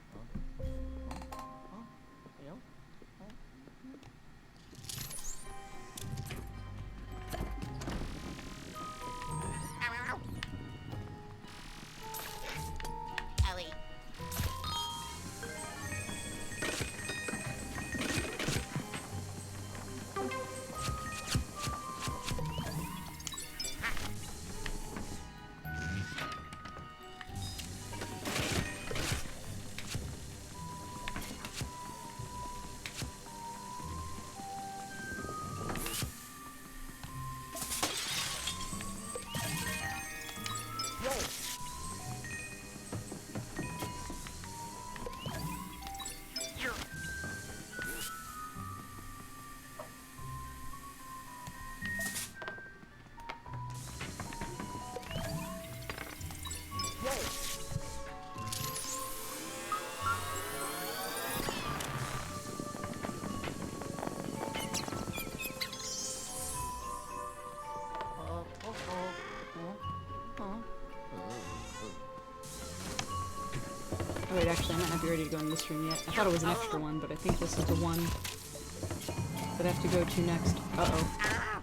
Oh wait, actually I might not be ready to go in this room yet. I thought it was an extra one, but I think this is the one that I have to go to next. Uh-oh.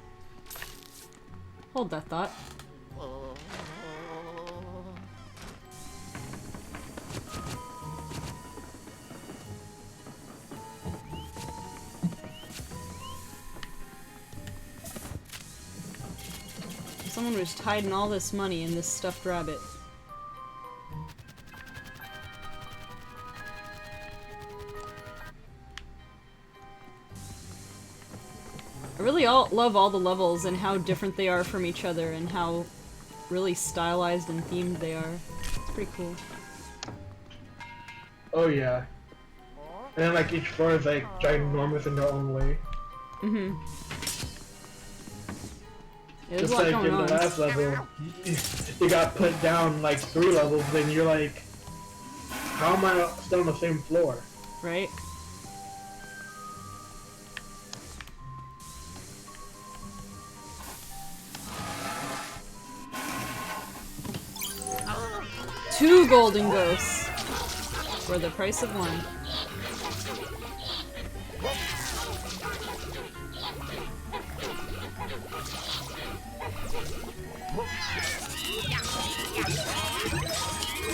Hold that thought. Someone was hiding all this money in this stuffed rabbit. I really love all the levels and how different they are from each other and how really stylized and themed they are. It's pretty cool. Oh yeah. And then like each floor is like ginormous in their own way. Mm-hmm. Yeah, there's Just a lot like going in on. the last level, you got put down like 3 levels, then you're like, how am I still on the same floor? Right? Two golden ghosts. For the price of one.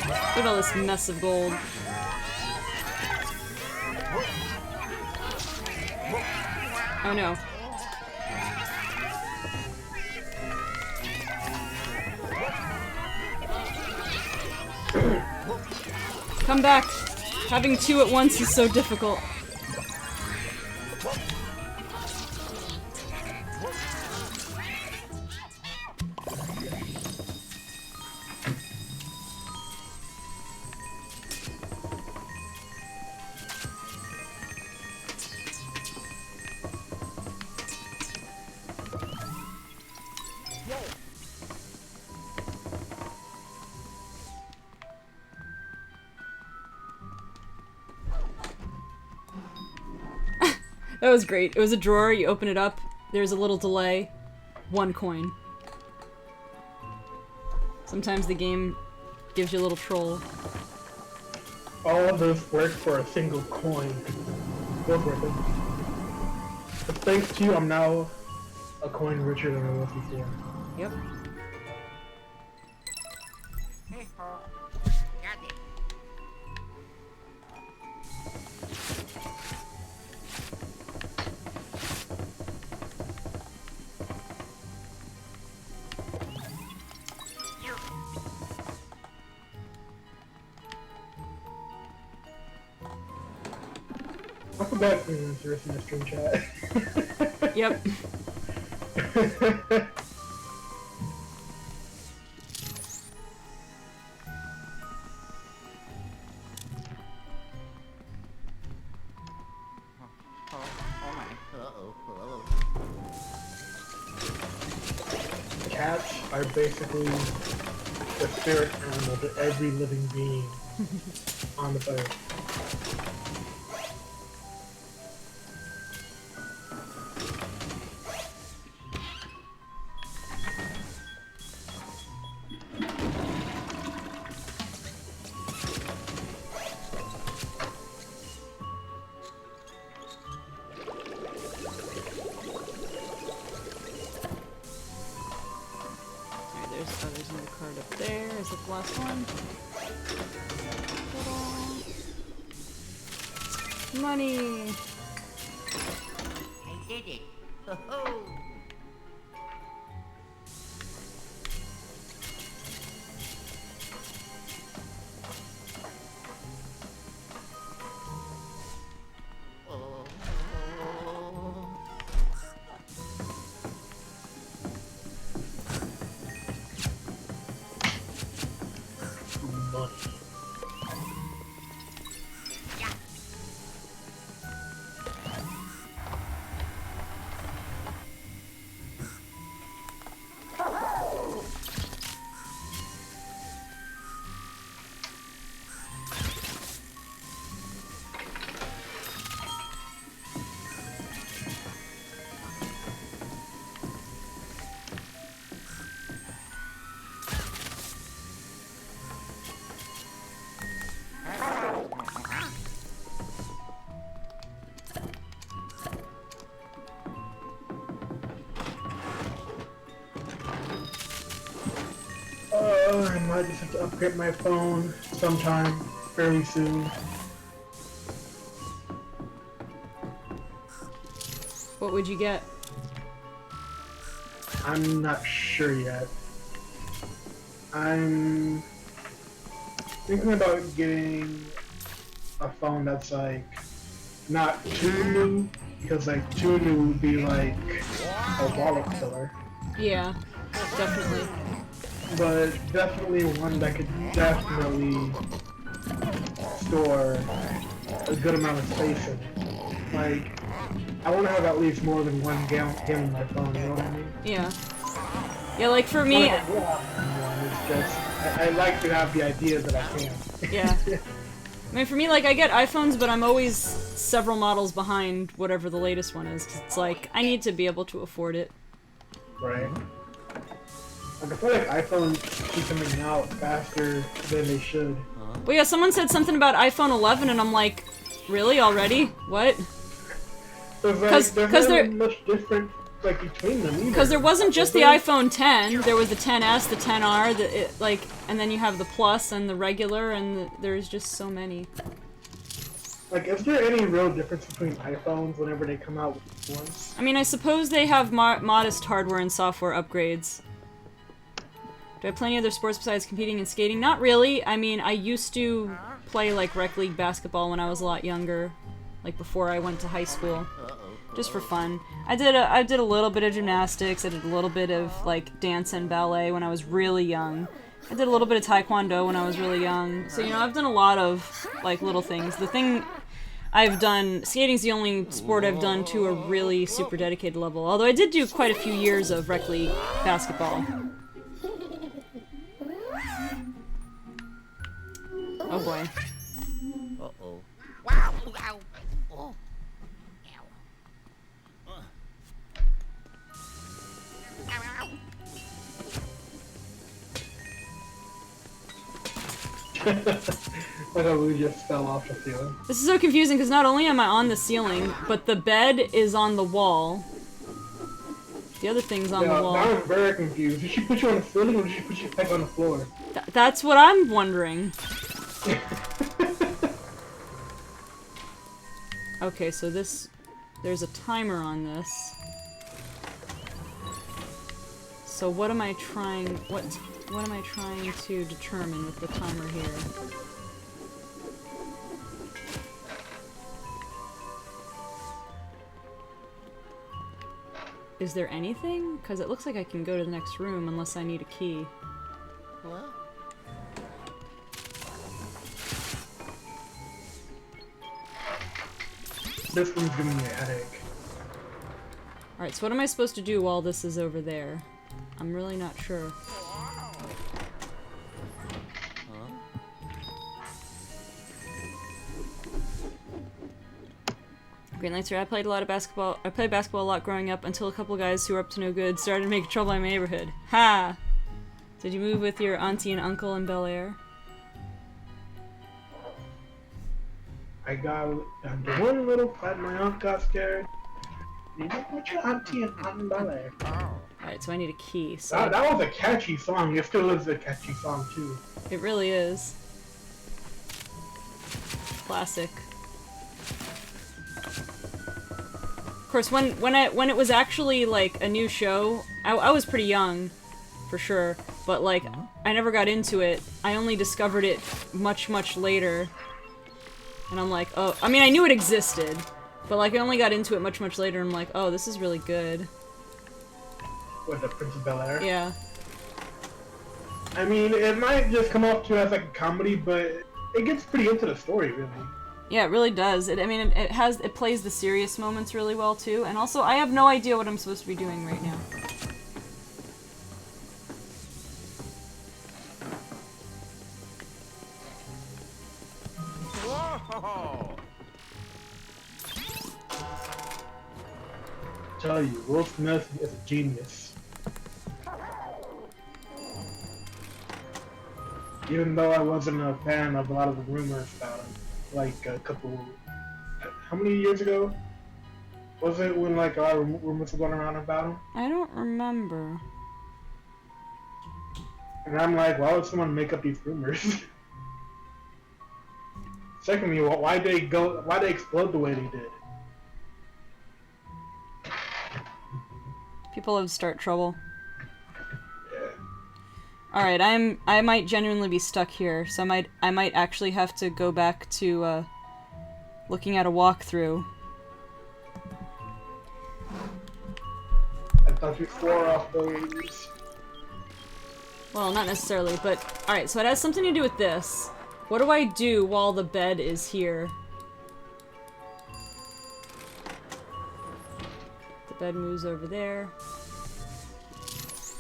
Look at all this mess of gold. Oh no. Come back! Having two at once is so difficult. That was great. It was a drawer, you open it up, there's a little delay, 1 coin. Sometimes the game gives you a little troll. All of those work for a single coin. Was worth it. But thanks to you, I'm now a coin richer than I was before. Yep. Got it. I forgot influencers in the stream chat. Yep. Oh my. Uh-oh. Cats are basically the spirit animal to every living being on the earth. Alright, there's others in the card up there. Is it the last one? Ta-da. Money! I did it. Ho-ho. Money. I might just have to upgrade my phone sometime fairly soon. What would you get? I'm not sure yet. I'm thinking about getting a phone that's like not too new, because like too new would be like a wallet killer. Yeah, definitely. But definitely one that could definitely store a good amount of space in it. Like, I want to have at least more than 1 game in my phone, you know what I mean? Yeah. Yeah, like for me... It's just, I like to have the idea that I can. Yeah. I mean, for me, like, I get iPhones, but I'm always several models behind whatever the latest one is, 'cause it's like, I need to be able to afford it. Right. Like, I feel like iPhones keep coming out faster than they should. Huh? Well, yeah, someone said something about iPhone 11, and I'm like, really already? What? Because there's not much different like between them either. Because there wasn't just the iPhone 10. There was the 10s, the 10R, and then you have the Plus and the regular, and there's just so many. Like, is there any real difference between iPhones whenever they come out with ones? I mean, I suppose they have modest hardware and software upgrades. Do I play any other sports besides competing and skating? Not really. I mean, I used to play, like, rec league basketball when I was a lot younger. Like, before I went to high school. Just for fun. I did a little bit of gymnastics. I did a little bit of, like, dance and ballet when I was really young. I did a little bit of taekwondo when I was really young. So, you know, I've done a lot of, like, little things. The thing I've done... Skating's the only sport I've done to a really super dedicated level. Although I did do quite a few years of rec league basketball. Oh boy. Uh-oh. Wow! Ow! Oh. Ow. Like how we just fell off the ceiling. This is so confusing because not only am I on the ceiling, but the bed is on the wall. The other thing's on the wall. Now I'm very confused. Did she put you on the ceiling or did she put you back on the floor? That's what I'm wondering. Okay, so there's a timer on this. So what am I trying, what am I trying to determine with the timer here? Is there anything? Because it looks like I can go to the next room unless I need a key. What? This one's giving me a headache. Alright, so what am I supposed to do while this is over there? I'm really not sure. Green Lights here. I played a lot of basketball. I played basketball a lot growing up until a couple guys who were up to no good started making trouble in my neighborhood. Ha! Did you move with your auntie and uncle in Bel Air? I got under one little fight. My aunt got scared. You know what your auntie and aunt in Bel Air? Alright, so I need a key. So That was a catchy song. It still is a catchy song too. it really is. Classic. Of course, when it was actually like a new show, I was pretty young, for sure. But like, I never got into it. I only discovered it much later. And I'm like, oh, I mean, I knew it existed, but like, I only got into it much later. And I'm like, oh, this is really good. What, the Prince of Bel Air? Yeah. I mean, it might just come off to you as like a comedy, but it gets pretty into the story, really. Yeah, it really does. It plays the serious moments really well too. And also, I have no idea what I'm supposed to be doing right now. Whoa! Tell you, Will Smith is a genius. Even though I wasn't a fan of a lot of the rumors about him, like a couple, how many years ago? Was it when like a lot of rumors were going around about him? I don't remember. And I'm like, why would someone make up these rumors? Secondly, why they explode the way they did? People love to start trouble. Yeah. Alright, I might genuinely be stuck here, so I might actually have to go back to, looking at a walkthrough. I thought you swore off those. Well, not necessarily, but... Alright, so it has something to do with this. What do I do while the bed is here? The bed moves over there.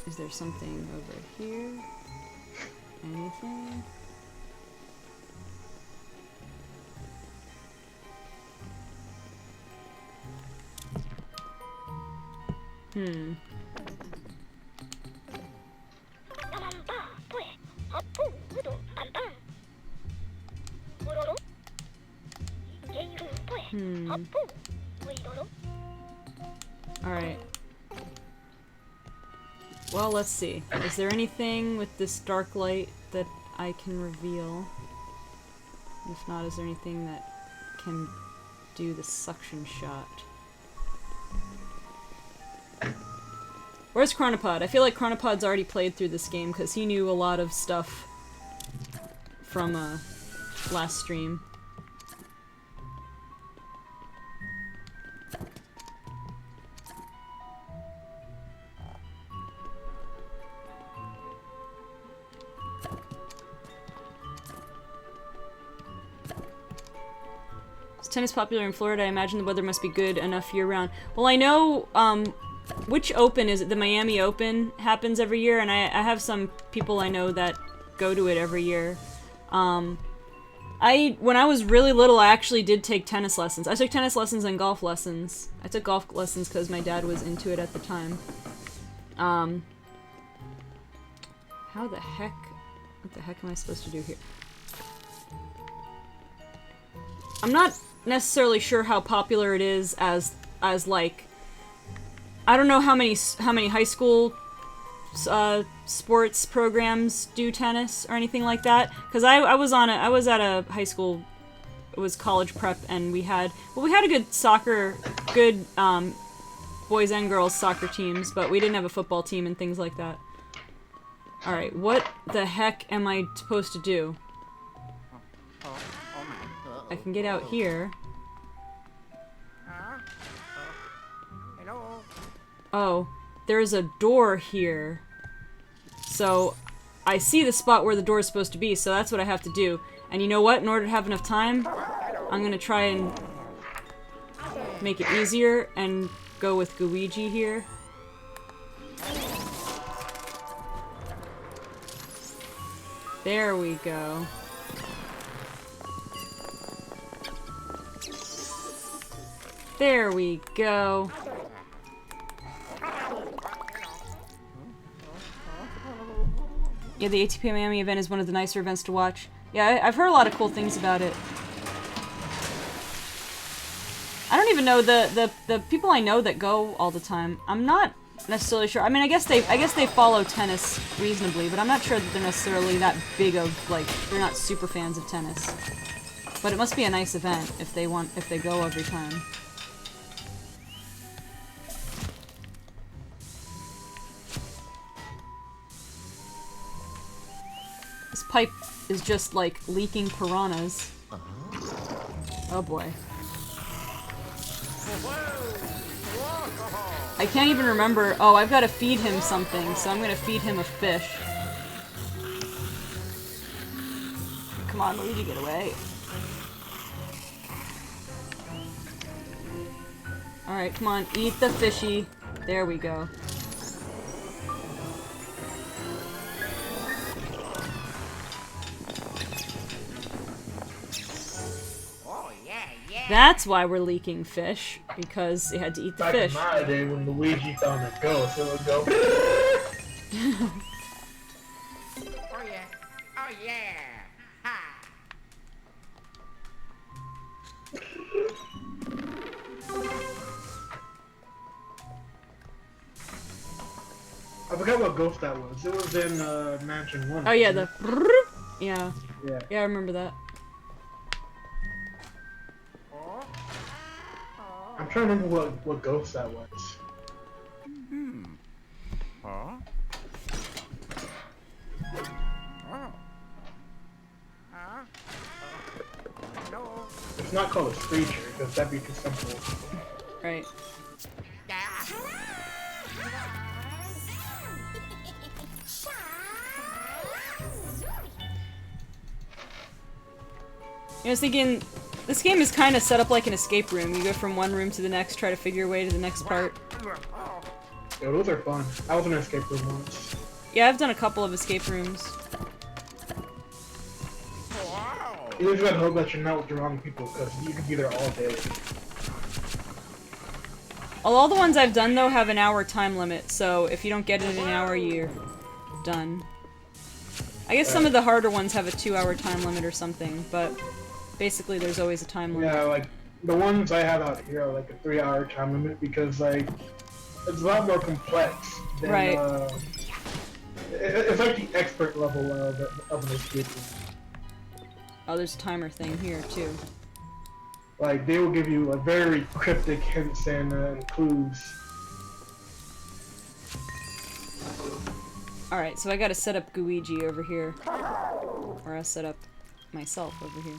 Is there something over here? Anything? Alright. Well, let's see. Is there anything with this dark light that I can reveal? If not, is there anything that can do the suction shot? Where's Chronopod? I feel like Chronopod's already played through this game because he knew a lot of stuff from last stream. Is tennis popular in Florida? I imagine the weather must be good enough year-round. Well, I know, which Open is it? The Miami Open happens every year, and I have some people I know that go to it every year. When I was really little, I actually did take tennis lessons. I took tennis lessons and golf lessons. I took golf lessons because my dad was into it at the time. How the heck... What the heck am I supposed to do here? I'm not necessarily sure how popular it is as like... I don't know how many high school sports programs do tennis or anything like that, because I was at a high school, it was college prep, and we had a good boys and girls soccer teams, but we didn't have a football team and things like that. Alright, what the heck am I supposed to do? I can get out here. Oh, there's a door here. So, I see the spot where the door is supposed to be, so that's what I have to do. And you know what? In order to have enough time, I'm gonna try and make it easier and go with Luigi here. There we go. There we go. Yeah, the ATP Miami event is one of the nicer events to watch. Yeah, I've heard a lot of cool things about it. I don't even know the people I know that go all the time. I'm not necessarily sure. I mean, I guess they follow tennis reasonably, but I'm not sure that they're necessarily that big of, like, they're not super fans of tennis. But it must be a nice event if they go every time. This pipe is just, like, leaking piranhas. Oh boy. I can't even remember. Oh, I've got to feed him something, so I'm gonna feed him a fish. Come on, Luigi, get away. Alright, come on, eat the fishy. There we go. That's why we're leaking fish, because it had to eat the fish. Back in my day, when Luigi found a ghost, it would go. Oh yeah. Oh yeah. Ha. I forgot what ghost that was. It was in Mansion 1. Oh yeah, the... Yeah. Yeah. Yeah, I remember that. I'm trying to remember what ghost that was. Huh? No. It's not called a screecher, because that'd be too simple. Right. I was thinking, this game is kind of set up like an escape room. You go from one room to the next, try to figure your way to the next part. Yeah, those are fun. I was in an escape room once. Yeah, I've done a couple of escape rooms. You just gotta hope that you're not with the wrong people, because you could be there all day. All the ones I've done, though, have an hour time limit, so if you don't get it in an hour, you're done. I guess some of the harder ones have a 2-hour time limit or something, but basically there's always a time limit. Yeah, like the ones I have out here are like a 3-hour time limit because like it's a lot more complex than Right. It's like the expert level of an escape room. Oh, there's a timer thing here too. Like they will give you a very cryptic hints and clues. Alright, so I gotta set up Luigi over here. Or I'll set up myself over here.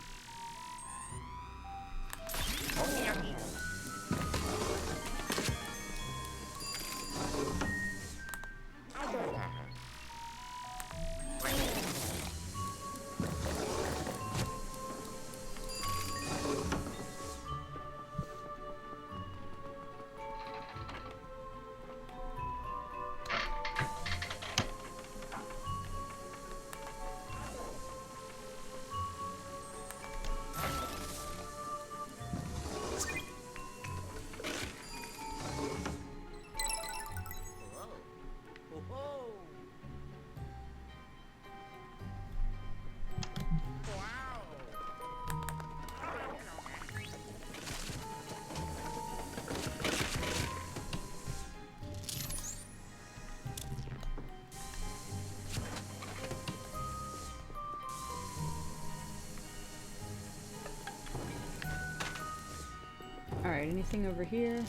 Alright, anything over here?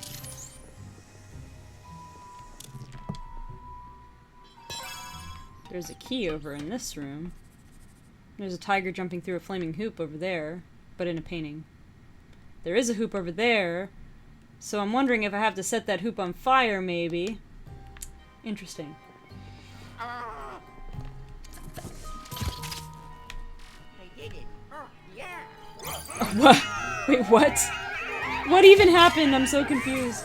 There's a key over in this room. There's a tiger jumping through a flaming hoop over there, but in a painting. There is a hoop over there, so I'm wondering if I have to set that hoop on fire, maybe. Interesting. I did it. Oh, yeah. What? Wait, what? What even happened? I'm so confused.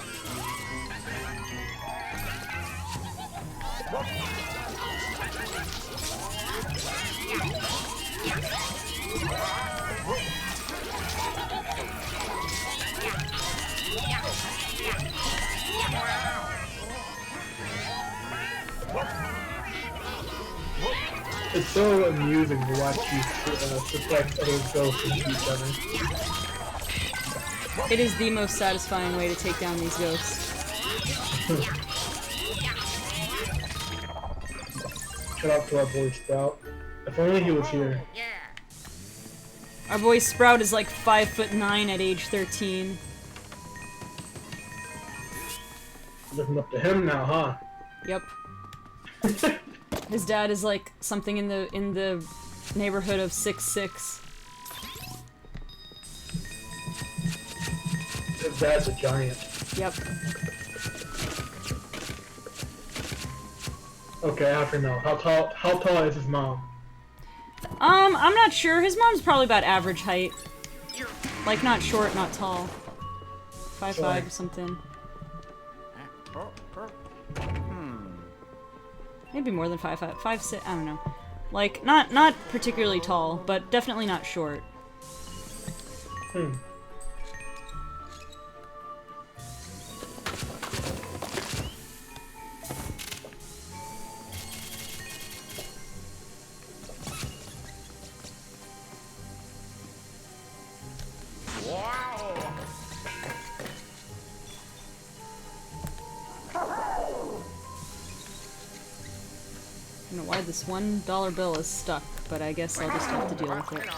It's so amusing to watch you suspect other ghosts into each other. It is the most satisfying way to take down these ghosts. Shout out to our boy Sprout. If only he was here. Yeah. Our boy Sprout is like 5'9" at age 13. Looking up to him now, huh? Yep. His dad is like something in the neighborhood of 6'6". His dad's a giant. Yep. Okay, I have to know. How tall is his mom? I'm not sure. His mom's probably about average height. Like, not short, not tall. 5'5" or something. Maybe more than 5'5". 5'6", I don't know. Like, not particularly tall, but definitely not short. Wow. I don't know why this $1 bill is stuck, but I guess I'll just have to deal with it.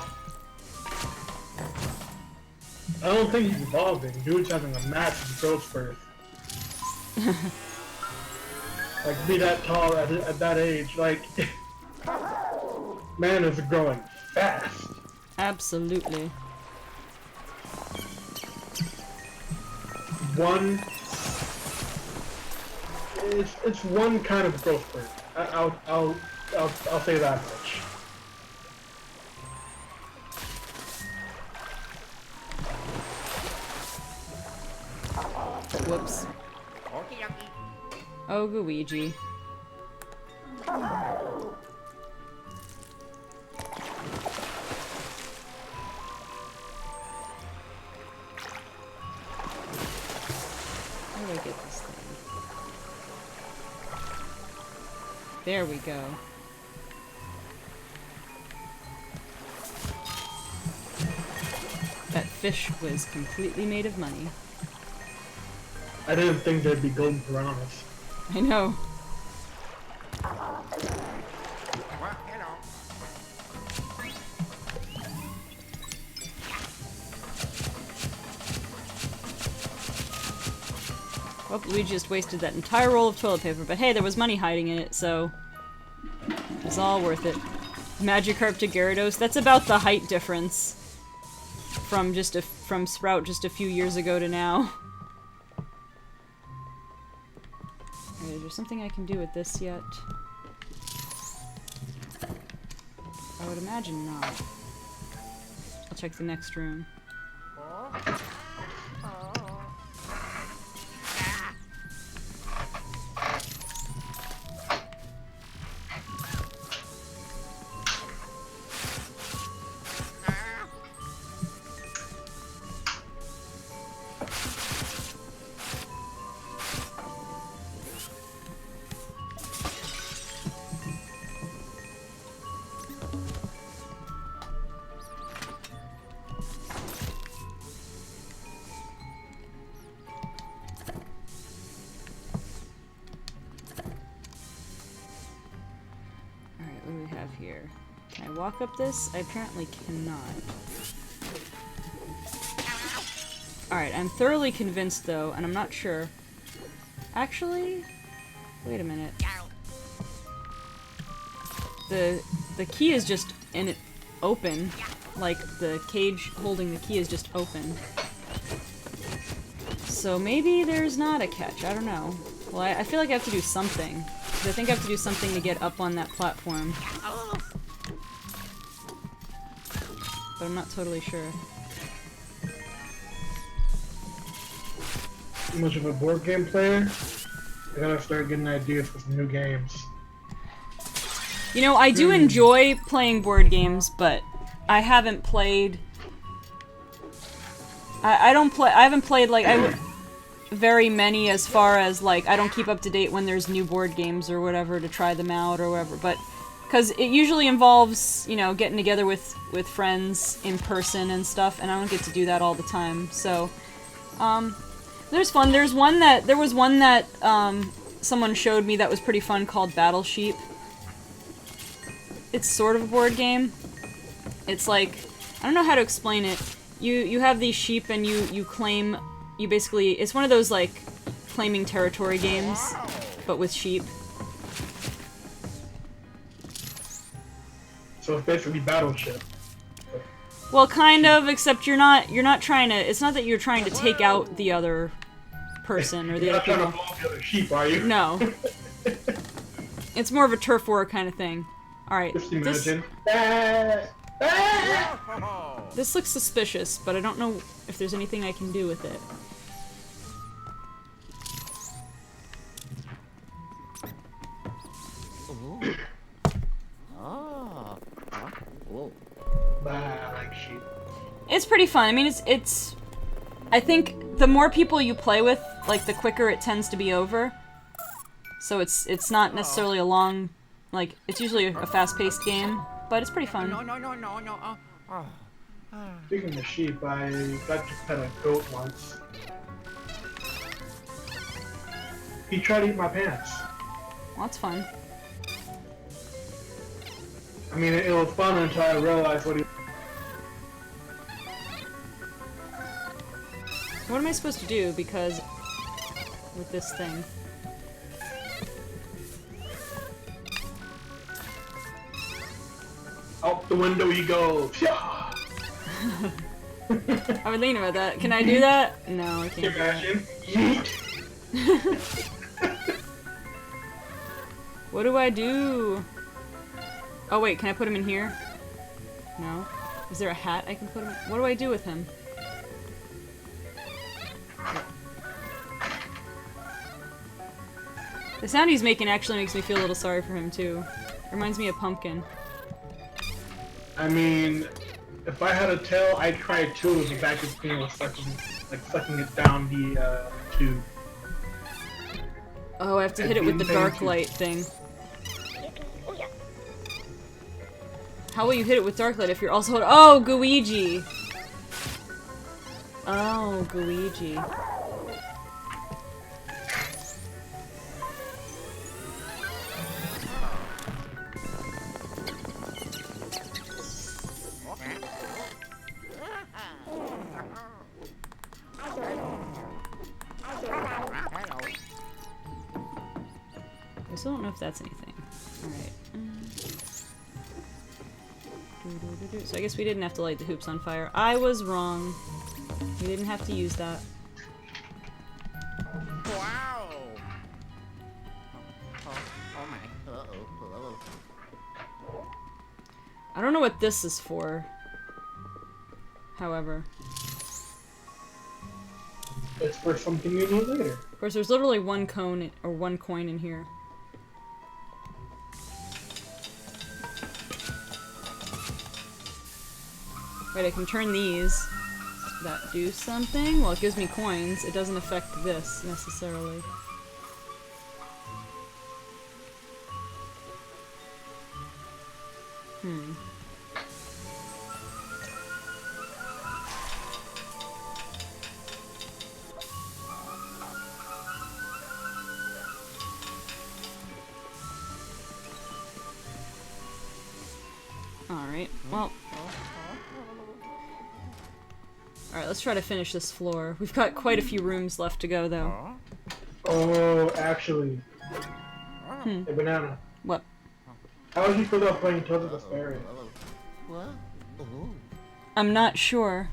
I don't think he's evolving. Dude's having a massive growth spurt. Like, to be that tall at that age, like, man is growing fast. Absolutely. It's one kind of growth spurt. I'll say that much. Whoops. Okie dokie. Oh, Luigi. How do I get this thing? There we go. That fish was completely made of money. I didn't think there'd be golden piranhas. I know. Well, hello. Well, Luigi just wasted that entire roll of toilet paper, but hey, there was money hiding in it, so it's all worth it. Magikarp to Gyarados, that's about the height difference from from Sprout just a few years ago to now. Alright, is there something I can do with this yet? I would imagine not. I'll check the next room. What do we have here? Can I walk up this? I apparently cannot. Alright, I'm thoroughly convinced though, and I'm not sure. Actually, wait a minute. The key is just in it open. Like the cage holding the key is just open. So maybe there's not a catch, I don't know. Well, I feel like I have to do something. I think I have to do something to get up on that platform. But I'm not totally sure. Too much of a board game player? I gotta start getting ideas for some new games. You know, I do enjoy playing board games, but I haven't played... I haven't played, like, very many as far as, like, I don't keep up to date when there's new board games or whatever to try them out or whatever, but... Because it usually involves, you know, getting together with friends in person and stuff, and I don't get to do that all the time, so... there's fun. There was one that, someone showed me that was pretty fun called Battle Sheep. It's sort of a board game. It's like... I don't know how to explain it. You have these sheep and you claim... You basically... It's one of those, like, claiming territory games, but with sheep. So it's basically Battleship. Well, kind of, except you're not trying to... It's not that you're trying to take out the other person or the other people. You're not trying to blow up the other sheep, are you? No. It's more of a turf war kind of thing. Alright, Just imagine. this looks suspicious, but I don't know if there's anything I can do with it. I like sheep. It's pretty fun. I mean, it's... I think the more people you play with, like, the quicker it tends to be over. So it's not necessarily a long... Like, it's usually a fast-paced game, but it's pretty fun. No. Speaking of sheep, I got to pet a goat once. He tried to eat my pants. Well, that's fun. I mean, it was fun until I realized what he... What am I supposed to do, because... with this thing? Out the window he goes. I've been thinking about that. Can I do that? No, I can't. Imagine. Yeet. What do I do? Oh wait, can I put him in here? No? Is there a hat I can put him in? What do I do with him? The sound he's making actually makes me feel a little sorry for him too. Reminds me of Pumpkin. I mean, if I had a tail, I'd try it too if the vacuum cleaner was sucking it down the tube. Oh, I have to hit it with the dark light thing. How will you hit it with dark light if you're also... Oh, Luigi! Oh, Luigi. I still don't know if that's anything. Alright. So I guess we didn't have to light the hoops on fire. I was wrong. We didn't have to use that. Wow. Oh my. Uh-oh. I don't know what this is for. However. It's for something you need later. Of course, there's literally one cone or one coin in here. Wait, I can turn these. Does that do something? Well, it gives me coins. It doesn't affect this, necessarily. Alright, well. Alright, let's try to finish this floor. We've got quite a few rooms left to go, though. Oh, actually. Hey, Banana. What? How would you feel about playing Tales of the Fairy? What? I'm not sure.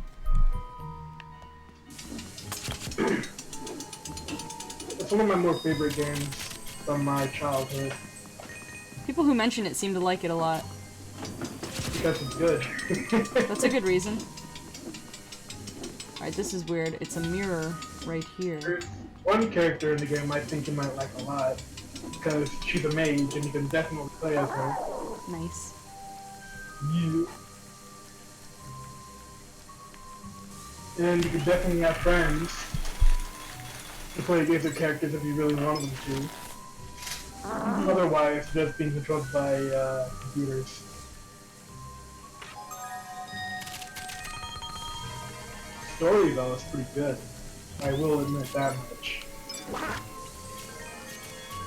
It's one of my more favorite games from my childhood. People who mention it seem to like it a lot. Because it's good. That's a good reason. Alright, this is weird. It's a mirror right here. There's one character in the game I think you might like a lot. Because she's a mage and you can definitely play as her. Nice. You. And you can definitely have friends to play against the characters if you really want them to. Otherwise, just being controlled by computers. Story though is pretty good. I will admit that much.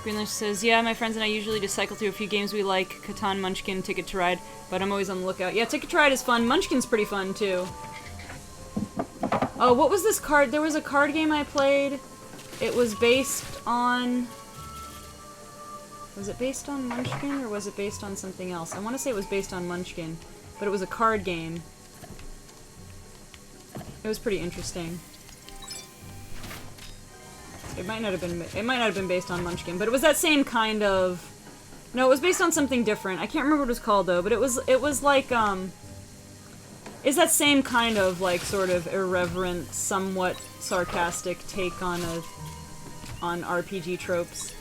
Greenlish says, yeah, my friends and I usually just cycle through a few games we like. Catan, Munchkin, Ticket to Ride, but I'm always on the lookout. Yeah, Ticket to Ride is fun. Munchkin's pretty fun, too. Oh, what was this card? There was a card game I played. It was based on... Was it based on Munchkin, or was it based on something else? I want to say it was based on Munchkin, but it was a card game. It was pretty interesting. It might not have been based on Munchkin, but it was that same kind of... No, it was based on something different. I can't remember what it was called though, but it was like it's that same kind of like sort of irreverent, somewhat sarcastic take on RPG tropes.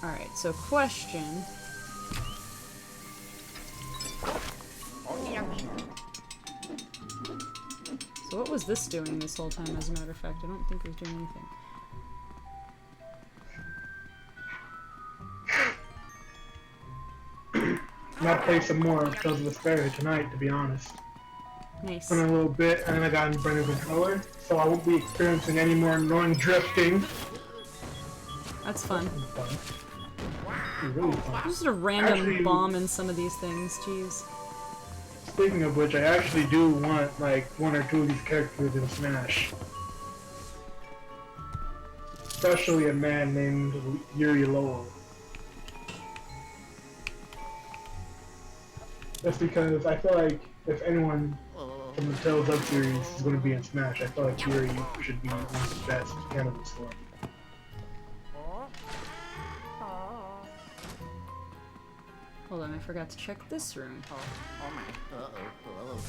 Alright, so question. So what was this doing this whole time, as a matter of fact? I don't think it was doing anything. I might play some more of Tales of the Fairy tonight, to be honest. Nice. In a little bit, and then I got a brand new controller, so I won't be experiencing any more annoying drifting. That's fun. Really fun. Just a random Actually, bomb in some of these things, jeez. Speaking of which, I actually do want like one or two of these characters in Smash. Especially a man named Yuri Lowell. Just because I feel like if anyone from the Tales of series is going to be in Smash, I feel like Yuri should be one of the best candidates for it. Hold on, I forgot to check this room. Oh my. Uh-oh.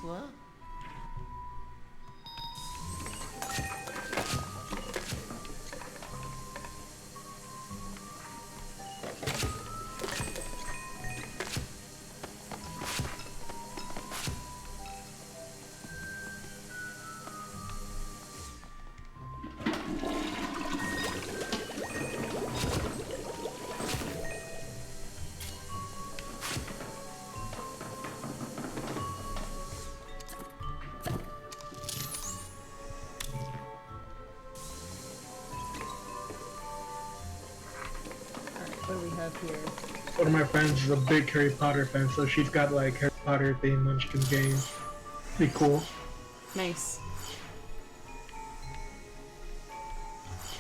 What? have here. One of my friends is a big Harry Potter fan, so she's got like Harry Potter themed Munchkin games. Pretty cool. Nice.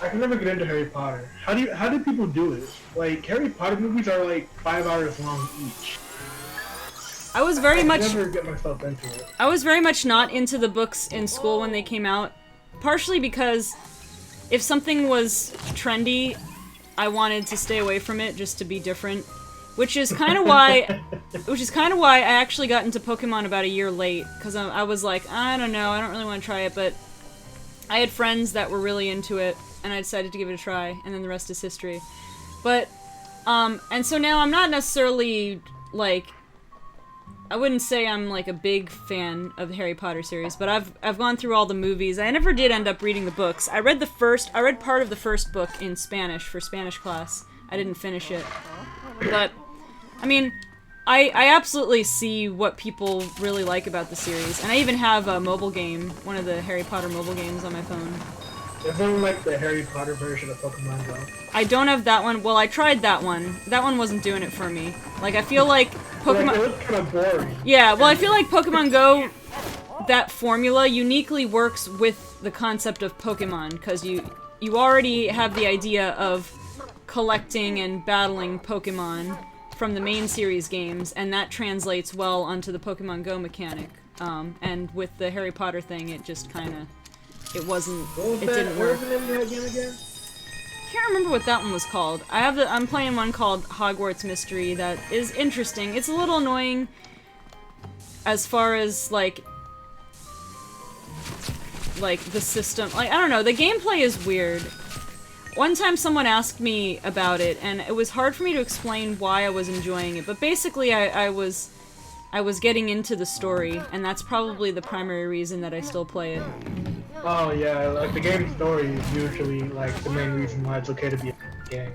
I can never get into Harry Potter. How do people do it? Like Harry Potter movies are like 5 hours long each. I was very much. Never get myself into it. I was very much not into the books in school when they came out, partially because if something was trendy, I wanted to stay away from it just to be different. Which is kind of why I actually got into Pokemon about a year late, because I was like, I don't know, I don't really want to try it, but I had friends that were really into it, and I decided to give it a try, and then the rest is history. But, and so now I'm not necessarily, like, I wouldn't say I'm, like, a big fan of the Harry Potter series, but I've gone through all the movies. I never did end up reading the books. I read part of the first book in Spanish, for Spanish class. I didn't finish it. But, I mean, I absolutely see what people really like about the series, and I even have a mobile game, one of the Harry Potter mobile games on my phone. Isn't like the Harry Potter version of Pokemon Go? I don't have that one. Well, I tried that one. That one wasn't doing it for me. Like, I feel like Pokemon... Like, it was kind of boring. Yeah, well, I feel like Pokemon Go, that formula uniquely works with the concept of Pokemon, because you already have the idea of collecting and battling Pokemon from the main series games, and that translates well onto the Pokemon Go mechanic. And with the Harry Potter thing, it just kind of... It didn't work. What was the name of that game again? Can't remember what that one was called. I'm playing one called Hogwarts Mystery that is interesting. It's a little annoying as far as, like the system. Like, I don't know, the gameplay is weird. One time someone asked me about it, and it was hard for me to explain why I was enjoying it, but basically I was getting into the story, and that's probably the primary reason that I still play it. Oh yeah, like the game story is usually like the main reason why it's okay to be a game.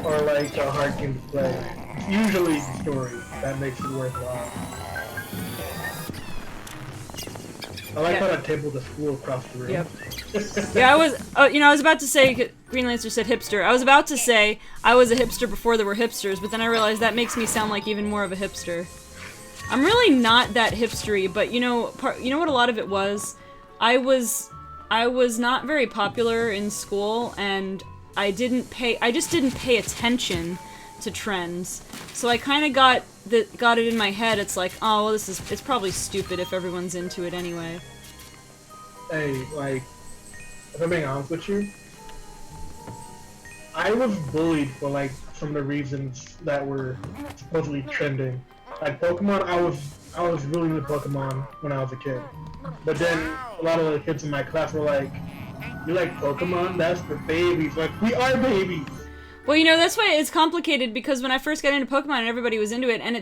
Or like a hard game to play. It's usually the story that makes it worthwhile. I like how that table the school across the room. Yep. Yeah, I was about to say, Green Lancer said hipster. I was about to say I was a hipster before there were hipsters, but then I realized that makes me sound like even more of a hipster. I'm really not that hipstery, but you know what a lot of it was? I was not very popular in school, and I just didn't pay attention to trends. So I kind of got it in my head. It's like, oh, well, it's probably stupid if everyone's into it anyway. Hey, like, if I'm being honest with you, I was bullied for like some of the reasons that were supposedly trending. Like Pokemon, I was really into Pokemon when I was a kid. But then a lot of the kids in my class were like, "You like Pokemon? That's for babies." Like, we are babies. Well, that's why it's complicated, because when I first got into Pokemon and everybody was into it, and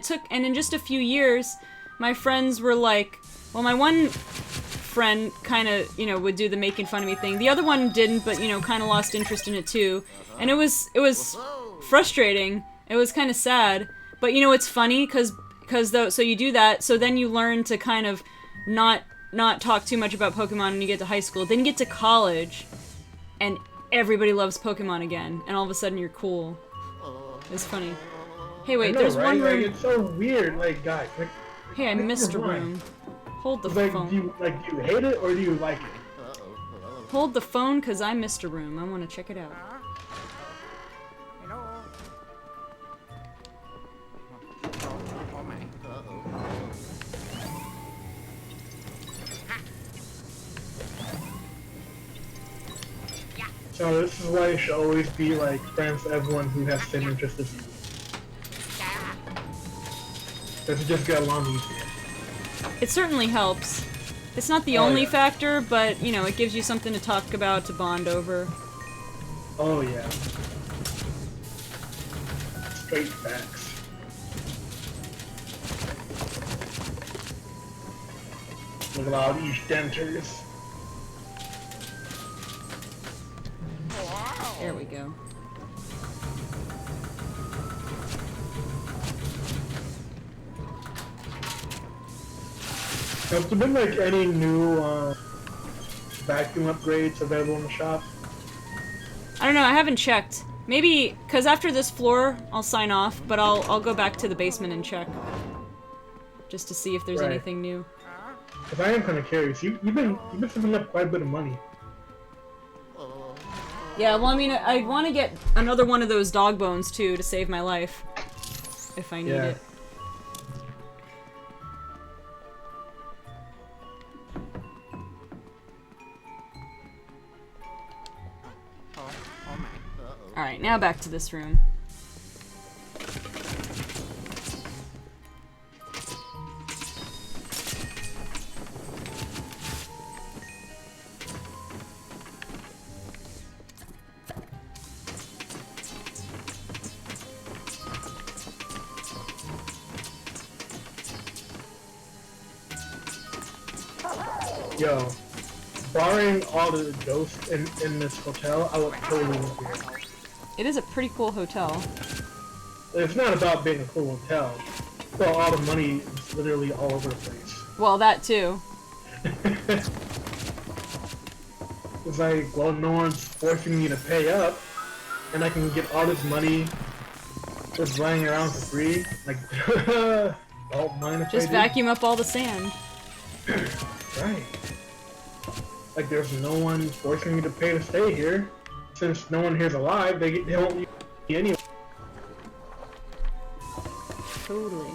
in just a few years, my friends were like, well, my one friend kind of, would do the making fun of me thing. The other one didn't, but, kind of lost interest in it too. And it was frustrating. It was kind of sad. But, it's funny, so you do that, so then you learn to kind of not talk too much about Pokemon when you get to high school. Then you get to college, and everybody loves Pokemon again, and all of a sudden you're cool. It's funny. Hey, wait, there's one room. Like, it's so weird, like, guys. Like, hey, I missed a room. Hold the phone. Do you hate it or do you like it? Hold the phone, cause I missed a room. I want to check it out. So this is why you should always be like friends with everyone who has the same interests as you. Because you just get along easier. It certainly helps. It's not the only factor, but, it gives you something to talk about, to bond over. Oh yeah. Straight facts. Look at all these denters. There we go. Have there been like any new vacuum upgrades available in the shop? I don't know, I haven't checked. Maybe, because after this floor, I'll sign off, but I'll go back to the basement and check. Just to see if there's Right. anything new. Cause I am kind of curious. You've been saving up quite a bit of money. Yeah, well, I mean, I want to get another one of those dog bones, too, to save my life. If I need Yeah. it. Oh my. Uh-oh. Alright, now back to this room. Yo, barring all the ghosts in this hotel, I would totally live here. It is a pretty cool hotel. It's not about being a cool hotel. Well, all the money is literally all over the place. Well, that too. It's like, well, no one's forcing me to pay up, and I can get all this money just lying around for free. Like, don't mind if Just I vacuum up all the sand. do. Right. Like, there's no one forcing me to pay to stay here. Since no one here's alive, they won't use me anyway. Totally.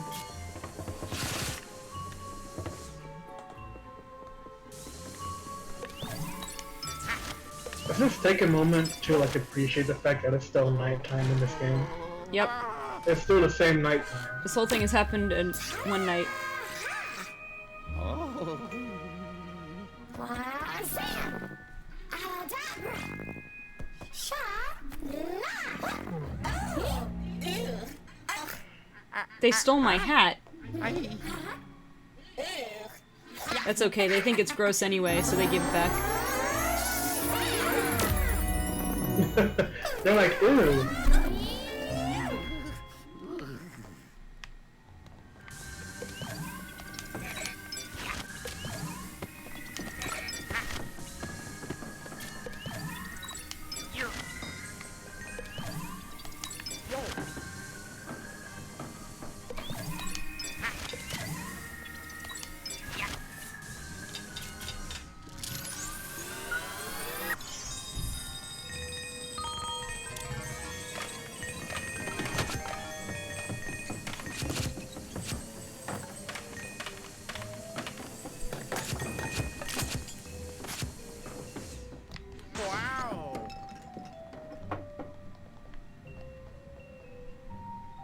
Let's just take a moment to, like, appreciate the fact that it's still nighttime in this game. Yep. It's still the same nighttime. This whole thing has happened in one night. Oh. They stole my hat. I. That's okay, they think it's gross anyway, so they give it back. They're like, ooh. Wow.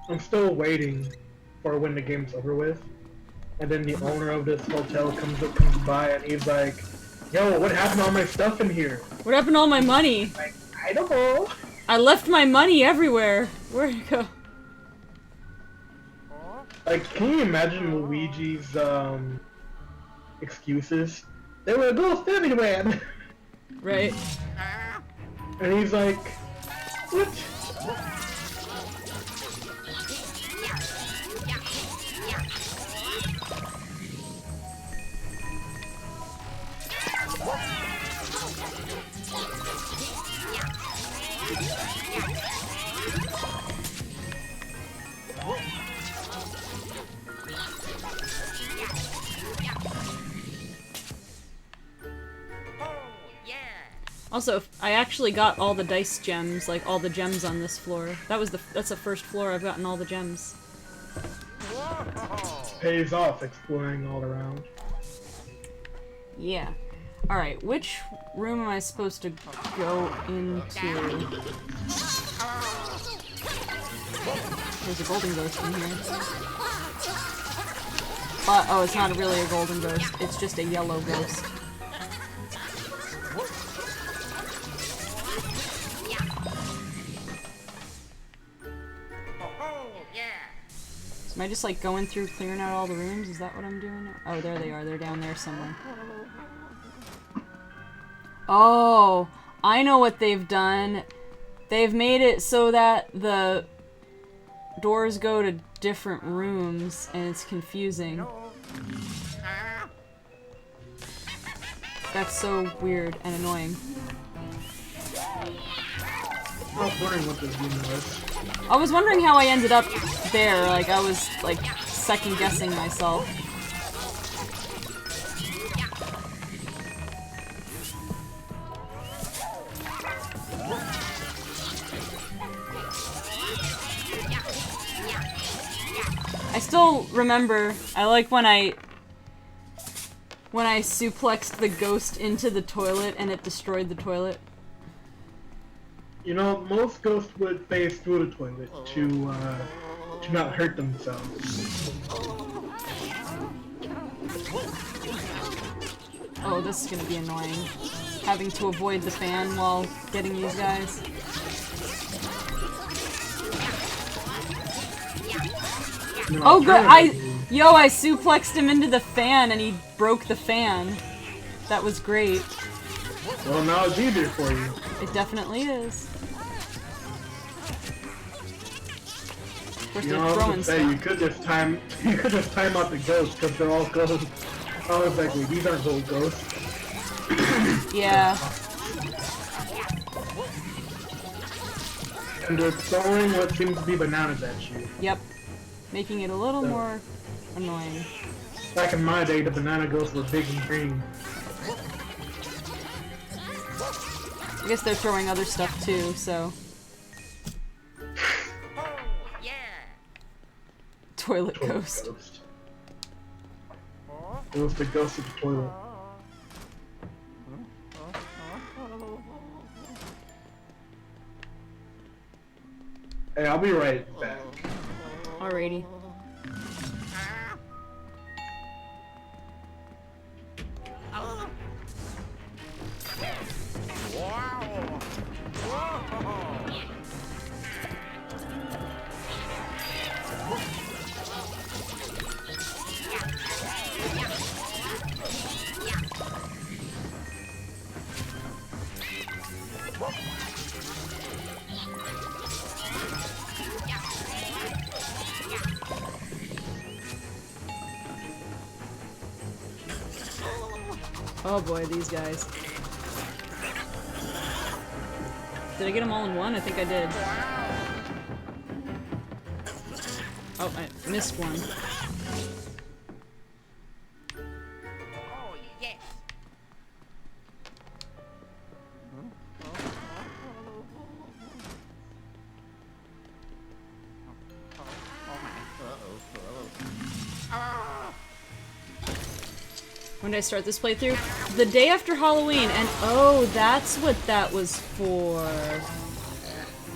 I'm still waiting for when the game's over with. And then the owner of this hotel comes by and he's like, yo, what happened to all my stuff in here? What happened to all my money? Like, I don't know. I left my money everywhere. Where'd it go? Like, can you imagine Luigi's, excuses? They were a ghost everywhere! Right. And he's like, what? Also, I actually got all the dice gems, like all the gems on this floor. That's the first floor I've gotten all the gems. Pays off exploring all around. Yeah. Alright, which room am I supposed to go into? There's a golden ghost in here. Oh, it's not really a golden ghost. It's just a yellow ghost. Am I just like going through clearing out all the rooms? Is that what I'm doing? Oh, there they are. They're down there somewhere. Oh, I know what they've done. They've made it so that the doors go to different rooms and it's confusing. That's so weird and annoying. I was wondering what this game was. I was wondering how I ended up there. Like, I was, like, second guessing myself. I still remember, I like when I suplexed the ghost into the toilet and it destroyed the toilet. You know, most ghosts would phase through the toilet to not hurt themselves. Oh, this is gonna be annoying. Having to avoid the fan while getting these guys. You know, Oh good, I alternatively- suplexed him into the fan and he broke the fan. That was great. Well, now it's easier for you. It definitely is. Of course, You they're know, I was throwing gonna say stuff. you could just time out the ghosts because they're all ghosts. I was like, wait, these aren't whole ghosts. Yeah. And they're throwing what seems to be bananas at you. Yep. Making it a little So- more annoying. Back in my day, the banana ghosts were big and green. I guess they're throwing other stuff too, so. Toilet ghost. It was the ghost of the toilet. Hey, I'll be right back. Alrighty. Oh boy, these guys. Did I get them all in one? I think I did. Oh, I missed one. Oh, yes. When did I start this playthrough? The day after Halloween, and oh, that's what that was for.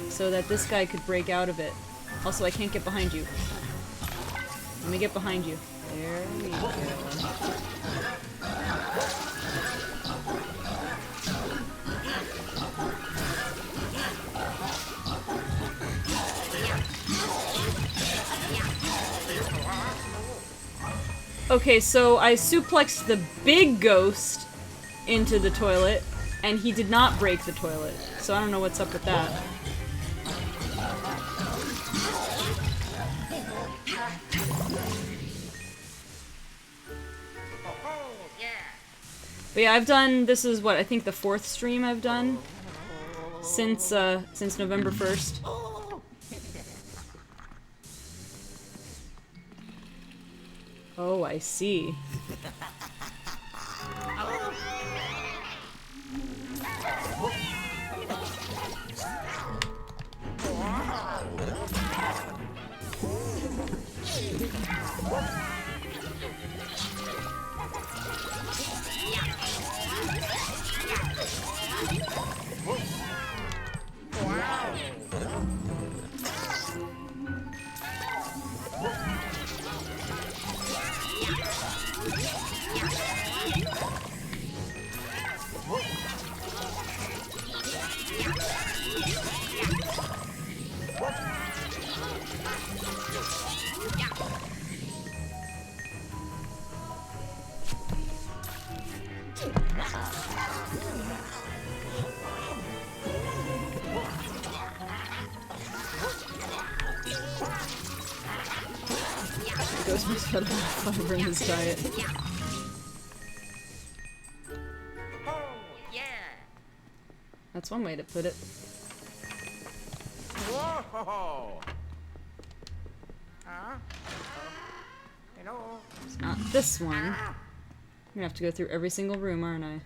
So that this guy could break out of it. Also, I can't get behind you. Let me get behind you. There we go. Okay, so I suplexed the big ghost into the toilet, and he did not break the toilet. So I don't know what's up with that. But yeah, I've done, this is what, I think the 4th stream I've done since November 1st. Oh, I see. Ghost must have a lot of fiber in his diet. That's one way to put it. Oh. Hello. It's not this one. I'm gonna have to go through every single room, aren't I?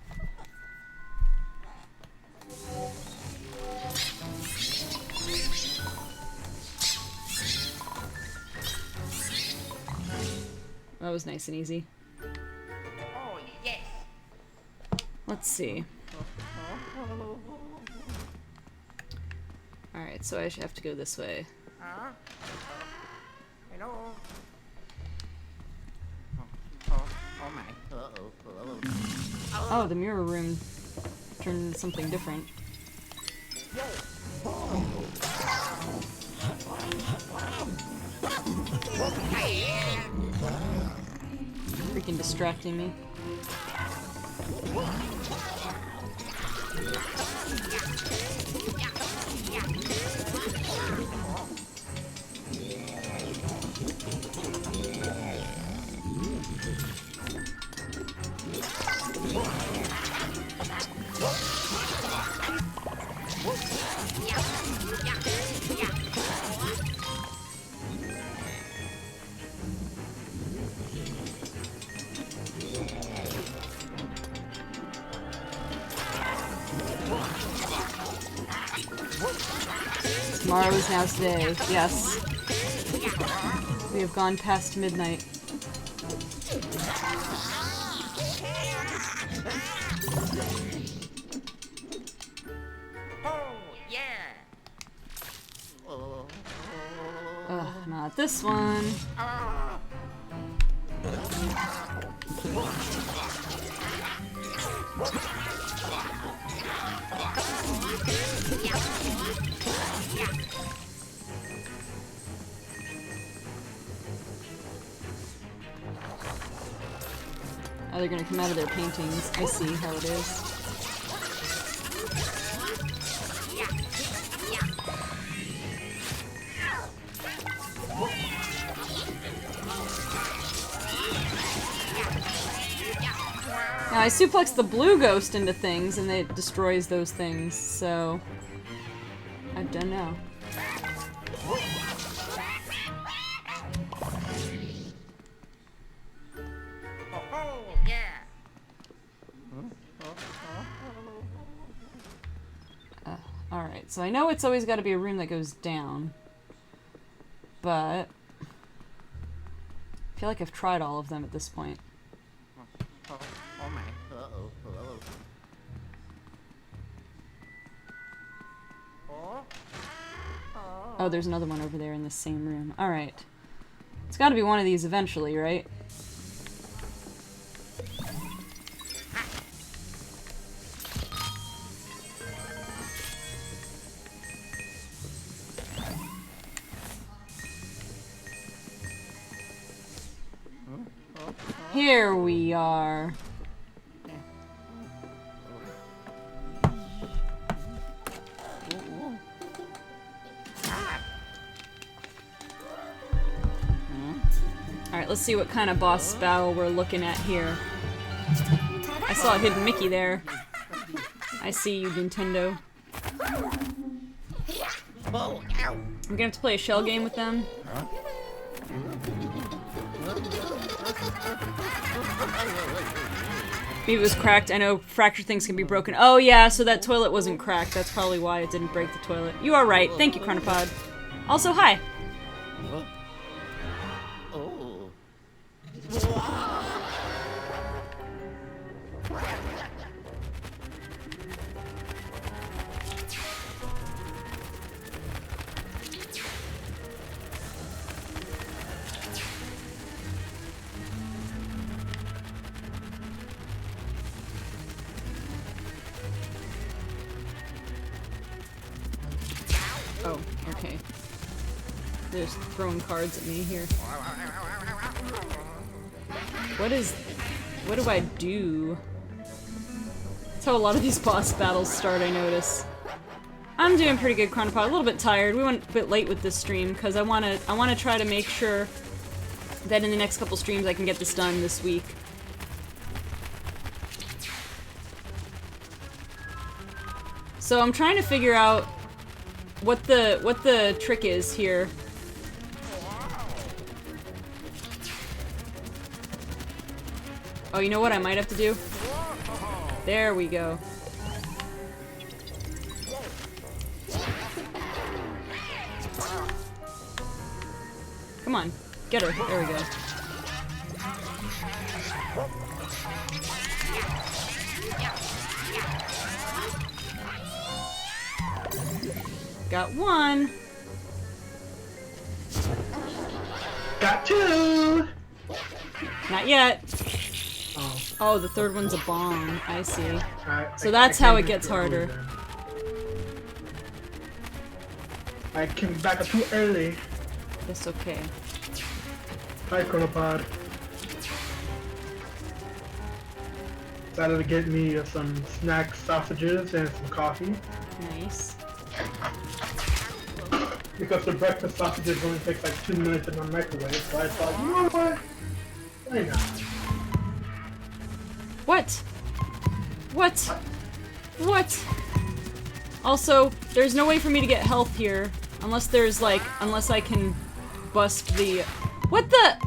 That was nice and easy. Oh, yes. Let's see. Alright, so I should have to go this way. Hello. Oh my. Oh, the mirror room turned into something different. Freaking distracting me. Tomorrow is now today. Yes. We have gone past midnight. Oh, yeah. Ugh, not this one. Oh, they're gonna come out of their paintings. I see how it is. Now, I suplex the blue ghost into things and it destroys those things, so I don't know. Oh, yeah. Alright, so I know it's always got to be a room that goes down, but I feel like I've tried all of them at this point. Oh my. Oh, there's another one over there in the same room. Alright. It's got to be one of these eventually, right? Here we are. Alright, let's see what kind of boss battle we're looking at here. I saw a hidden Mickey there. I see you, Nintendo. I'm gonna have to play a shell game with them. Maybe it was cracked. I know fractured things can be broken. Oh yeah, so that toilet wasn't cracked. That's probably why it didn't break the toilet. You are right. Thank you, Chronopod. Also, hi. Oh, okay. They're just throwing cards at me here. What do I do? That's how a lot of these boss battles start, I notice. I'm doing pretty good, Chronopod. A little bit tired. We went a bit late with this stream because I wanna try to make sure that in the next couple streams I can get this done this week. So I'm trying to figure out what the trick is here. Oh, you know what I might have to do? There we go. Come on, get her. There we go. Got one. Got two. Not yet. Oh, Oh, the third one's a bomb. I see. So I that's how came it gets too early harder. then. I came back too early. That's okay. Hi, Chronopod. Decided to get me some snack sausages and some coffee. Nice. Because the breakfast sausages only takes like 2 minutes in the microwave, so I thought, you know what? Why not? What? What? What? Also, there's no way for me to get health here. Unless there's like, unless I can bust the... What the?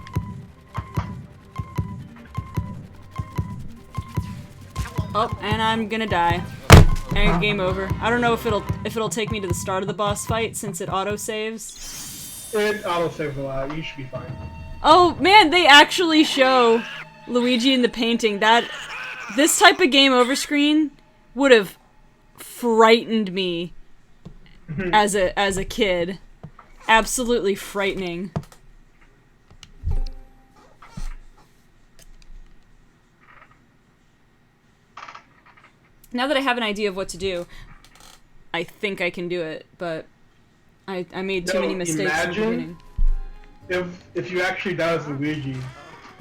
Oh, and I'm gonna die. And game over. I don't know if it'll take me to the start of the boss fight since it auto-saves. It auto-saves a lot, you should be fine. Oh man, they actually show Luigi in the painting. This type of game over screen would have frightened me as a kid. Absolutely frightening. Now that I have an idea of what to do, I think I can do it, but I made too many mistakes in the beginning. If you actually die as Luigi,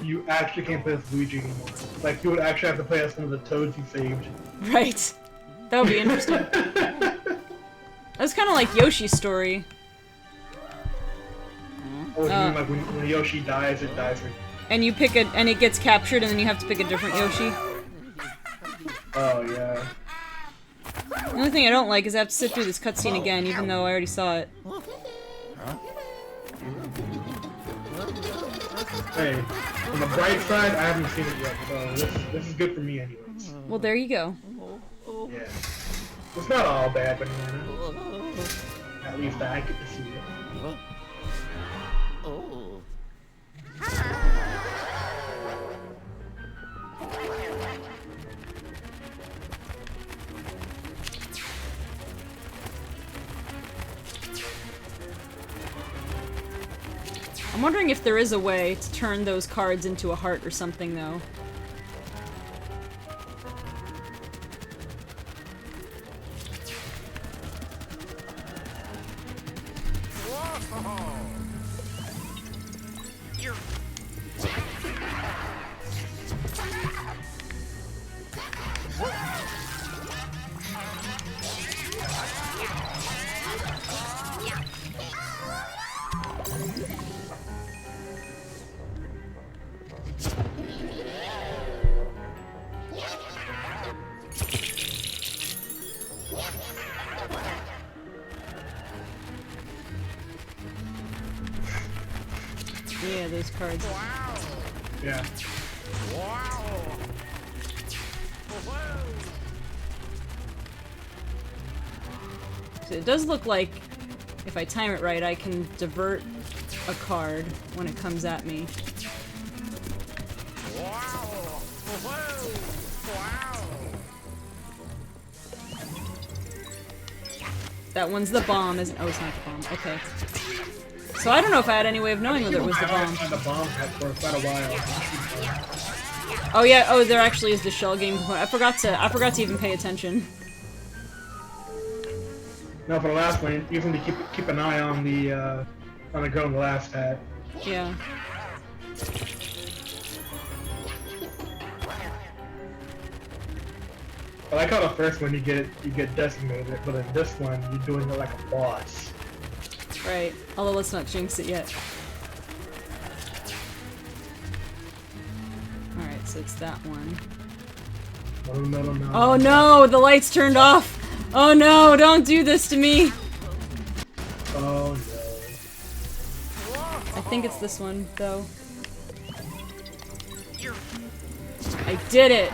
you actually can't play as Luigi anymore. Like, you would actually have to play as one of the Toads you saved. Right. That would be interesting. That's kind of like Yoshi's story. Oh, you mean like when Yoshi dies, it dies for... And you pick and it gets captured, and then you have to pick a different Yoshi. Oh, yeah. The only thing I don't like is I have to sit through this cutscene again, even though I already saw it. Hey, on the bright side, I haven't seen it yet, so this is good for me anyways. Well, there you go. Yeah. It's not all bad, but at least I get to see it. I'm wondering if there is a way to turn those cards into a heart or something, though. Yeah, those cards. Yeah. So it does look like, if I time it right, I can divert a card when it comes at me. That one's the bomb, isn't? Oh, it's not the bomb. Okay. So I don't know if I had any way of knowing whether it was the bomb. I've had the bomb hat for quite a while. Oh yeah. Oh, there actually is the shell game component. I forgot to even pay attention. No, for the last one, you need to keep an eye on the girl in the last hat. Yeah. I like how the first one you get decimated, but in this one you're doing it like a boss. Right. Although let's not jinx it yet. Alright, so it's that one. Oh no. Oh no! The lights turned off! Oh no! Don't do this to me! think it's this one, though. I did it!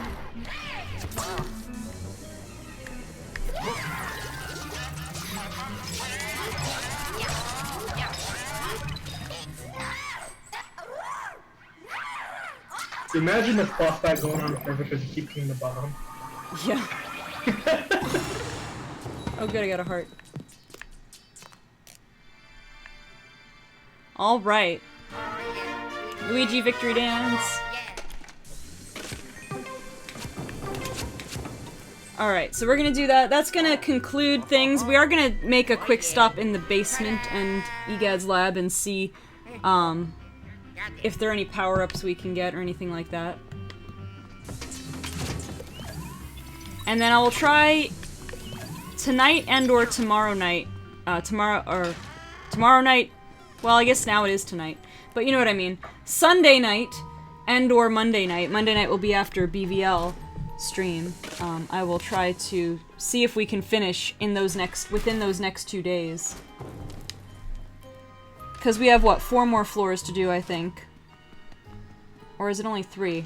Imagine this boss fight going on forever because you keep hitting the bottom. Yeah. Oh good, I got a heart. Alright. Luigi victory dance. Alright, so we're gonna do that. That's gonna conclude things. We are gonna make a quick stop in the basement and Egad's lab and see, if there are any power-ups we can get or anything like that. And then I will try tonight and or tomorrow night. Tomorrow night, well I guess now it is tonight, but you know what I mean. Sunday night and or Monday night. Monday night will be after BVL stream. I will try to see if we can finish in within those next 2 days. Because we have, what, 4 more floors to do, I think. Or is it only 3?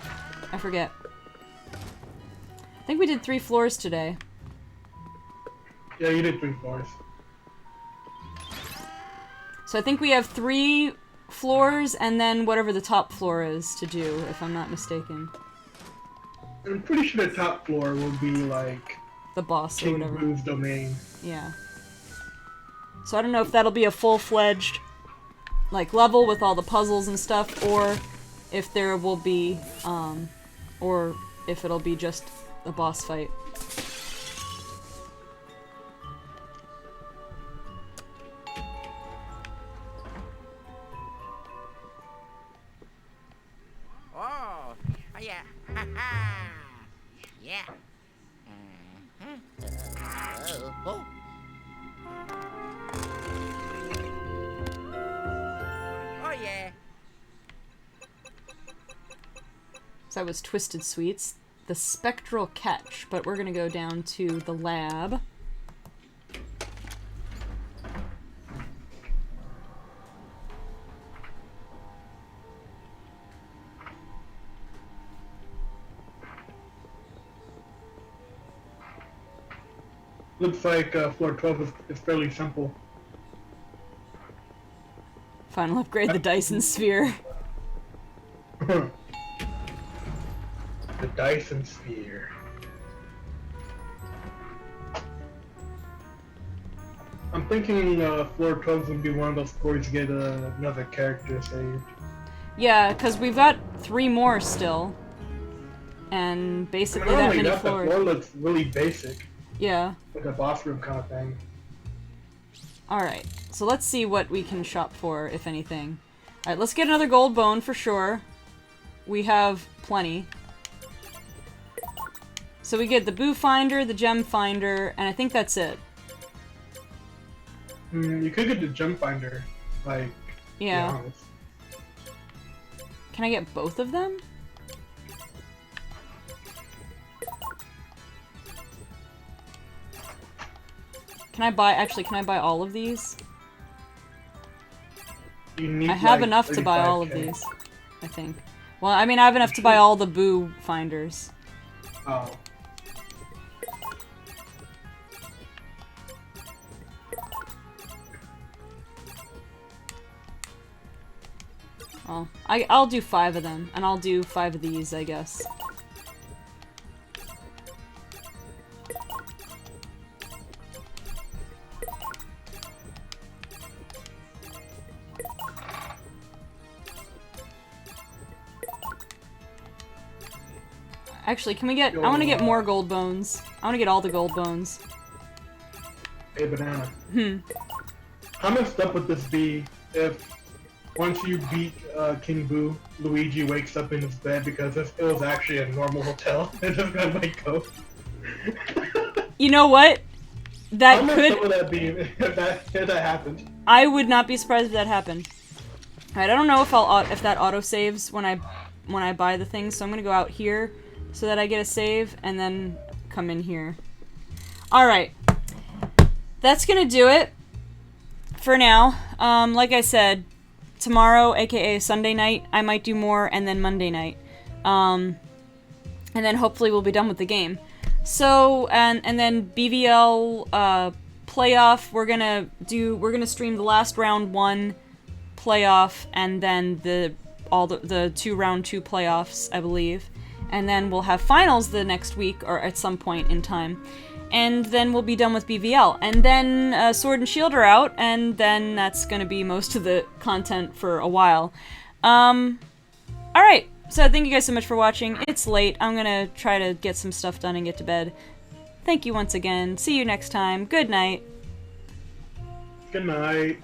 I forget. I think we did 3 floors today. Yeah, you did 3 floors. So I think we have 3 floors and then whatever the top floor is to do, if I'm not mistaken. I'm pretty sure the top floor will be like The boss or King whatever. Boo's domain. Yeah. So I don't know if that'll be a full-fledged like level with all the puzzles and stuff, or if there will be, or if it'll be just a boss fight. Oh, yeah. Yeah. Oh. Oh, yeah. So that was Twisted Sweets. The Spectral Catch, but we're gonna go down to the lab. Looks like floor 12 is fairly simple. Final upgrade, the Dyson Sphere. The Dyson Sphere. I'm thinking floor 12 would be one of those floors to get another character saved. Yeah, because we've got 3 more still. And basically Not that only many that, the floors. floor looks really basic. Yeah. Like a boss room kind of thing. Alright, so let's see what we can shop for, if anything. Alright, let's get another gold bone for sure. We have plenty. So we get the Boo Finder, the Gem Finder, and I think that's it. You could get the Gem Finder, like, Yeah. to be honest. Can I get both of them? Can I buy all of these? You need, I have like, enough to buy all of 35K. these, I think. Well, I mean, I have enough to buy all the Boo Finders. Oh. Well, I'll do 5 of them, and I'll do 5 of these, I guess. Actually, can we get... I want to get more gold bones. I want to get all the gold bones. Hey, Banana. Hmm. How messed up would this be if, once you beat King Boo, Luigi wakes up in his bed because it was actually a normal hotel and just got my coat? You know what? How That messed could... up would that be if that happened? I would not be surprised if that happened. Alright, I don't know if that auto saves when I buy the things, so I'm gonna go out here so that I get a save and then come in here. Alright. That's gonna do it for now. Like I said, tomorrow, aka Sunday night, I might do more, and then Monday night. And then hopefully we'll be done with the game. So, and then BVL playoff, we're gonna stream the last round 1 playoff, and then the 2 round 2 playoffs, I believe. And then we'll have finals the next week, or at some point in time. And then we'll be done with BVL. And then Sword and Shield are out, and then that's gonna be most of the content for a while. Alright, so thank you guys so much for watching. It's late. I'm gonna try to get some stuff done and get to bed. Thank you once again. See you next time. Good night. Good night.